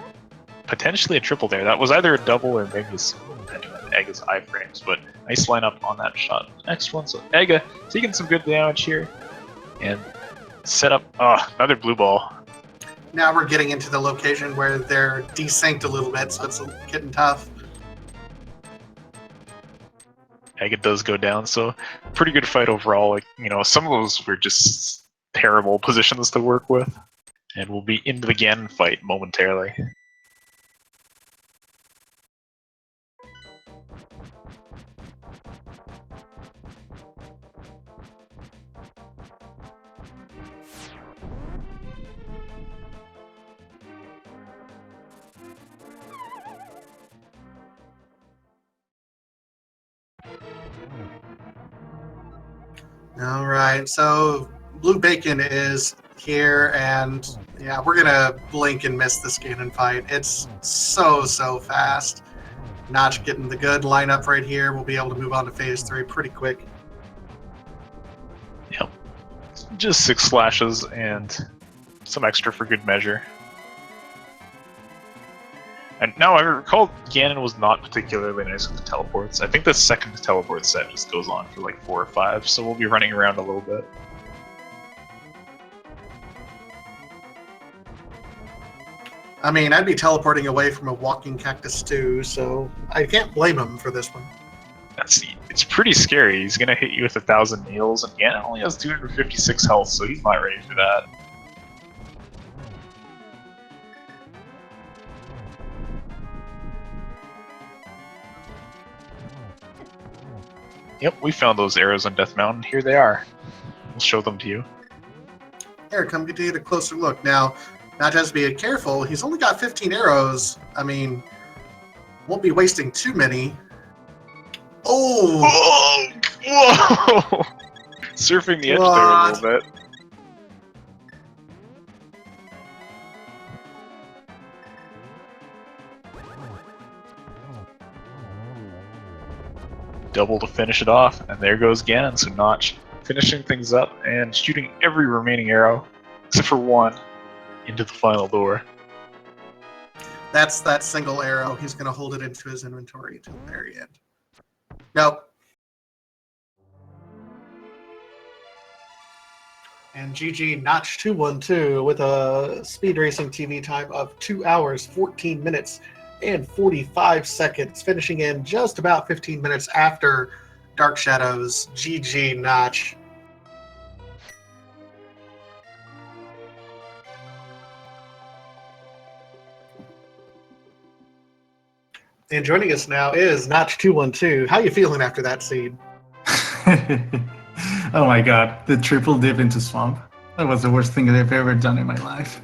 potentially a triple there. That was either a double or maybe a single, depending on Aga's iframes, but nice lineup on that shot. Next one, so Aga taking some good damage here. And set up, another blue ball. Now we're getting into the location where they're desynced a little bit, so it's getting tough. Aga does go down, so pretty good fight overall. Like, some of those were just terrible positions to work with. And we'll be into the Ganon fight momentarily. All right, so Blue Bacon is here, and yeah, we're gonna blink and miss this Ganon fight. It's so fast. Notch getting the good lineup right here. We'll be able to move on to phase 3 pretty quick. Yep. Just 6 slashes and some extra for good measure. And now I recall Ganon was not particularly nice with the teleports. I think the second teleport set just goes on for like 4 or 5, so we'll be running around a little bit. I mean, I'd be teleporting away from a walking cactus too, so I can't blame him for this one. It's pretty scary. He's gonna hit you with 1,000 needles, and Ganon only has 256 health, so he's not ready for that. Yep, we found those arrows on Death Mountain. Here they are. We'll show them to you. Here, come get a closer look. Now, Notch has to be careful. He's only got 15 arrows. I mean, won't be wasting too many. Oh! Whoa! Surfing the edge there a little bit. double to finish it off, and there goes Ganon. So Notch finishing things up and shooting every remaining arrow, except for one, into the final door. That's that single arrow. He's going to hold it into his inventory until the very end. Nope. And GG Nach212 with a speed racing TV time of 2 hours, 14 minutes, and 45 seconds, finishing in just about 15 minutes after Dark Shadows. GG Notch. And joining us now is Nach212. How you feeling after that seed? Oh my god, the triple dip into swamp. That was the worst thing that I've ever done in my life.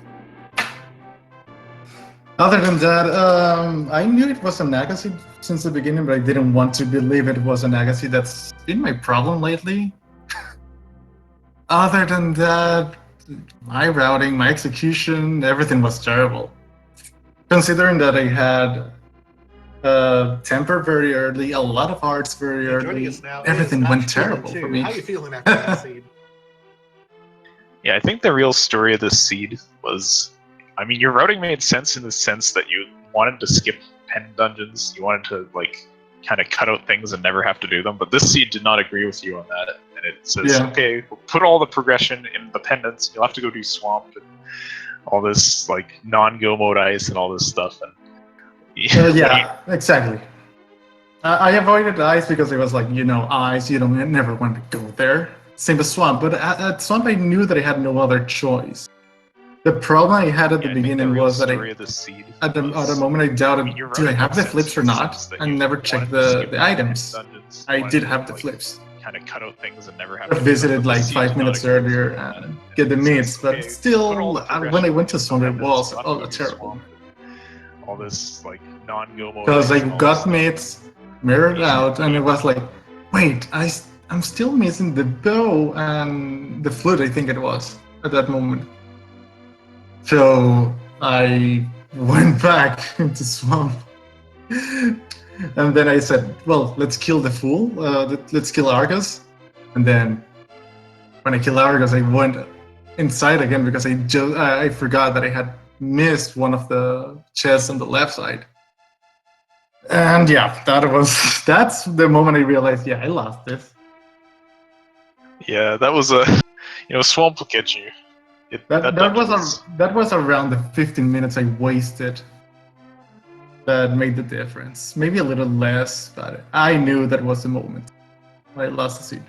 Other than that, I knew it was a Nagasi since the beginning, but I didn't want to believe it was a Nagasi. That's been my problem lately. Other than that, my routing, my execution, everything was terrible. Considering that I had temper very early, a lot of arts very early, everything went terrible for me. How you feeling after that seed? Yeah, I think the real story of this seed was, I mean, your routing made sense in the sense that you wanted to skip pen dungeons, you wanted to like kind of cut out things and never have to do them, but this seed did not agree with you on that, and it says, okay, we'll put all the progression in the pendants, you'll have to go do swamp and all this like non-go mode ice and all this stuff, and yeah, exactly. I avoided ice because it was like, ice, you don't never want to go there. Same as swamp, but at swamp I knew that I had no other choice. The problem I had at the beginning was that at the moment I doubted, do I have the flips or not? I never checked the items. I did have the flips. Kind of cut out things and never have I visited like 5 minutes earlier and get the meats, but still, when I went to swamp it was terrible. All this like non-go mode. Because I got mates mirrored out, and it was like, wait, I'm still missing the bow and the flute. I think it was at that moment. So I went back into swamp, and then I said, well, let's kill the fool. Let's kill Argus, and then when I killed Argus, I went inside again because I forgot that I had missed one of the chests on the left side. And yeah, that's the moment I realized, I lost this. Yeah, that was a, swamp will get you. That was around the 15 minutes I wasted that made the difference. Maybe a little less, but I knew that was the moment I lost the seed.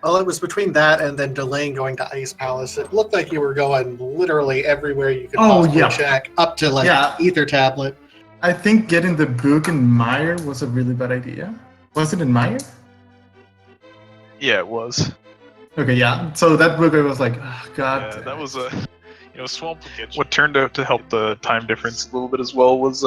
Well, it was between that and then delaying going to Ice Palace. It looked like you were going literally everywhere you could possibly check, up to Ether Tablet. I think getting the book in Meyer was a really bad idea. Was it in Meyer? Yeah, it was. Okay, yeah. So that book, I was like, oh, God. Yeah, that was a, swamp. What turned out to help the time difference a little bit as well was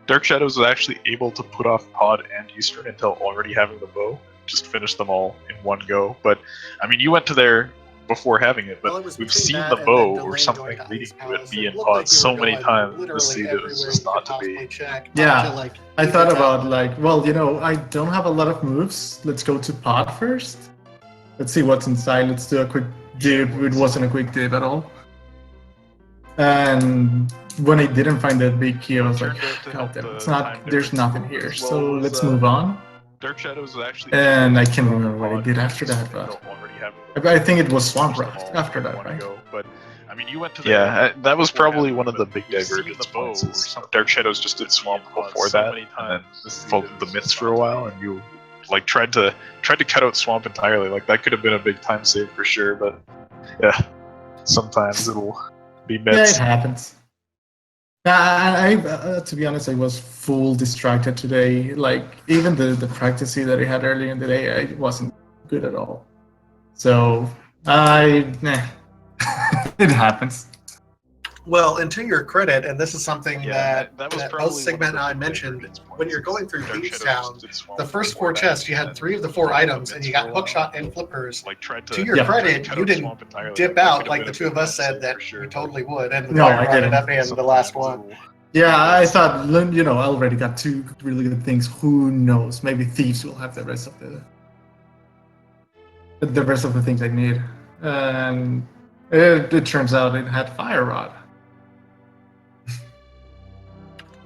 Dark Shadows was actually able to put off Pod and Eastern until already having the bow. Just finish them all in one go. But I mean, you went to there before having it, but we've seen the bow or something leading to it be in Pod so many times to see that it was just not to be. Yeah, I thought about I don't have a lot of moves. Let's go to Pod first. Let's see what's inside. Let's do a quick dip. It wasn't a quick dip at all. And when I didn't find that big key, I was like, God damn, there's nothing here. So let's move on. Dark Shadows was actually, and I can't remember what I did after that, but I think it was Swamp Raft after that, right? But I mean, you went to that was probably one of the big divergence points. Dark Shadows just did Swamp before that, and then followed the myths for a while, and you like tried to cut out Swamp entirely. Like that could have been a big time save for sure, but yeah, sometimes it'll be myths. Yeah, it happens. I to be honest, I was full distracted today. Like even the practice that I had earlier in the day, I wasn't good at all. So it happens. Well, and to your credit, and this is something that both Sigma and I mentioned, when you're going through Beatstown, the first 4 chests, you had 3 of the 4 items, and you got hookshot and flippers. To your credit, you didn't dip out like the two of us said that we totally would, and the fire ended up being the last one. Yeah, I thought, I already got two really good things. Who knows? Maybe Thieves will have the rest of the things I need. And it turns out it had Fire Rod.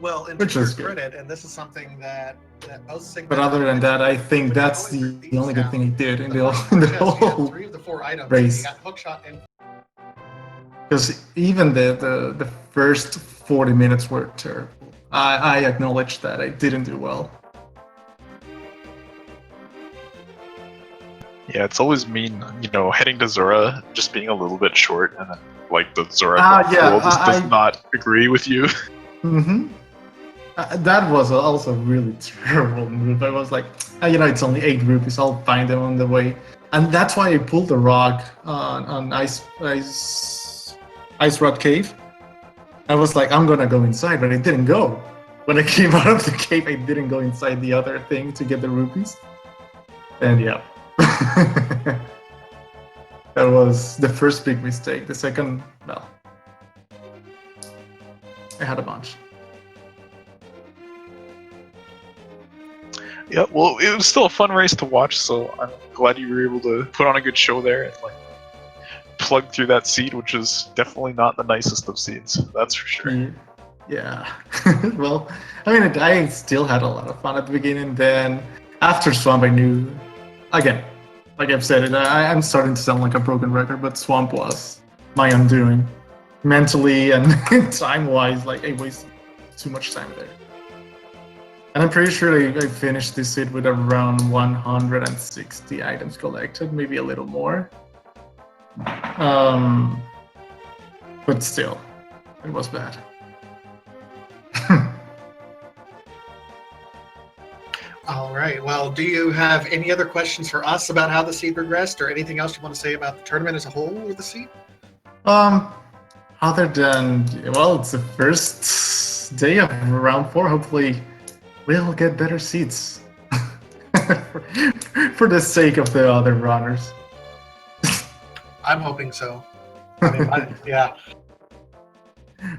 Well, and Which to your is good. credit, and this is something that most Sigma. But other than that, I think when you're that's going the through only good thing he did in the first four chests, you have whole 3 of the 4 items. race. You got hookshot and Because even the first 40 minutes were terrible. I acknowledge that I didn't do well. Yeah, it's always mean, heading to Zora, just being a little bit short, and then, like, the Zora world just does not agree with you. Mm-hmm. That was also a really terrible move. I was like, it's only 8 rupees, I'll find them on the way. And that's why I pulled the rock on Ice Rod Cave. I was like, I'm gonna go inside, but I didn't go. When I came out of the cave, I didn't go inside the other thing to get the rupees. And yeah. That was the first big mistake. The second, well, I had a bunch. Yeah, well, it was still a fun race to watch, so I'm glad you were able to put on a good show there and, like, plug through that seed, which is definitely not the nicest of seeds, that's for sure. Yeah. Well, I still had a lot of fun at the beginning. Then after Swamp, I knew, again, like I've said it, I'm starting to sound like a broken record, but Swamp was my undoing. Mentally and time-wise, like I wasted too much time there. And I'm pretty sure I finished this seed with around 160 items collected, maybe a little more. But still, it was bad. All right. Well, do you have any other questions for us about how the seed progressed, or anything else you want to say about the tournament as a whole or the seed? Other than, well, it's the first day of round 4. Hopefully, we'll get better seeds for the sake of the other runners. I'm hoping so. Yeah.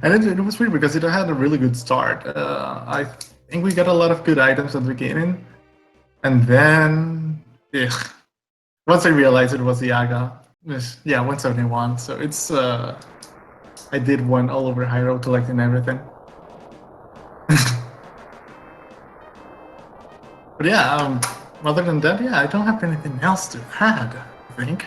And it was weird because it had a really good start. I think we got a lot of good items at the beginning. And then, once I realized it was the Aga, 171. So it's, I did one all over Hyrule collecting everything. But yeah, other than that, I don't have anything else to add, I think.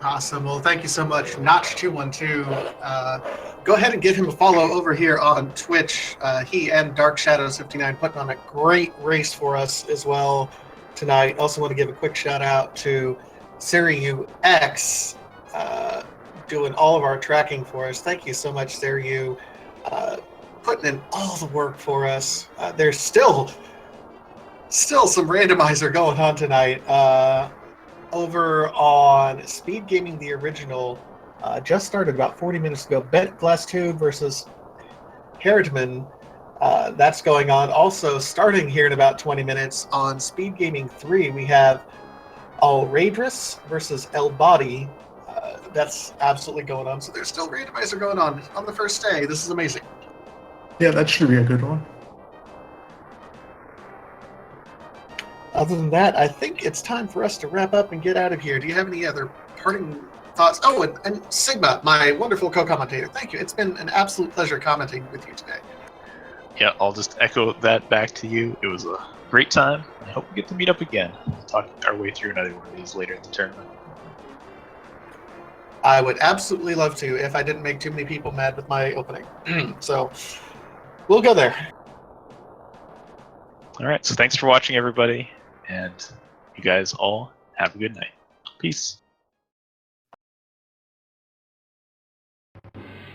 Awesome. Well, thank you so much, Nach212. Go ahead and give him a follow over here on Twitch. He and DarkShadows59 putting on a great race for us as well tonight. Also want to give a quick shout out to Siriu X doing all of our tracking for us. Thank you so much, Siriu, putting in all the work for us. There's still some randomizer going on tonight. Over on Speed Gaming, the original, just started about 40 minutes ago. Bet Glasstube versus Herodman, that's going on. Also, starting here in about 20 minutes on Speed Gaming 3, we have Alradris versus El Body. That's absolutely going on. So there's still randomizer going on the first day. This is amazing. Yeah, that should be a good one. Other than that, I think it's time for us to wrap up and get out of here. Do you have any other parting thoughts? Oh, and Sigma, my wonderful co-commentator. Thank you. It's been an absolute pleasure commenting with you today. Yeah, I'll just echo that back to you. It was a great time. I hope we get to meet up again. Talk our way through another one of these later in the tournament. I would absolutely love to if I didn't make too many people mad with my opening. So we'll go there. All right, so thanks for watching, everybody. And you guys all have a good night. Peace.